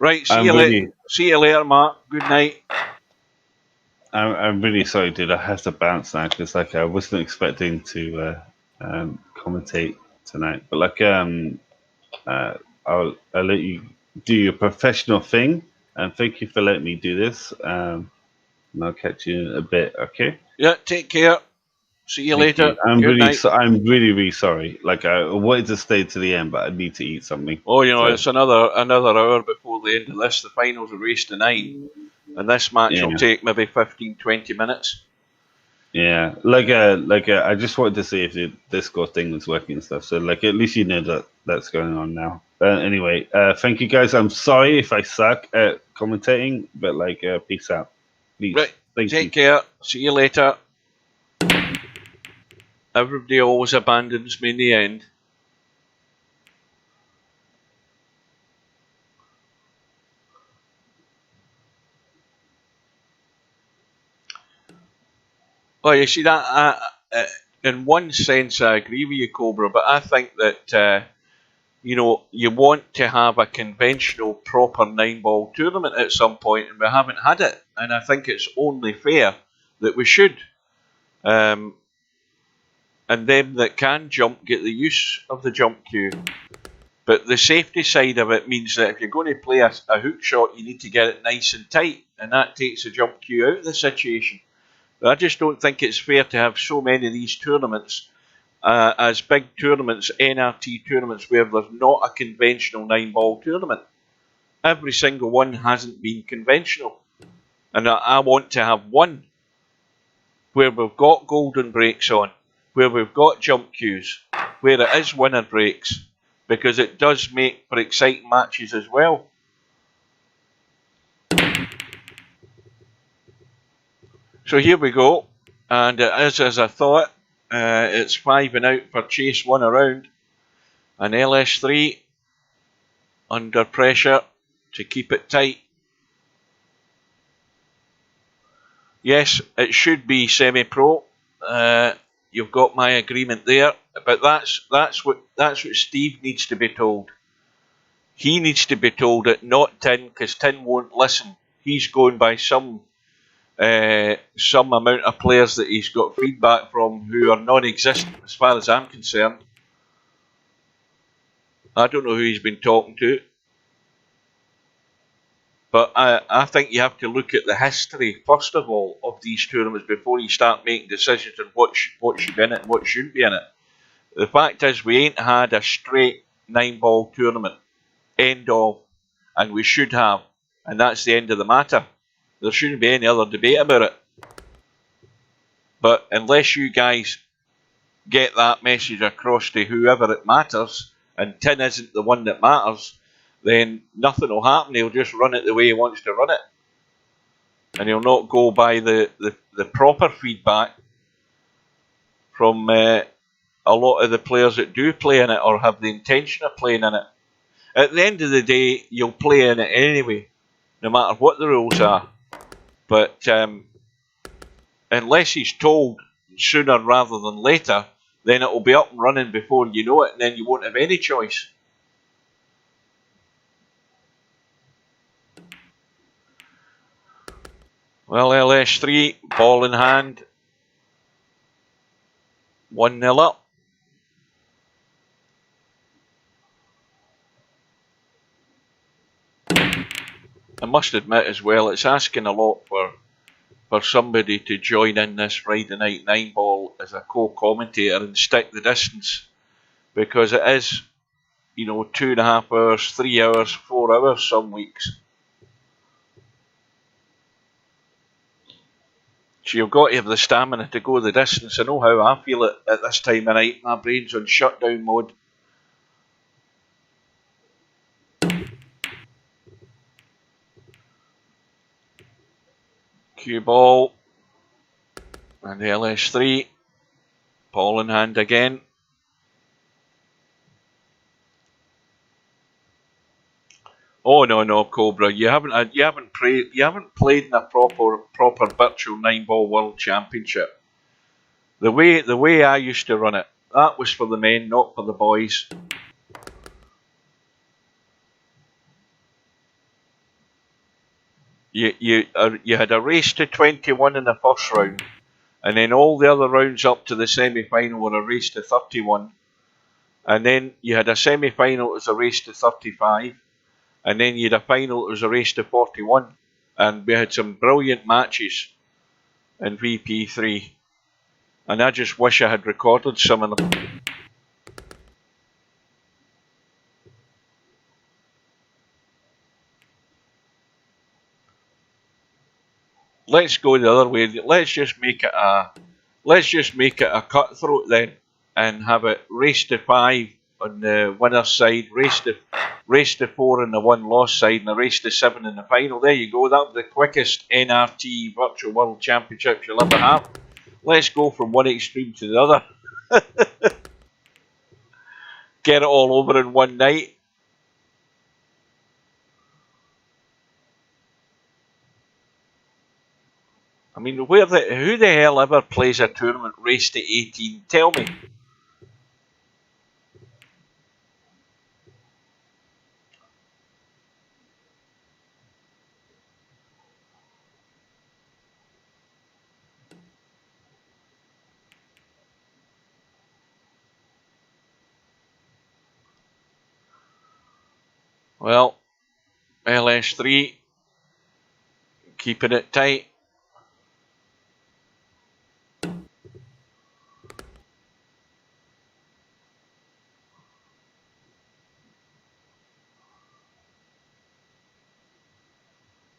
Speaker 1: Right, see you later, Mark. Good night.
Speaker 3: I'm really sorry, dude. I have to bounce now because like I wasn't expecting to commentate tonight. But like I'll let you do your professional thing, and thank you for letting me do this. And I'll catch you in a bit. Okay.
Speaker 1: Yeah. Take care. See you
Speaker 3: Thank
Speaker 1: later.
Speaker 3: you. I'm
Speaker 1: Good night.
Speaker 3: I'm really sorry. Like I wanted to stay to the end, but I need to eat something.
Speaker 1: Oh, you know, it's another hour before the end of this. The finals are race tonight, and this match will take maybe 15, 20 minutes.
Speaker 3: Yeah, I just wanted to see if the Discord thing was working and stuff. So like, at least you know that that's going on now. Anyway, thank you guys. I'm sorry if I suck at commentating, but like, peace out. Please.
Speaker 1: Right.
Speaker 3: Thank you.
Speaker 1: Take care. See you later. Everybody always abandons me in the end. Well, you see that. In one sense, I agree with you, Cobra, but I think that you know, you want to have a conventional, proper 9-ball tournament at some point, and we haven't had it. And I think it's only fair that we should. And them that can jump get the use of the jump queue. But the safety side of it means that if you're going to play a hook shot, you need to get it nice and tight, and that takes the jump queue out of the situation. But I just don't think it's fair to have so many of these tournaments as big tournaments, NRT tournaments, where there's not a conventional 9-ball tournament. Every single one hasn't been conventional. And I want to have one where we've got golden breaks on, where we've got jump queues, where it is winner breaks, because it does make for exciting matches as well. So here we go, and it is as I thought. It's 5 and out for chase 1 around, and LS3 under pressure to keep it tight. Yes, it should be semi-pro. You've got my agreement there, but that's what Steve needs to be told. He needs to be told it, not Tin, because Tin won't listen. He's going by some amount of players that he's got feedback from who are non-existent as far as I'm concerned. I don't know who he's been talking to. But I think you have to look at the history, first of all, of these tournaments before you start making decisions on what should be in it and what shouldn't be in it. The fact is, we ain't had a straight 9-ball tournament. End of. And we should have. And that's the end of the matter. There shouldn't be any other debate about it. But unless you guys get that message across to whoever it matters, and Tin isn't the one that matters, then nothing will happen. He'll just run it the way he wants to run it. And he'll not go by the proper feedback from a lot of the players that do play in it or have the intention of playing in it. At the end of the day, you'll play in it anyway, no matter what the rules are. But unless he's told sooner rather than later, then it will be up and running before you know it, and then you won't have any choice. Well, LS3, ball in hand, 1-0 up. I must admit as well, it's asking a lot for somebody to join in this Friday night 9-ball as a co-commentator and stick the distance, because it is, you know, 2.5 hours, 3 hours, 4 hours some weeks. So you've got to have the stamina to go the distance. I know how I feel at this time of night. My brain's on shutdown mode. Cue ball. And the LS3. Ball in hand again. Oh no, Cobra! You haven't played in a proper virtual 9-ball world championship. The way I used to run it, that was for the men, not for the boys. you had a race to 21 in the first round, and then all the other rounds up to the semi-final were a race to 31, and then you had a semi-final that was a race to 35, and then you had a final that was a race to 41, and we had some brilliant matches in VP3, and I just wish I had recorded some of them. Let's go the other way. Let's just make it a cutthroat then, and have it race to 5 on the winner's side, race to 4 on the one-loss side, and a race to 7 in the final. There you go. That'll be the quickest NRT Virtual World Championships you'll ever have. Let's go from one extreme to the other. Get it all over in one night. I mean, who the hell ever plays a tournament race to 18? Tell me. Well, LS3 keeping it tight.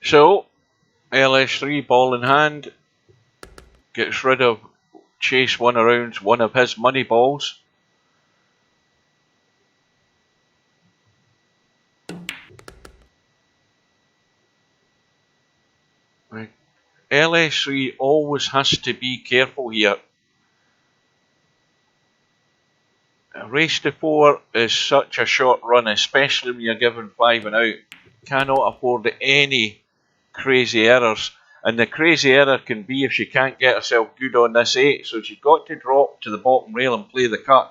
Speaker 1: So, LS3 ball in hand, gets rid of Chase one around one of his money balls. LS3 always has to be careful here. A race to 4 is such a short run, especially when you're given 5 and out. Cannot afford any crazy errors. And the crazy error can be if she can't get herself good on this 8. So she's got to drop to the bottom rail and play the cut.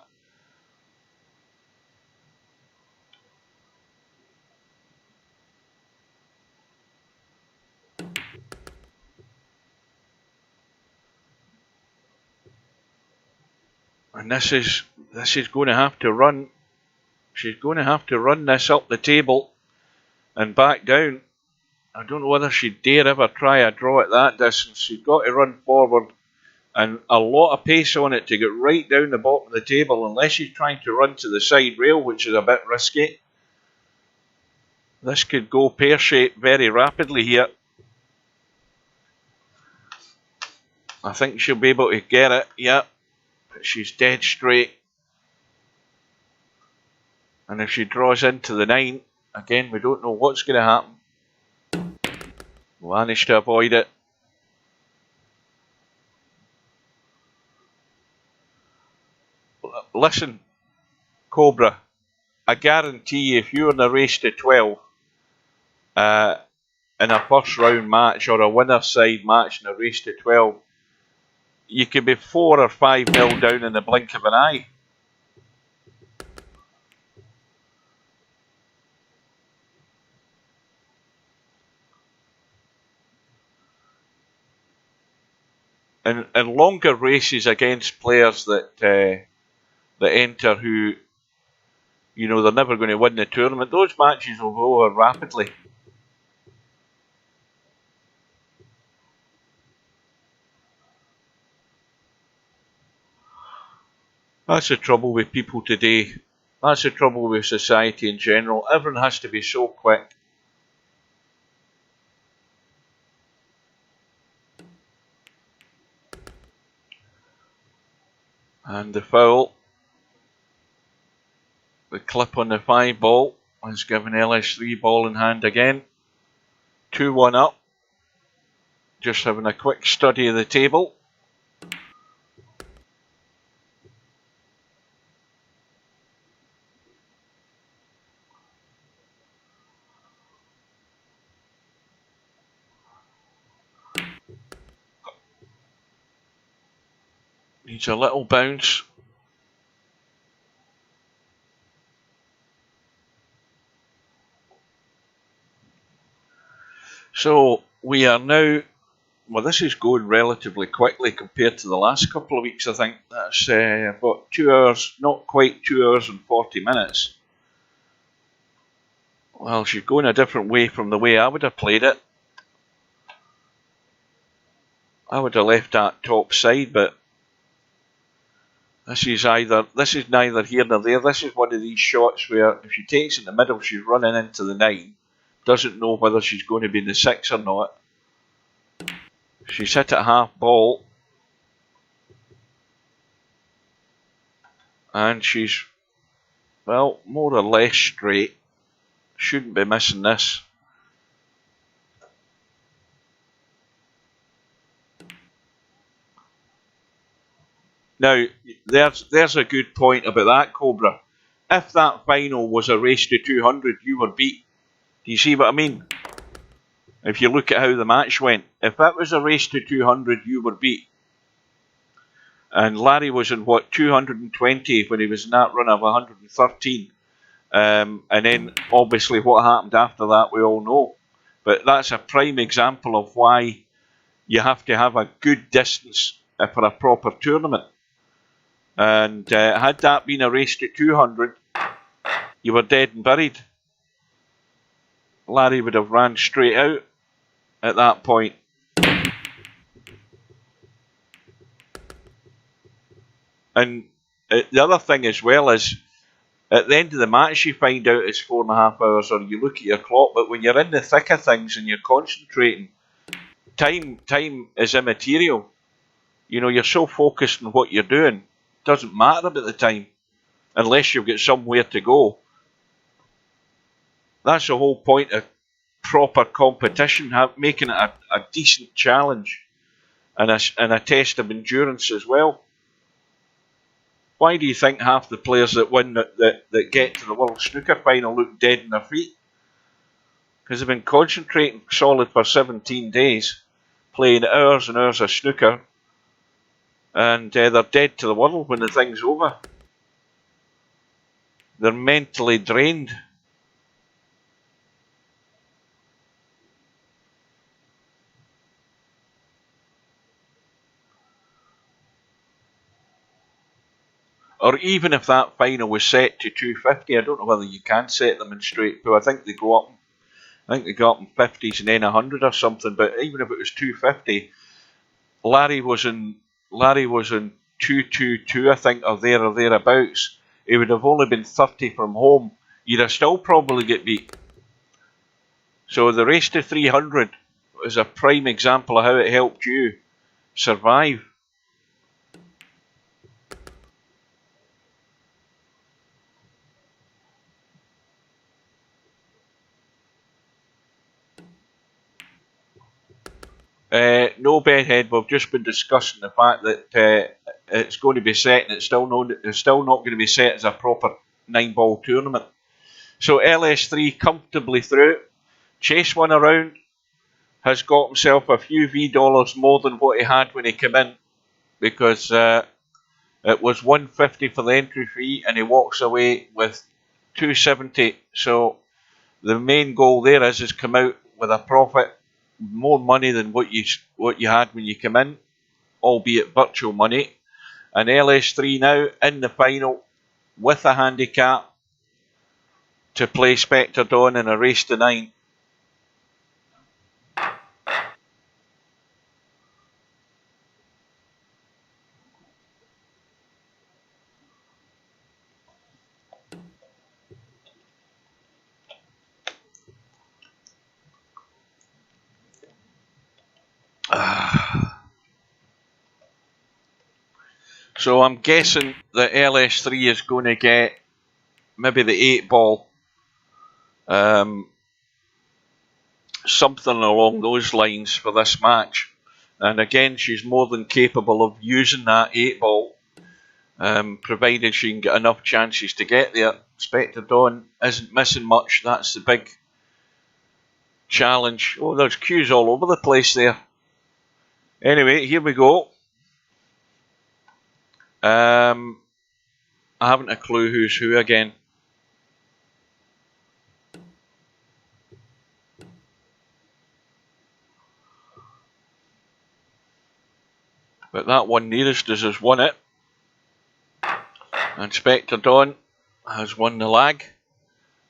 Speaker 1: And this is going to have to run. She's going to have to run this up the table and back down. I don't know whether she'd dare ever try a draw at that distance. She's got to run forward and a lot of pace on it to get right down the bottom of the table, unless she's trying to run to the side rail, which is a bit risky. This could go pear-shaped very rapidly here. I think she'll be able to get it, yeah. But she's dead straight. And if she draws into the 9, again, we don't know what's going to happen. Managed to avoid it. Listen, Cobra, I guarantee you if you're in a race to 12 in a first round match or a winner's side match in a race to 12, you could be 4 or 5-0 down in the blink of an eye. In longer races against players that enter who, you know, they're never going to win the tournament, those matches will go over rapidly. That's the trouble with people today. That's the trouble with society in general. Everyone has to be so quick. And the foul, the clip on the 5 ball, has given LS3 ball in hand again. 2-1 up. Just having a quick study of the table. Needs a little bounce. So, we are now, well, this is going relatively quickly compared to the last couple of weeks, I think. That's about 2 hours, not quite 2 hours and 40 minutes. Well, she's going a different way from the way I would have played it. I would have left that top side, but this is neither here nor there. This is one of these shots where if she takes in the middle, she's running into the 9. Doesn't know whether she's going to be in the 6 or not. She's hit at half ball. And she's, well, more or less straight. Shouldn't be missing this. Now, there's a good point about that, Cobra. If that final was a race to 200, you were beat. Do you see what I mean? If you look at how the match went, if that was a race to 200, you were beat. And Larry was in, what, 220 when he was in that run of 113. And then, obviously, what happened after that, we all know. But that's a prime example of why you have to have a good distance for a proper tournament. And had that been a race to 200, you were dead and buried. Larry would have ran straight out at that point. And the other thing as well is, at the end of the match you find out it's 4.5 hours, or you look at your clock, but when you're in the thick of things and you're concentrating, time is immaterial. You know, you're so focused on what you're doing, it doesn't matter about the time, unless you've got somewhere to go. That's the whole point of proper competition, making it a decent challenge and a test of endurance as well. Why do you think half the players that win that get to the World Snooker Final look dead in their feet? Because they've been concentrating solid for 17 days, playing hours and hours of snooker, and they're dead to the world when the thing's over. They're mentally drained. Or even if that final was set to 250, I don't know whether you can set them in straight pool. I think they go up. I think they go up in 50s and then 100 or something. But even if it was 250, Larry was in 222, I think, or thereabouts. He would have only been 30 from home. You'd have still probably get beat. So the race to 300 is a prime example of how it helped you survive. No, Bedhead, we've just been discussing the fact that it's going to be set, and it's still not going to be set as a proper 9-ball tournament. So LS3 comfortably through. Chase one around, has got himself a few $V more than what he had when he came in, because it was $150 for the entry fee, and he walks away with $270. So the main goal there is come out with a profit, more money than what you had when you come in, albeit virtual money. And LS3 now in the final with a handicap to play Spectre Dawn in a race to 9. So I'm guessing that LS3 is going to get maybe the 8-ball, something along those lines for this match. And again, she's more than capable of using that 8-ball, provided she can get enough chances to get there. Spectre Dawn isn't missing much. That's the big challenge. Oh, there's cues all over the place there. Anyway, here we go. I haven't a clue who's who again. But that one nearest us has won it. And Spectre Dawn has won the lag.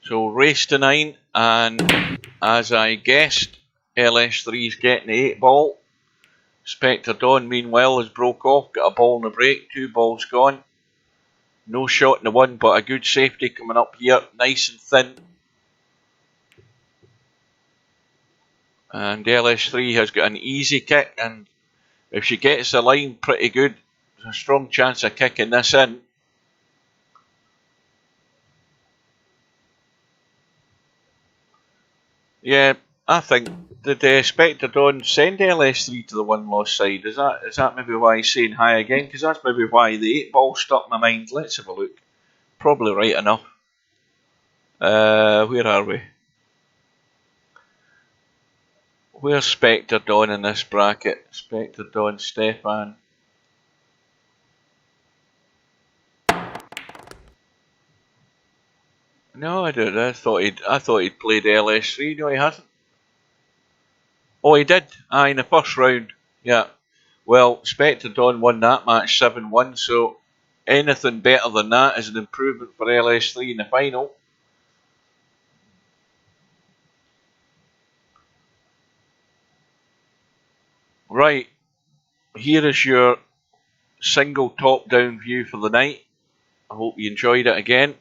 Speaker 1: So race to 9, and as I guessed, LS3's getting the 8 ball. Spectre Dawn, meanwhile, has broke off, got a ball in the break, 2 balls gone. No shot in the 1, but a good safety coming up here, nice and thin. And LS3 has got an easy kick, and if she gets the line pretty good, there's a strong chance of kicking this in. Yeah, I think, did Spectre Dawn send LS3 to the win-loss side? Is that maybe why he's saying hi again? Because that's maybe why the 8 ball stuck in my mind. Let's have a look. Probably right enough. Where are we? Where's Spectre Dawn in this bracket? Spectre Dawn, Stefan. No, I don't. I thought he'd played LS3. No, he hasn't. Oh, he did. Aye, in the first round. Yeah. Well, Spectre Dawn won that match 7-1. So anything better than that is an improvement for LS3 in the final. Right. Here is your single top-down view for the night. I hope you enjoyed it again.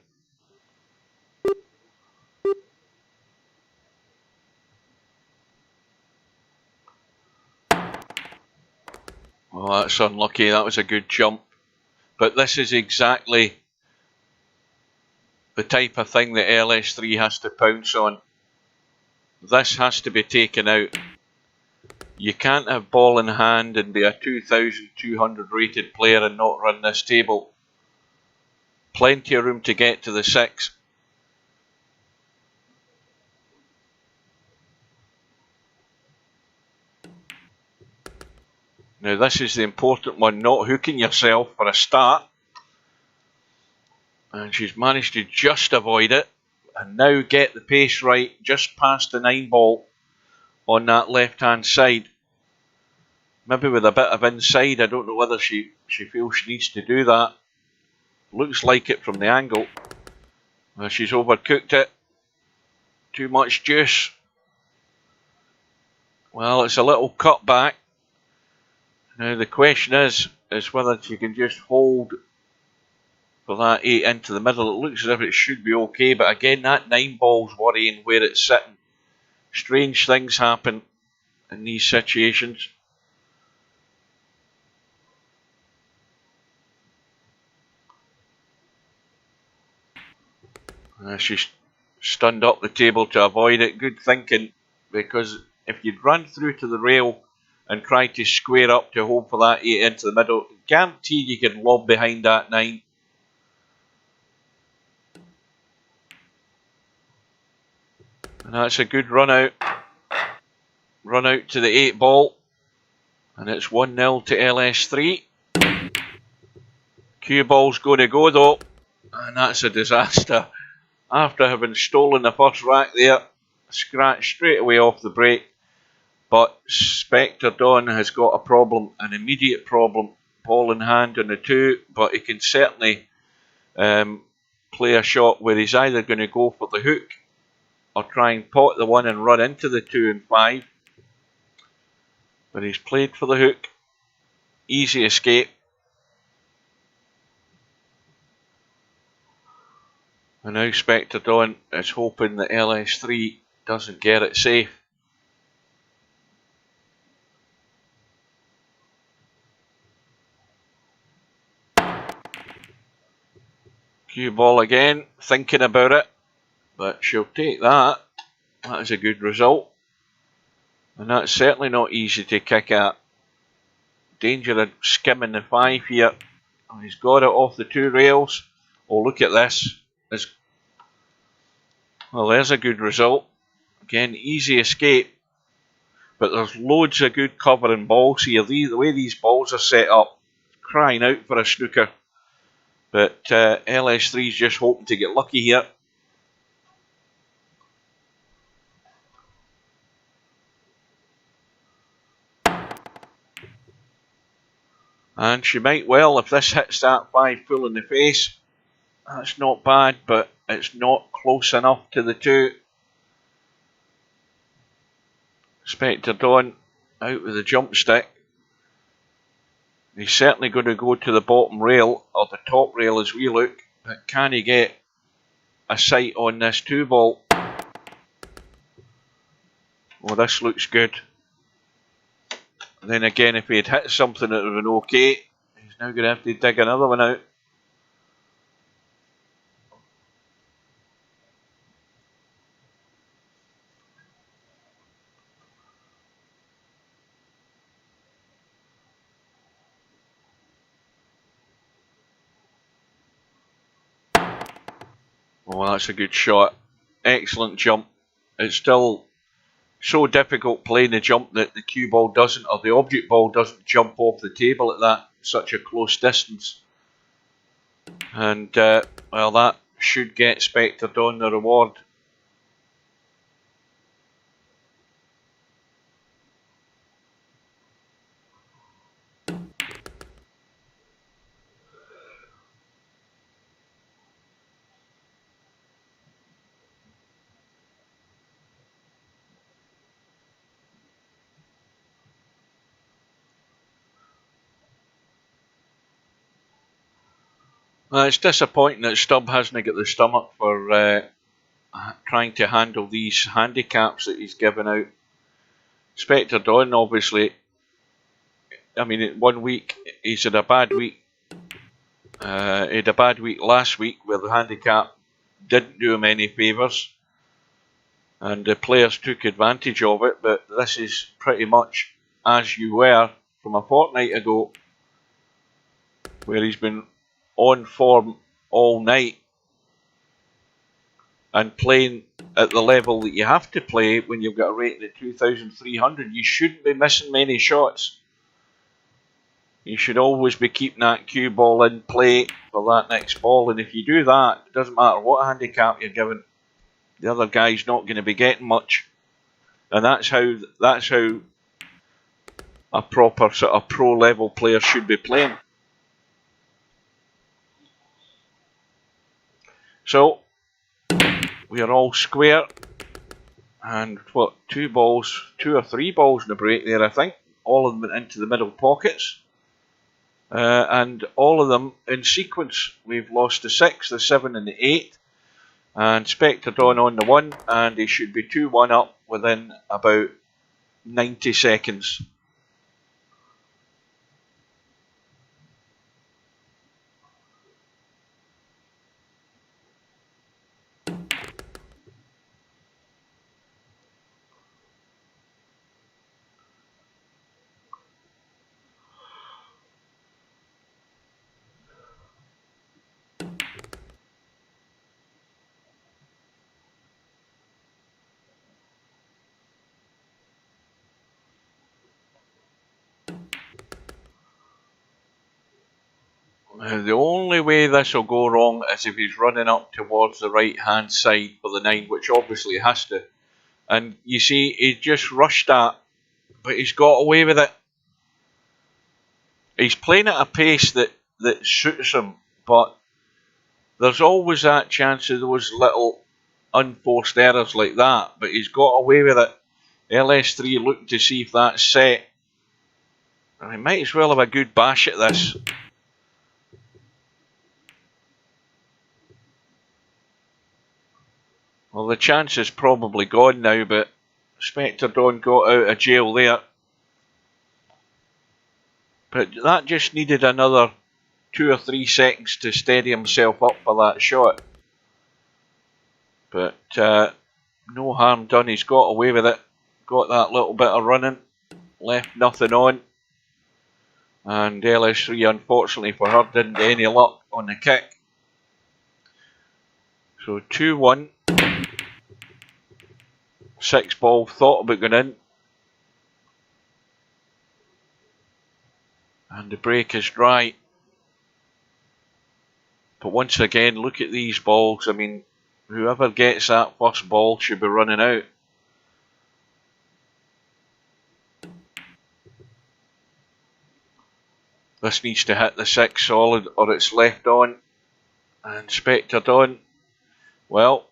Speaker 1: Oh, that's unlucky. That was a good jump. But this is exactly the type of thing that LS3 has to pounce on. This has to be taken out. You can't have ball in hand and be a 2,200 rated player and not run this table. Plenty of room to get to the 6. Now this is the important one, not hooking yourself for a start. And she's managed to just avoid it. And now get the pace right, just past the 9 ball on that left hand side. Maybe with a bit of inside. I don't know whether she feels she needs to do that. Looks like it from the angle. Well, she's overcooked it. Too much juice. Well, it's a little cut back. Now the question is whether she can just hold for that 8 into the middle. It looks as if it should be okay, but again, that 9 ball's worrying where it's sitting. Strange things happen in these situations. She's stunned up the table to avoid it. Good thinking, because if you'd run through to the rail and try to square up to hold for that 8 into the middle, guarantee you can lob behind that 9. And that's a good run out. Run out to the 8 ball. And it's 1-0 to LS3. Cue ball's going to go though. And that's a disaster. After having stolen the first rack there, scratched straight away off the break. But Spectre Dawn has got a problem, an immediate problem. Ball in hand on the 2, but he can certainly play a shot where he's either going to go for the hook or try and pot the 1 and run into the 2 and 5. But he's played for the hook. Easy escape. And now Spectre Dawn is hoping that LS3 doesn't get it safe. Cue ball again, thinking about it, but she'll take that. That is a good result. And that's certainly not easy to kick at. Danger of skimming the 5 here. Oh, he's got it off the 2 rails. Oh, look at this. Well, there's a good result. Again, easy escape. But there's loads of good covering balls here. The way these balls are set up, crying out for a snooker. But LS3's just hoping to get lucky here. And she might well, if this hits that 5 full in the face, that's not bad, but it's not close enough to the 2. Spectre Dawn out with the jump stick. He's certainly going to go to the bottom rail, or the top rail as we look, but can he get a sight on this 2 ball? Well, this looks good. Then again, if he had hit something that would have been okay, he's now going to have to dig another one out. Oh, that's a good shot. Excellent jump. It's still so difficult playing the jump that the cue ball doesn't, or the object ball doesn't jump off the table at that such a close distance. And, well, that should get Spectre Dawn the reward. Well, it's disappointing that Stubb hasn't got the stomach for trying to handle these handicaps that he's given out. Spectre Dawn, obviously, I mean, 1 week he's had a bad week. He had a bad week last week where the handicap didn't do him any favours, and the players took advantage of it. But this is pretty much as you were from a fortnight ago, where he's been on form all night and playing at the level that you have to play when you've got a rating at 2,300. You shouldn't be missing many shots. You should always be keeping that cue ball in play for that next ball, and if you do that, it doesn't matter what handicap you're given, the other guy's not going to be getting much. And that's how a proper sort of pro level player should be playing. So we are all square, and what, 2 or 3 balls in the break there, I think. All of them went into the middle pockets, and all of them in sequence. We've lost the 6, the 7 and the 8, and Spectre Dawn on the 1, and he should be 2-1 up within about 90 seconds. The only way this will go wrong is if he's running up towards the right hand side for the 9, which obviously he has to. And you see, he just rushed that, but he's got away with it. He's playing at a pace that suits him, but there's always that chance of those little unforced errors like that, but he's got away with it. LS3 looking to see if that's set. And he might as well have a good bash at this. Well, the chance is probably gone now, but Spectre Dawn got out of jail there. But that just needed another 2 or 3 seconds to steady himself up for that shot. But no harm done, he's got away with it. Got that little bit of running, left nothing on. And LS3, unfortunately for her, didn't get any luck on the kick. So 2-1. 6 ball, thought about going in. And the break is dry. But once again, look at these balls. I mean, whoever gets that first ball should be running out. This needs to hit the 6 solid or it's left on. And Spectre Dawn, well,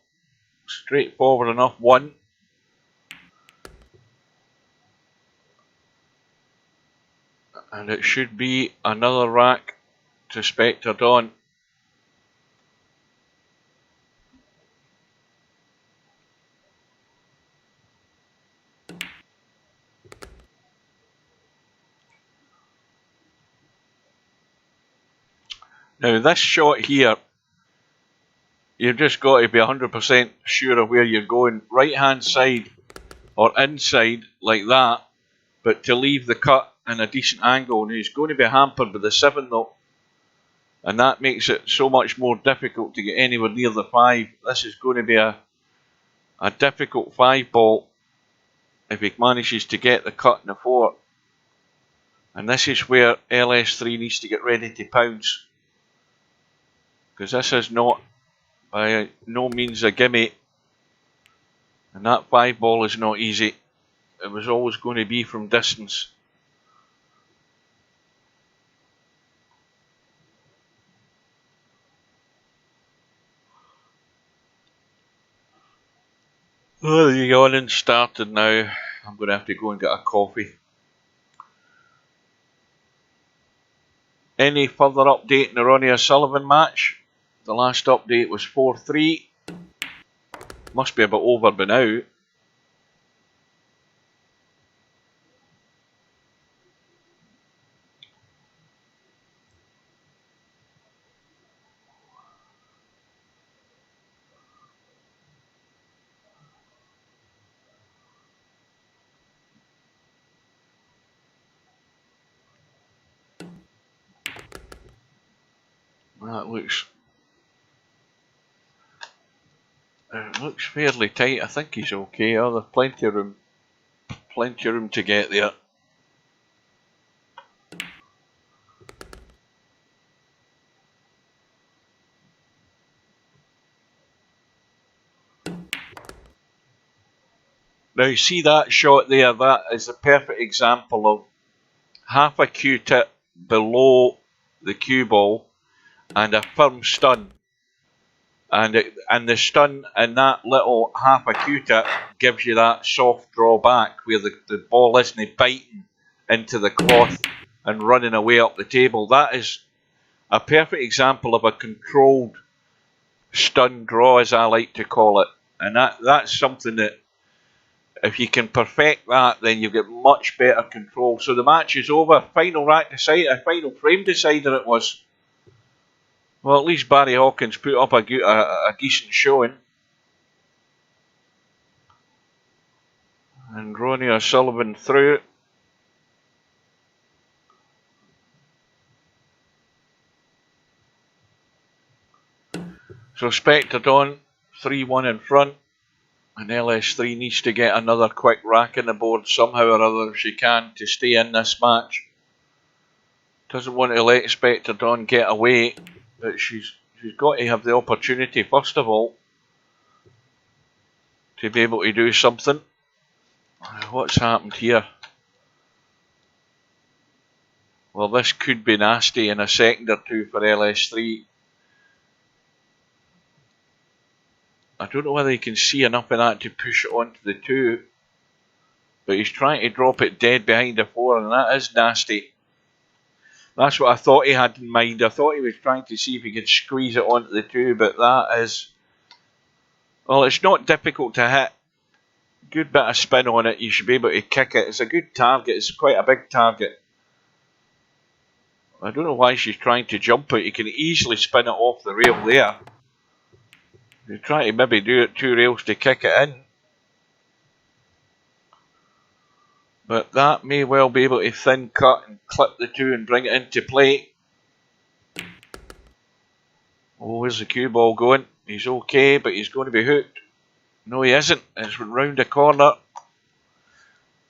Speaker 1: straightforward enough, 1. And it should be another rack to Spectre Dawn. Now this shot here, you've just got to be 100% sure of where you're going. Right hand side or inside like that, but to leave the cut in a decent angle. Now he's going to be hampered with the 7 though, and that makes it so much more difficult to get anywhere near the 5. This is going to be a difficult 5 ball if he manages to get the cut in the 4. And this is where LS3 needs to get ready to pounce, because this is not by no means a gimme, and that 5 ball is not easy. It was always going to be from distance. Oh, the yawning started now. I'm going to have to go and get a coffee. Any further update in the Ronnie O'Sullivan match? The last update was 4-3. Must be about over by now. That looks... It looks fairly tight. I think he's okay. Oh, there's plenty of room to get there. Now you see that shot there, that is a perfect example of half a Q-tip below the cue ball and a firm stun. And the stun in that little half a Q-tip gives you that soft draw back where the ball isn't biting into the cloth and running away up the table. That is a perfect example of a controlled stun draw, as I like to call it. And that's something that, if you can perfect that, then you get much better control. So the match is over. Final rack decider, final frame decider it was. Well, at least Barry Hawkins put up a decent showing. And Ronnie O'Sullivan through. So Spectre Dawn 3-1 in front. And LS3 needs to get another quick rack in the board somehow or other if she can to stay in this match. Doesn't want to let Spectre Dawn get away, but she's got to have the opportunity first of all to be able to do something. What's happened here? Well, this could be nasty in a second or two for LS3. I don't know whether he can see enough of that to push it onto the 2, but he's trying to drop it dead behind the 4, and that is nasty. That's what I thought he had in mind. I thought he was trying to see if he could squeeze it onto the 2, but that is... Well, it's not difficult to hit. Good bit of spin on it. You should be able to kick it. It's a good target. It's quite a big target. I don't know why she's trying to jump it. You can easily spin it off the rail there. You try to maybe do it 2 rails to kick it in. But that may well be able to thin cut and clip the 2 and bring it into play. Oh, where's the cue ball going? He's okay, but he's going to be hooked. No, he isn't. It's round the corner.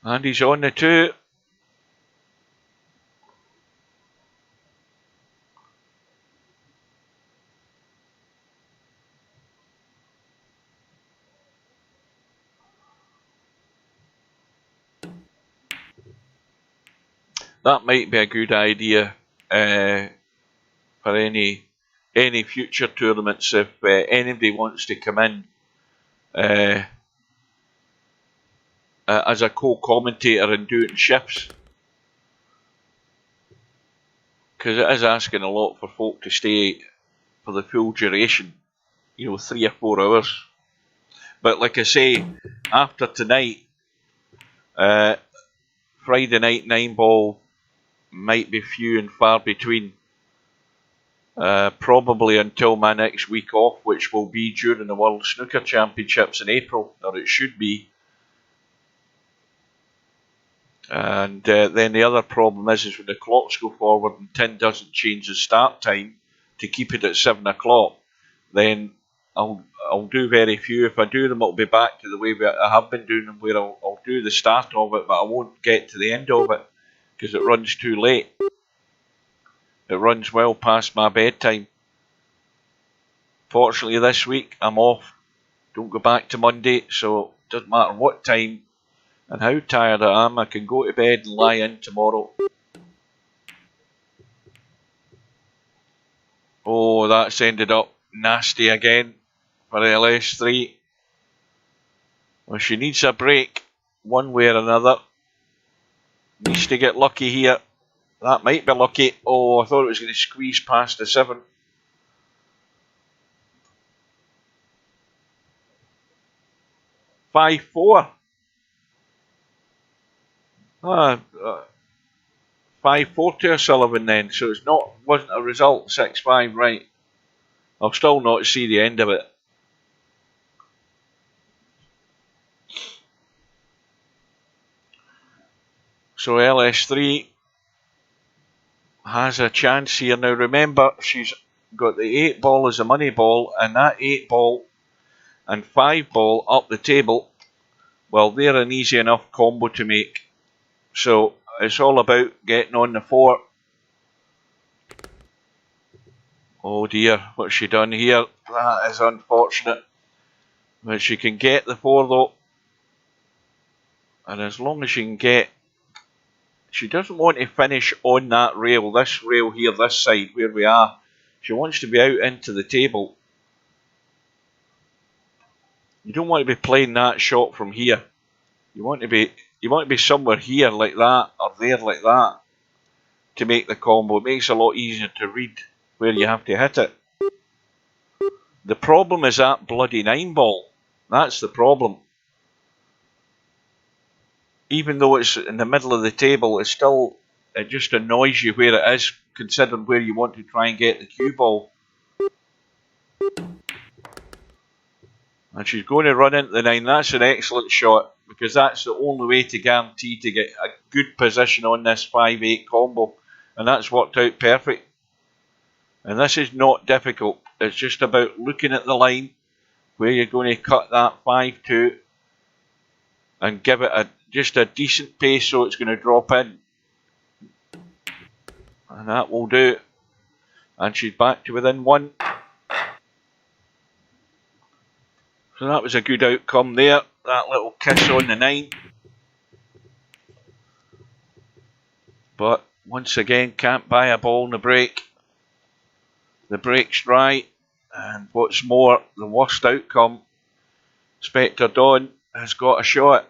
Speaker 1: And he's on the 2. That might be a good idea. for any future tournaments if anybody wants to come in as a co-commentator and do it in shifts, because it is asking a lot for folk to stay for the full duration, 3 or 4 hours. But like I say, after tonight, Friday night 9-ball might be few and far between. Probably until my next week off, which will be during the World Snooker Championships in April, or it should be. And then the other problem is when the clocks go forward and Tin doesn't change the start time to keep it at 7 o'clock, then I'll do very few. If I do them, it'll be back to the way I have been doing them, where I'll do the start of it, but I won't get to the end of it because it runs too late. It runs well past my bedtime. Fortunately, this week I'm off. Don't go back to Monday, so it doesn't matter what time and how tired I am, I can go to bed and lie in tomorrow. Oh, that's ended up nasty again for LS3. Well, she needs a break one way or another. Needs to get lucky here. That might be lucky. Oh, I thought it was going to squeeze past the 7. Five, 4. 5-4 to O'Sullivan then, so it's wasn't a result. 6-5, right. I'll still not see the end of it. So LS3 has a chance here. Now remember, she's got the 8 ball as a money ball, and that 8 ball and 5 ball up the table, well, they're an easy enough combo to make. So it's all about getting on the 4. Oh dear, what's she done here? That is unfortunate. But she can get the 4 though. And as long as she can get... She doesn't want to finish on that rail, this rail here, this side where we are. She wants to be out into the table. You don't want to be playing that shot from here. You want to be somewhere here like that or there like that to make the combo. It makes it a lot easier to read where you have to hit it. The problem is that bloody 9 ball. That's the problem. Even though it's in the middle of the table, it just annoys you where it is, considering where you want to try and get the cue ball. And she's going to run into the 9. That's an excellent shot, because that's the only way to guarantee to get a good position on this 5-8 combo. And that's worked out perfect. And this is not difficult. It's just about looking at the line where you're going to cut that 5-2 and give it just a decent pace so it's going to drop in. And that will do. And she's back to within 1. So that was a good outcome there. That little kiss on the 9. But once again, can't buy a ball in the break. The break's dry. And what's more, the worst outcome, Spectre Dawn has got a shot.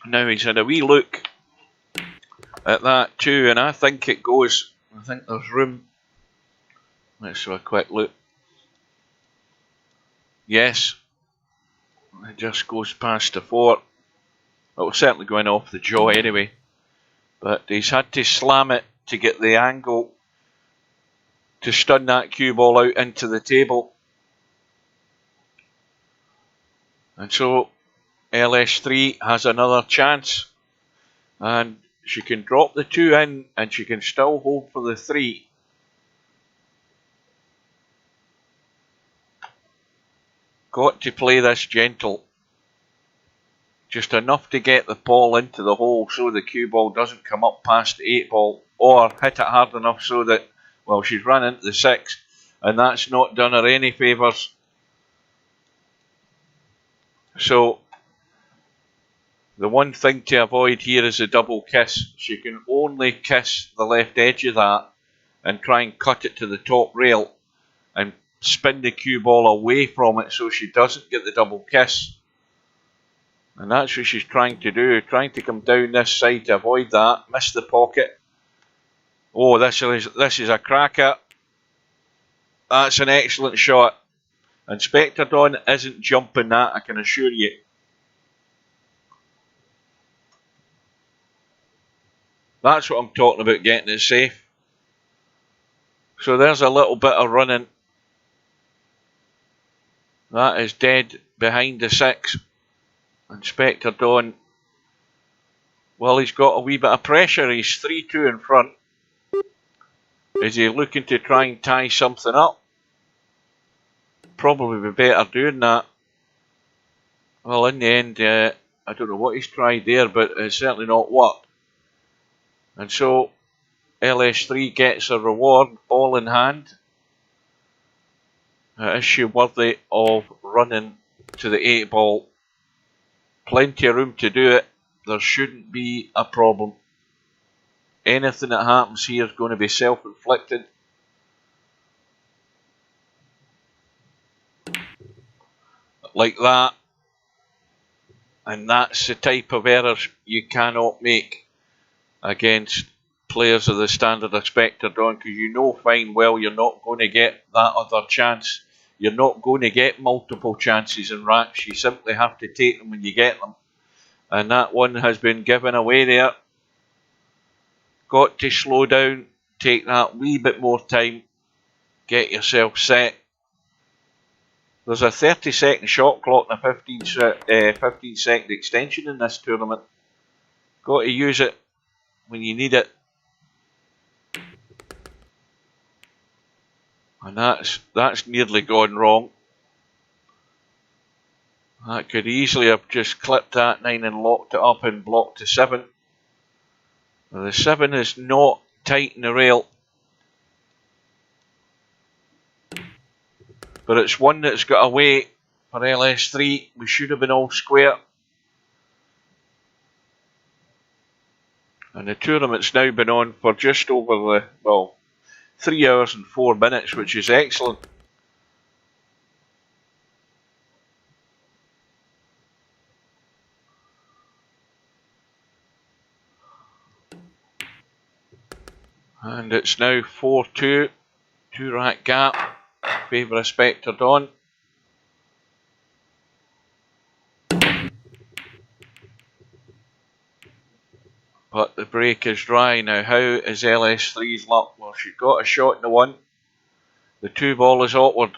Speaker 1: Now he's had a wee look at that too, and I think it goes. I think there's room. Let's have a quick look. Yes, it just goes past the 4. It will certainly go in off the jaw anyway. But he's had to slam it to get the angle to stun that cue ball out into the table. And so LS3 has another chance, and she can drop the 2 in and she can still hold for the 3. Got to play this gentle, just enough to get the ball into the hole so the cue ball doesn't come up past the 8 ball, or hit it hard enough so that, well, she's run into the 6 and that's not done her any favours. So The one thing to avoid here is a double kiss. She can only kiss the left edge of that and try and cut it to the top rail and spin the cue ball away from it so she doesn't get the double kiss. And that's what she's trying to do, trying to come down this side to avoid that, miss the pocket. Oh, this is a cracker. That's an excellent shot. And Spectre Dawn isn't jumping that, I can assure you. That's what I'm talking about, getting it safe. So there's a little bit of running. That is dead behind the 6. And Spectre Dawn, well, he's got a wee bit of pressure. He's 3-2 in front. Is he looking to try and tie something up? Probably be better doing that. Well, in the end, I don't know what he's tried there, but it's certainly not worked. And so LS3 gets a reward, ball in hand. Is she worthy of running to the 8 ball? Plenty of room to do it. There shouldn't be a problem. Anything that happens here is going to be self-inflicted. Like that. And that's the type of errors you cannot make against players of the standard of Spectre Dawn, because you know fine well you're not going to get that other chance. You're not going to get multiple chances in racks. You simply have to take them when you get them. And that one has been given away there. Got to slow down, take that wee bit more time, get yourself set. There's a 30-second shot clock and a 15-second extension in this tournament. Got to use it when you need it. And that's nearly gone wrong. That could easily have just clipped that 9 and locked it up and blocked to 7. Now the 7 is not tight in the rail. But it's one that's got away for LS3. We should have been all square. And the tournament's now been on for just over 3 hours and 4 minutes, which is excellent. And it's now 4-2, 2-rack gap, favour of Spectre Dawn. But the break is dry now. How is LS3's luck? Well, she got a shot in the 1. The 2 ball is awkward.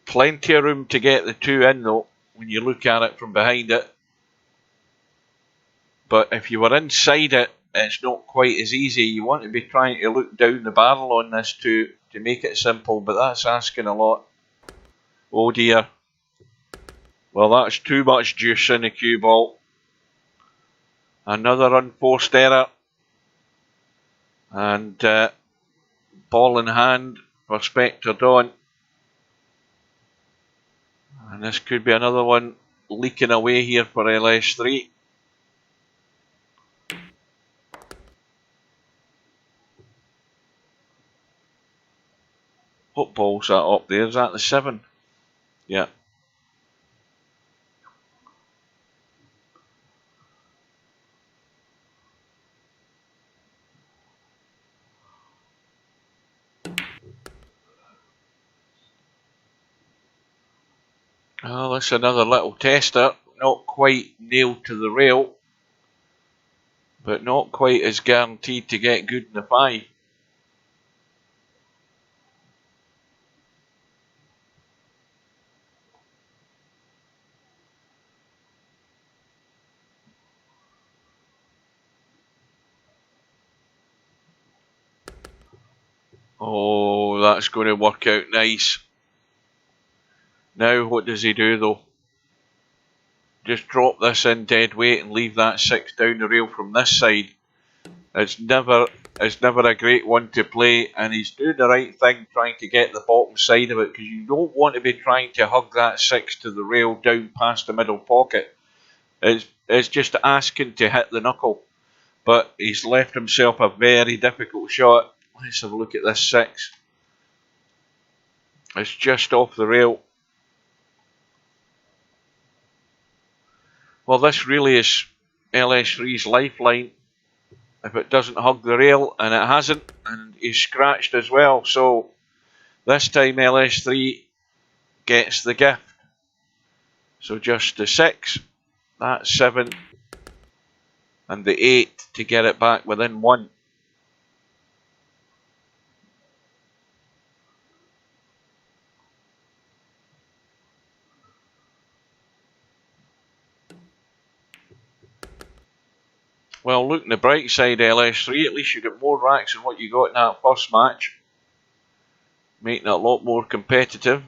Speaker 1: Plenty of room to get the 2 in though, when you look at it from behind it. But if you were inside it, it's not quite as easy. You want to be trying to look down the barrel on this to make it simple, but that's asking a lot. Oh dear. Well, that's too much juice in the cue ball. Another unforced error. And ball in hand for Spectre Dawn. And this could be another one leaking away here for LS3. What ball's that up there? Is that the 7? Yeah. Oh, that's another little tester. Not quite nailed to the rail, but not quite as guaranteed to get good in the 5. Oh, that's going to work out nice. Now what does he do though? Just drop this in dead weight and leave that 6 down the rail from this side. It's never is never a great one to play, and he's doing the right thing trying to get the bottom side of it, because you don't want to be trying to hug that 6 to the rail down past the middle pocket. It's just asking to hit the knuckle, but he's left himself a very difficult shot. Let's have a look at this 6. It's just off the rail. Well, this really is LS3's lifeline. If it doesn't hug the rail, and it hasn't, and he's scratched as well, so this time LS3 gets the gift. So just the 6, that 7, and the 8 to get it back within 1. Well, look on the bright side, LS3, at least you get more racks than what you got in that first match, making it a lot more competitive.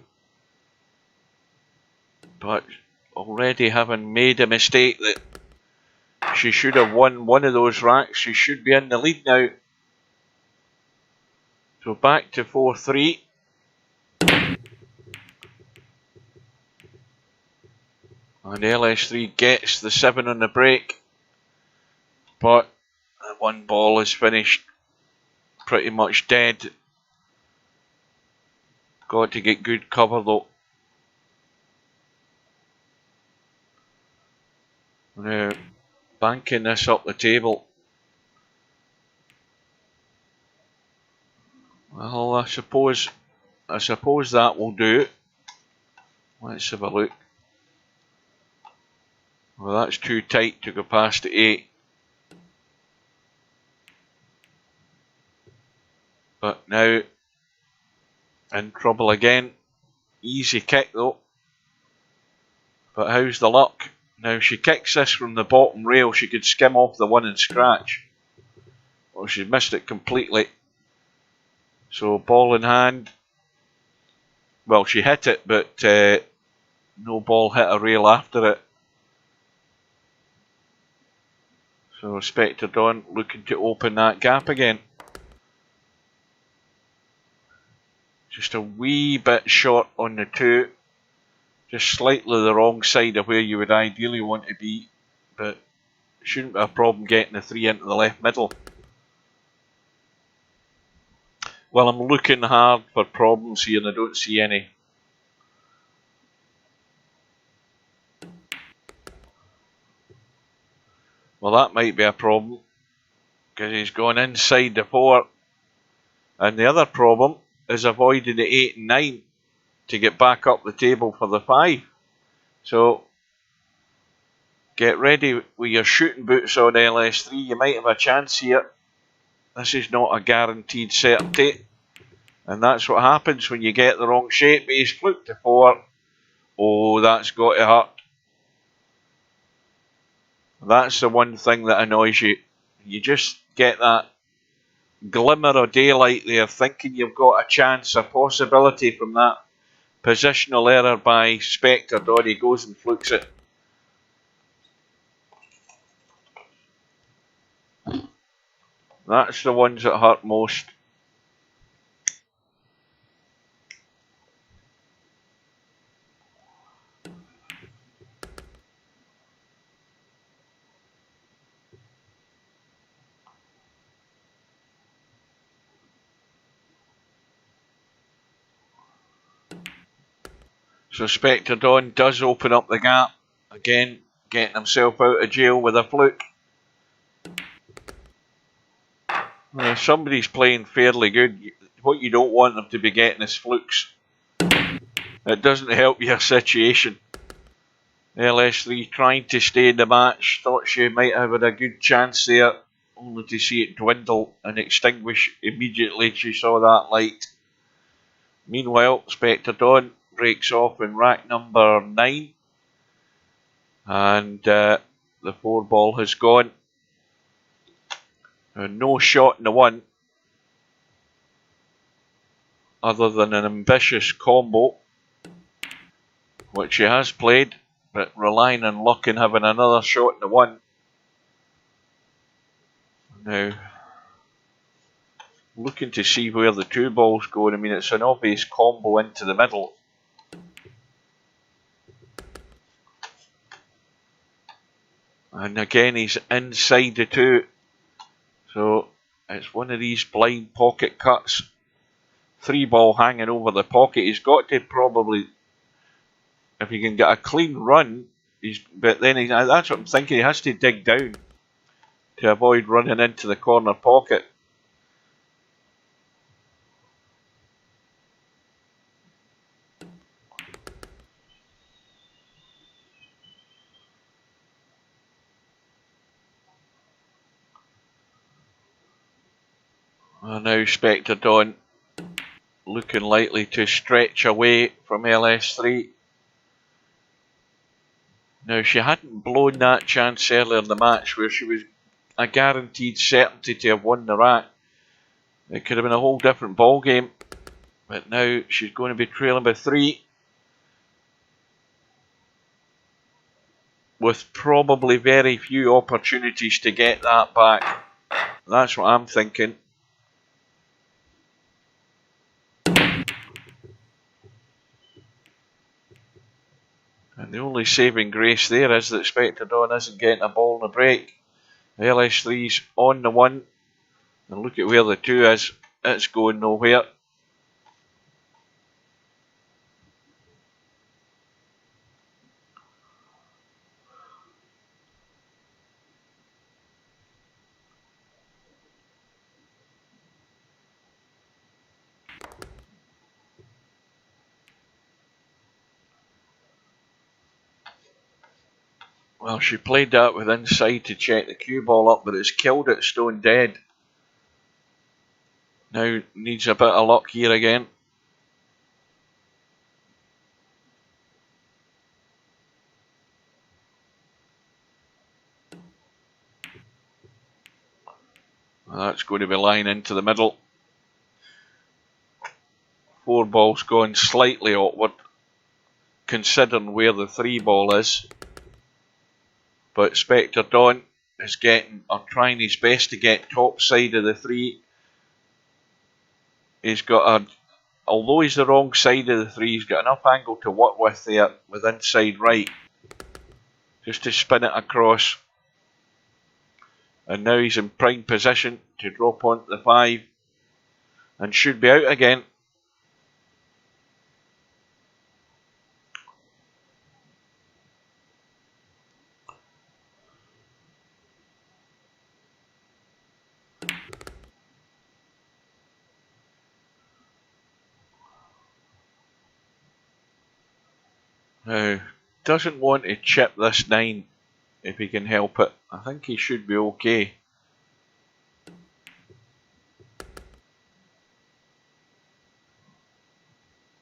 Speaker 1: But already having made a mistake that she should have won one of those racks, she should be in the lead now. So back to 4-3. And LS3 gets the 7 on the break. But the one ball is finished pretty much dead. Got to get good cover though. Now, banking this up the table. Well, I suppose that will do. Let's have a look. Well, that's too tight to go past the 8. But now, in trouble again. Easy kick though. But how's the luck? Now, if she kicks this from the bottom rail, she could skim off the 1 and scratch. Well, she missed it completely. So, ball in hand. Well, she hit it, but no ball hit a rail after it. So, Spectre Dawn looking to open that gap again. Just a wee bit short on the 2. Just slightly the wrong side of where you would ideally want to be. But shouldn't be a problem getting the 3 into the left middle. Well, I'm looking hard for problems here and I don't see any. Well, that might be a problem, because he's gone inside the 4. And the other problem is avoiding the 8 and 9 to get back up the table for the 5. So, get ready with your shooting boots on, LS3. You might have a chance here. This is not a guaranteed certainty. And that's what happens when you get the wrong shape. He's fluked to 4. Oh, that's got to hurt. That's the one thing that annoys you. You just get that glimmer of daylight there, thinking you've got a chance, a possibility from that positional error by Spectre Dawn. He goes and flukes it. That's the ones that hurt most. So Spectre Dawn does open up the gap. Again, getting himself out of jail with a fluke. Well, somebody's playing fairly good. What you don't want them to be getting is flukes. It doesn't help your situation. LS3 trying to stay in the match. Thought she might have had a good chance there, only to see it dwindle and extinguish immediately she saw that light. Meanwhile, Spectre Dawn breaks off in rack number 9. And the 4 ball has gone. And no shot in the 1. Other than an ambitious combo, which she has played, but relying on luck and having another shot in the 1. Now, Looking to see where the 2 ball's going. I mean, it's an obvious combo into the middle. And again, he's inside the 2. So it's one of these blind pocket cuts. 3 ball hanging over the pocket. He's got to probably, if he can get a clean run, but then that's what I'm thinking. He has to dig down to avoid running into the corner pocket. And now Spectre Dawn looking likely to stretch away from LS3. Now, she hadn't blown that chance earlier in the match where she was a guaranteed certainty to have won the rack. It could have been a whole different ball game. But now she's going to be trailing by 3. With probably very few opportunities to get that back. That's what I'm thinking. And the only saving grace there is that Spectre Dawn isn't getting a ball in the break. LS3's on the 1. And look at where the 2 is. It's going nowhere. Well, she played that with inside to check the cue ball up, but it's killed it stone dead. Now needs a bit of luck here again. Well, that's going to be lying into the middle. 4 balls going slightly awkward, considering where the 3 ball is. But Spectre Dawn is trying his best to get top side of the 3. He's got although he's the wrong side of the 3, he's got enough angle to work with there with inside right. Just to spin it across. And now he's in prime position to drop onto the 5. And should be out again. Now, doesn't want to chip this 9 if he can help it. I think he should be okay.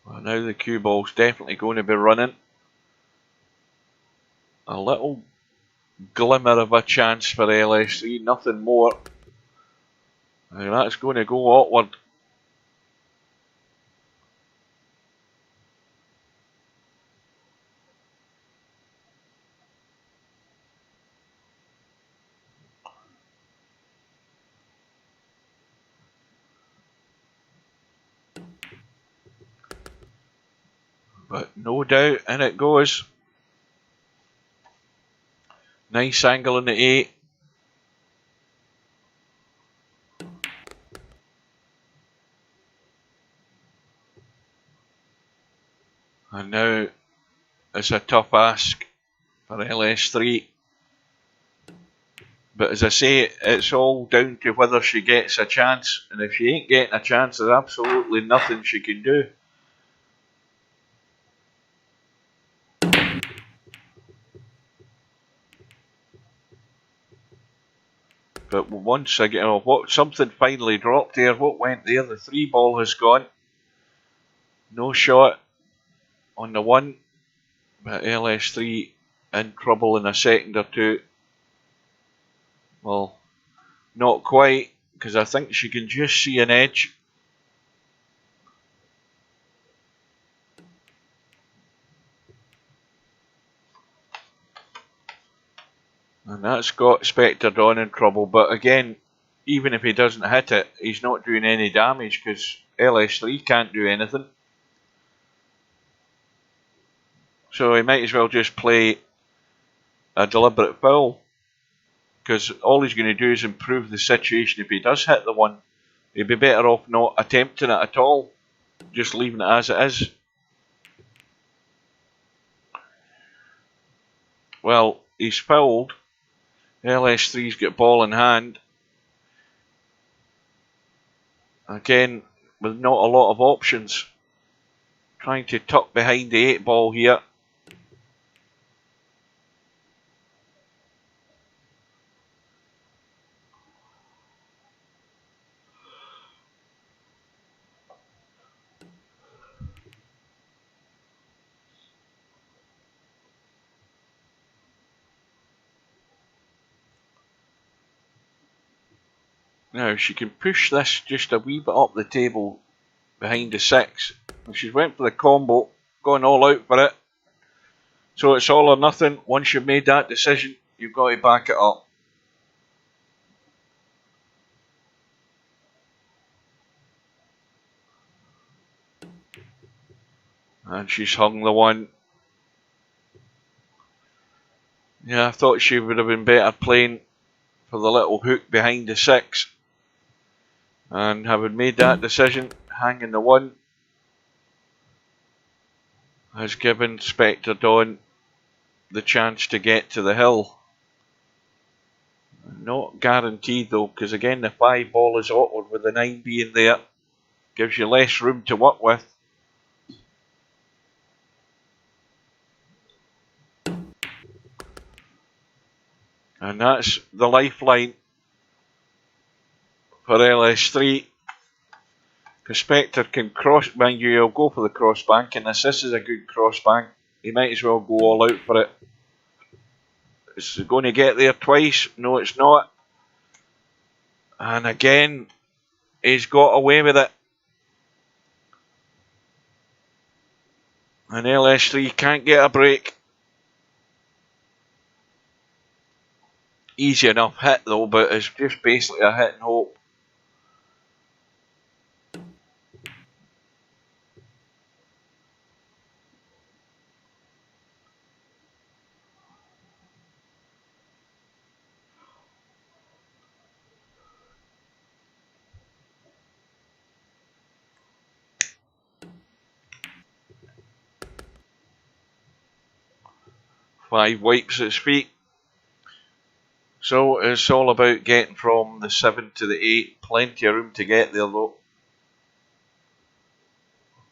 Speaker 1: Well, now the cue ball's definitely going to be running. A little glimmer of a chance for LS3, nothing more. Now that's going to go awkward. But no doubt, in it goes. Nice angle in the 8. And now it's a tough ask for LS3. But as I say, it's all down to whether she gets a chance. And if she ain't getting a chance, there's absolutely nothing she can do. But once again, something finally dropped there. What went there? The 3 ball has gone. No shot on the 1. But LS3 in trouble in a second or 2. Well, not quite, because I think she can just see an edge. And that's got Spectre Dawn in trouble. But again, even if he doesn't hit it, he's not doing any damage because LS3 can't do anything. So he might as well just play a deliberate foul, because all he's going to do is improve the situation. If he does hit the one, he'd be better off not attempting it at all, just leaving it as it is. Well, he's fouled. LS3's got ball in hand. Again, with not a lot of options. Trying to tuck behind the 8 ball here. Now she can push this just a wee bit up the table behind the 6. And she's went for the combo, going all out for it. So it's all or nothing. Once you've made that decision, you've got to back it up. And she's hung the one. Yeah, I thought she would have been better playing for the little hook behind the 6. And having made that decision, hanging the 1 has given Spectre Dawn the chance to get to the hill. Not guaranteed though, because again the 5 ball is awkward with the 9 being there. Gives you less room to work with. And that's the lifeline for LS3. Because Spectre can cross, mind you, he'll go for the cross bank, and this is a good cross bank. He might as well go all out for it. Is it going to get there twice? No, it's not. And again, he's got away with it. And LS3 can't get a break. Easy enough hit though, but it's just basically a hit and hope. Five wipes his feet. So it's all about getting from the 7 to the 8. Plenty of room to get there though.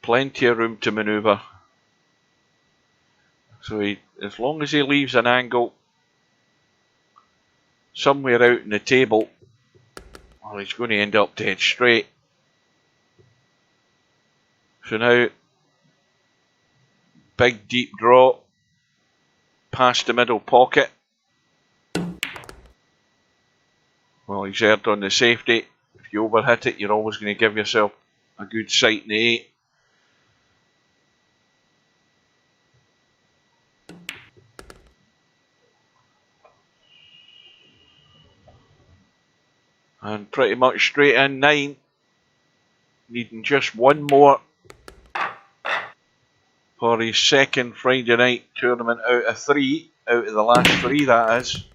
Speaker 1: Plenty of room to manoeuvre. So as long as he leaves an angle somewhere out in the table, well, he's going to end up dead straight. So now, big deep draw past the middle pocket. Well, he's erred on the safety. If you overhit it, you're always going to give yourself a good sight in the 8. And pretty much straight in 9. Needing just one more for his second Friday night tournament out of 3. Out of the last 3, that is.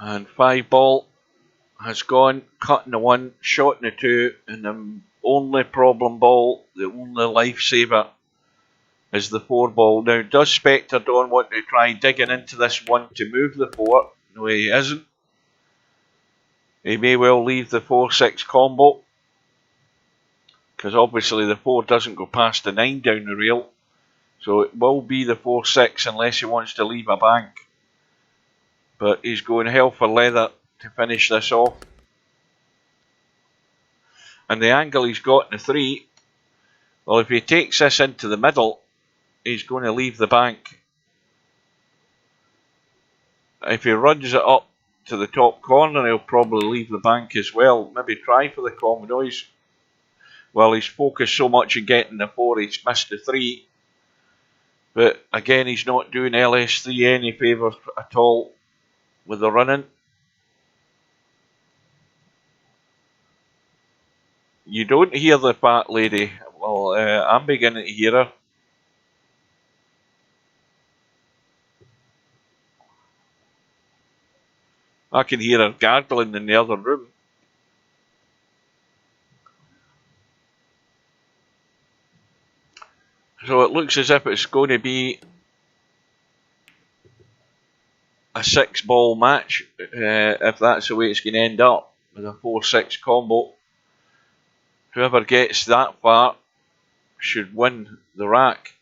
Speaker 1: And 5 ball has gone, cutting the 1, shotting the 2, and the only problem ball, the only lifesaver, is the 4 ball. Now, does Spectre Dawn want to try digging into this 1 to move the 4? No, he isn't. He may well leave the 4-6 combo, because obviously the 4 doesn't go past the 9 down the rail. So it will be the 4-6 unless he wants to leave a bank. But he's going hell for leather to finish this off. And the angle he's got in the 3, well, if he takes this into the middle, he's going to leave the bank. If he runs it up to the top corner, he'll probably leave the bank as well. Maybe try for the combo. Well, he's focused so much on getting the 4, he's missed the 3. But again, he's not doing LS3 any favours at all with the running. You don't hear the fat lady. Well, I'm beginning to hear her. I can hear her gargling in the other room. So it looks as if it's going to be a 6-ball match, if that's the way it's going to end up, with a 4-6 combo. Whoever gets that far should win the rack.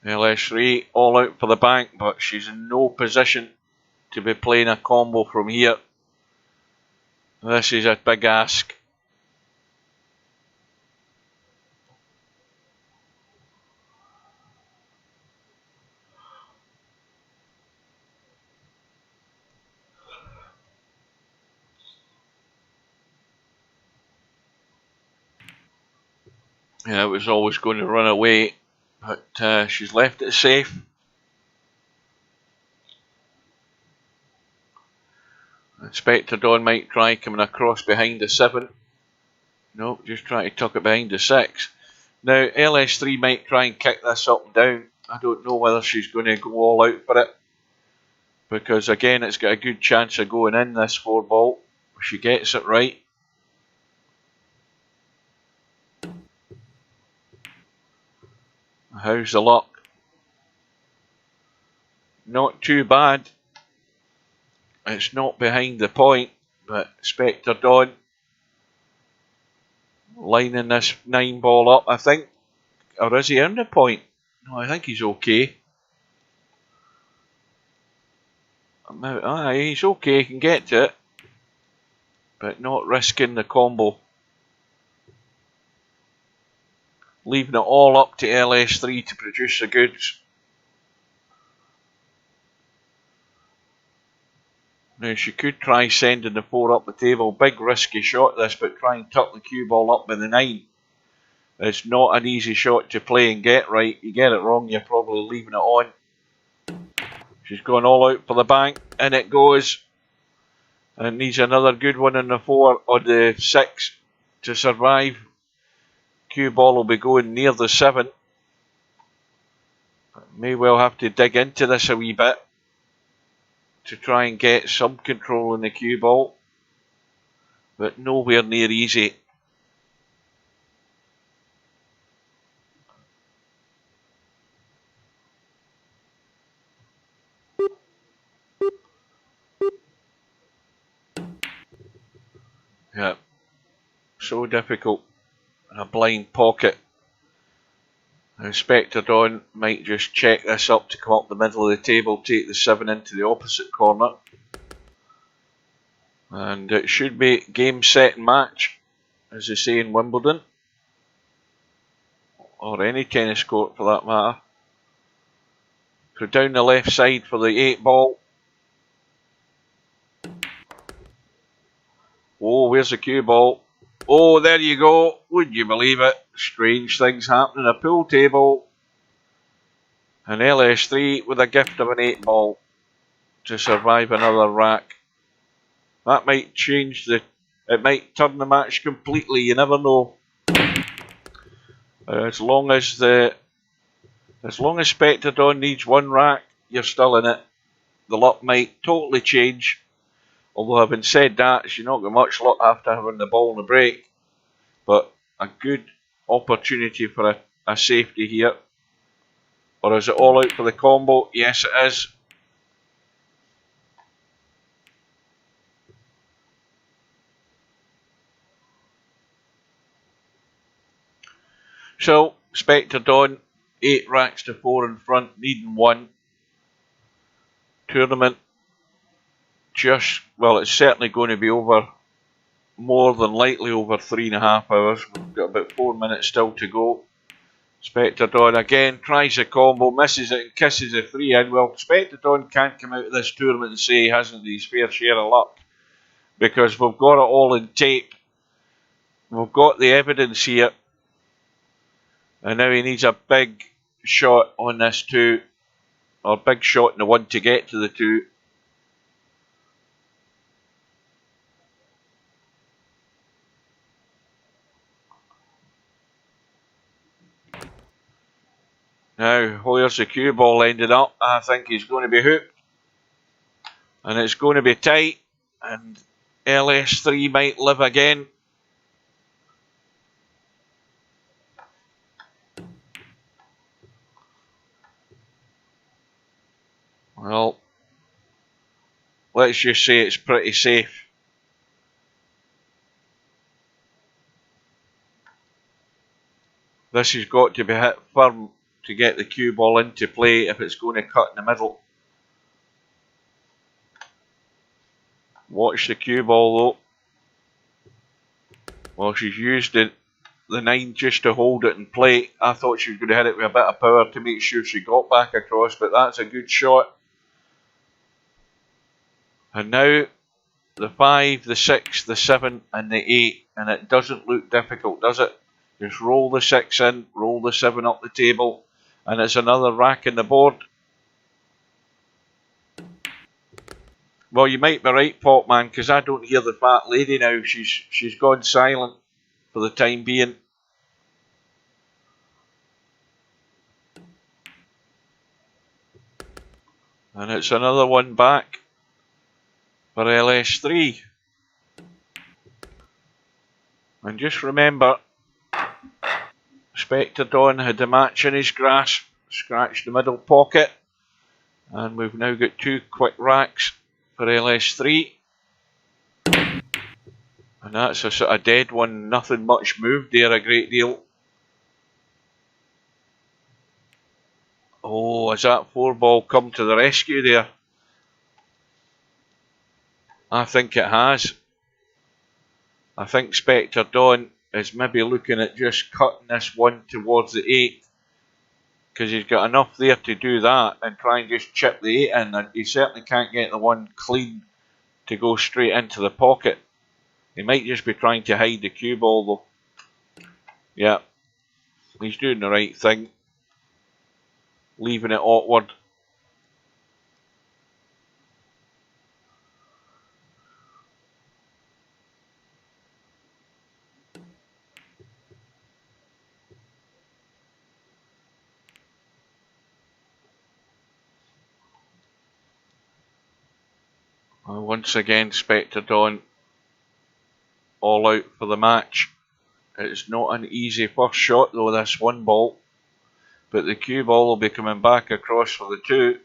Speaker 1: LS3 all out for the bank, but she's in no position to be playing a combo from here. This is a big ask. Yeah, it was always going to run away, but she's left it safe. Inspector Dawn might try coming across behind the 7. Nope, just trying to tuck it behind the 6. Now, LS3 might try and kick this up and down. I don't know whether she's going to go all out for it, because again, it's got a good chance of going in, this 4-ball, if she gets it right. How's the luck? Not too bad. It's not behind the point, but Spectre Dawn lining this 9-ball up, I think. Or is he in the point? No, I think he's okay. Aye, he's okay, he can get to it, but not risking the combo. Leaving it all up to LS3 to produce the goods. Now she could try sending the 4 up the table. Big risky shot this, but try and tuck the cue ball up with the 9. It's not an easy shot to play and get right. You get it wrong, you're probably leaving it on. She's gone all out for the bank, and it goes. And needs another good one on the 4 or the 6 to survive. Cue ball will be going near the 7. May well have to dig into this a wee bit to try and get some control in the cue ball, but nowhere near easy. Yeah, so difficult in a blind pocket. Spectre Dawn might just check this up to come up the middle of the table, take the 7 into the opposite corner. And it should be game, set and match, as they say in Wimbledon. Or any tennis court for that matter. So down the left side for the 8-ball. Oh, where's the cue ball? Oh, there you go. Would you believe it? Strange things happen in a pool table. And LS3 with a gift of an 8-ball to survive another rack. That might change the... It might turn the match completely. You never know. As long as Spectre Dawn needs 1 rack, you're still in it. The luck might totally change. Although having said that, she's not got much luck after having the ball in the break. But a good opportunity for a safety here. Or is it all out for the combo? Yes, it is. So, Spectre Dawn, 8 racks to 4 in front, needing 1. Tournament just, well, it's certainly going to be over, more than likely over 3.5 hours. We've got about 4 minutes still to go. Spectre Dawn again, tries a combo, misses it and kisses a 3 in. Well, Spectre Dawn can't come out of this tournament and say he hasn't his fair share of luck, because we've got it all in tape. We've got the evidence here. And now he needs a big shot on this 2, or big shot in the 1 to get to the 2. Now, where's the cue ball ended up? I think he's going to be hooked. And it's going to be tight. And LS3 might live again. Well, let's just say it's pretty safe. This has got to be hit firm to get the cue ball into play if it's going to cut in the middle. Watch the cue ball though. Well, she's used the 9 just to hold it in play. I thought she was going to hit it with a bit of power to make sure she got back across, but that's a good shot. And now the 5, the 6, the 7 and the 8, and it doesn't look difficult, does it? Just roll the 6 in, roll the 7 up the table, and it's another rack in the board. Well, you might be right, Popman, because I don't hear the fat lady now. She's gone silent for the time being. And it's another one back for LS3. And just remember, Spectre Dawn had the match in his grasp, scratched the middle pocket, and we've now got 2 quick racks for LS3. And that's a sort of dead one, nothing much moved there a great deal. Oh, has that 4 ball come to the rescue there? I think it has. I think Spectre Dawn is maybe looking at just cutting this 1 towards the 8, because he's got enough there to do that and try and just chip the 8 in, and he certainly can't get the 1 clean to go straight into the pocket. He might just be trying to hide the cue ball though. Yeah, he's doing the right thing, leaving it awkward. Once again, Spectre Dawn all out for the match. It's not an easy first shot though, this 1 ball, but the cue ball will be coming back across for the 2.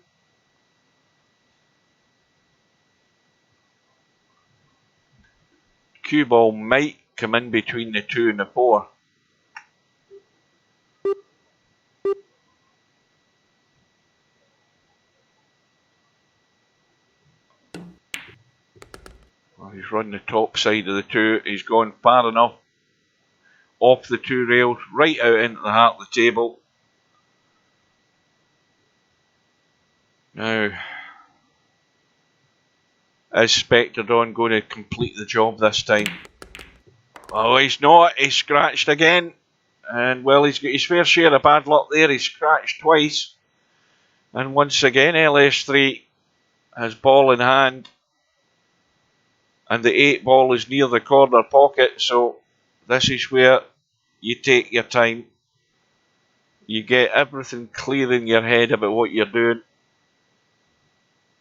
Speaker 1: Cue ball might come in between the 2 and the 4. Well, he's run the top side of the 2. He's gone far enough off the 2 rails, right out into the heart of the table. Now, is Spectre Dawn going to complete the job this time? Oh, he's not. He's scratched again. And, well, he's got his fair share of bad luck there. He's scratched twice. And once again, LS3 has ball in hand. And the 8 ball is near the corner pocket. So, this is where you take your time. You get everything clear in your head about what you're doing.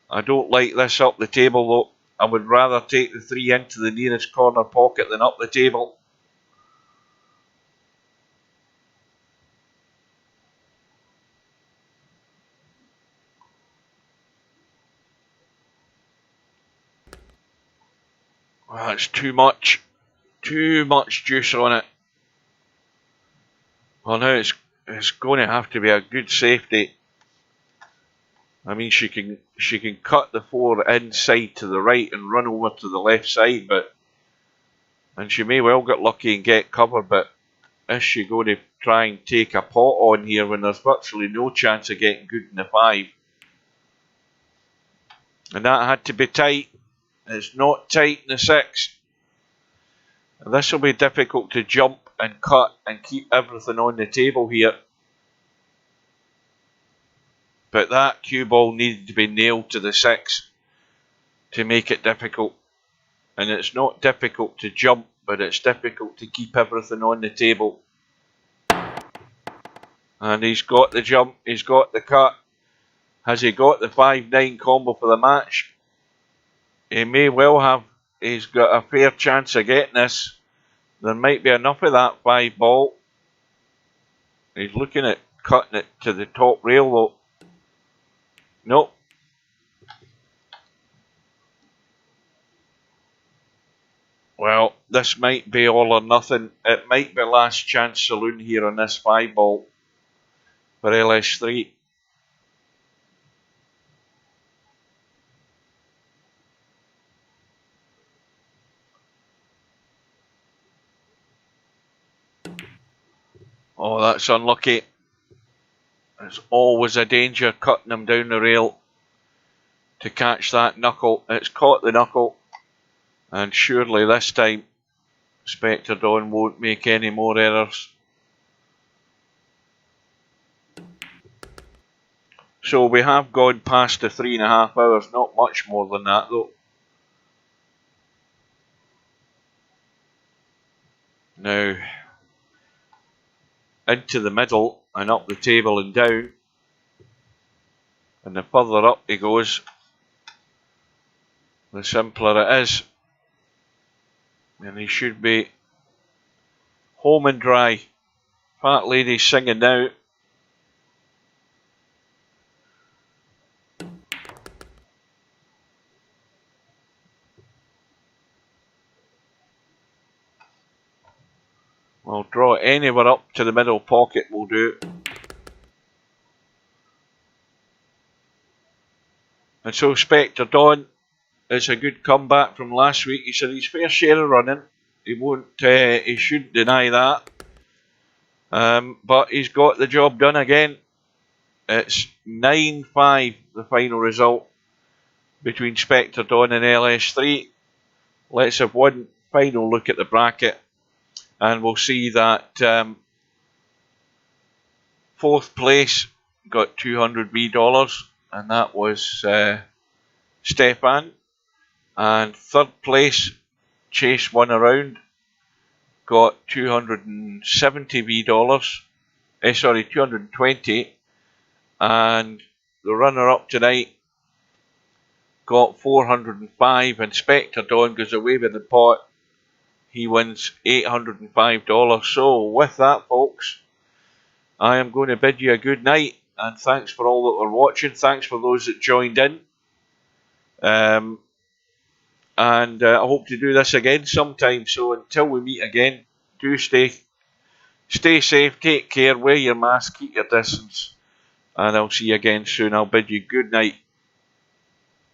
Speaker 1: I don't like this up the table though. I would rather take the 3 into the nearest corner pocket than up the table. Oh, that's too much. Too much juice on it. Well, now it's going to have to be a good safety. I mean, she can cut the 4 inside to the right and run over to the left side, and she may well get lucky and get cover, but is she going to try and take a pot on here when there's virtually no chance of getting good in the 5? And that had to be tight. It's not tight in the 6. This will be difficult to jump and cut and keep everything on the table here. But that cue ball needed to be nailed to the 6 to make it difficult. And it's not difficult to jump, but it's difficult to keep everything on the table. And he's got the jump, he's got the cut. Has he got the 5-9 combo for the match? He may well have. He's got a fair chance of getting this. There might be enough of that 5 ball. He's looking at cutting it to the top rail though. Nope. Well, this might be all or nothing. It might be last chance saloon here on this 5 ball for LS3. Oh, that's unlucky. There's always a danger cutting them down the rail to catch that knuckle. It's caught the knuckle, and surely this time Spectre Dawn won't make any more errors. So we have gone past the 3.5 hours, not much more than that though. Now, into the middle and up the table and down. And the further up he goes, the simpler it is. And he should be home and dry. Fat lady's singing now. We'll draw anywhere up to the middle pocket will do. And so Spectre Dawn is a good comeback from last week. He said his fair share of running. He won't. He shouldn't deny that. But he's got the job done again. It's 9-5 the final result between Spectre Dawn and LS3. Let's have one final look at the bracket. And we'll see that 4th place got $200 and that was Stefan. And 3rd place, Chase One Around, got $270. Sorry, 220. And the runner-up tonight got 405, and Spectre Dawn goes away with the pot. He wins $805. So with that, folks, I am going to bid you a good night, and thanks for all that were watching. Thanks for those that joined in. And I hope to do this again sometime. So until we meet again, do stay safe, take care, wear your mask, keep your distance, and I'll see you again soon. I'll bid you good night.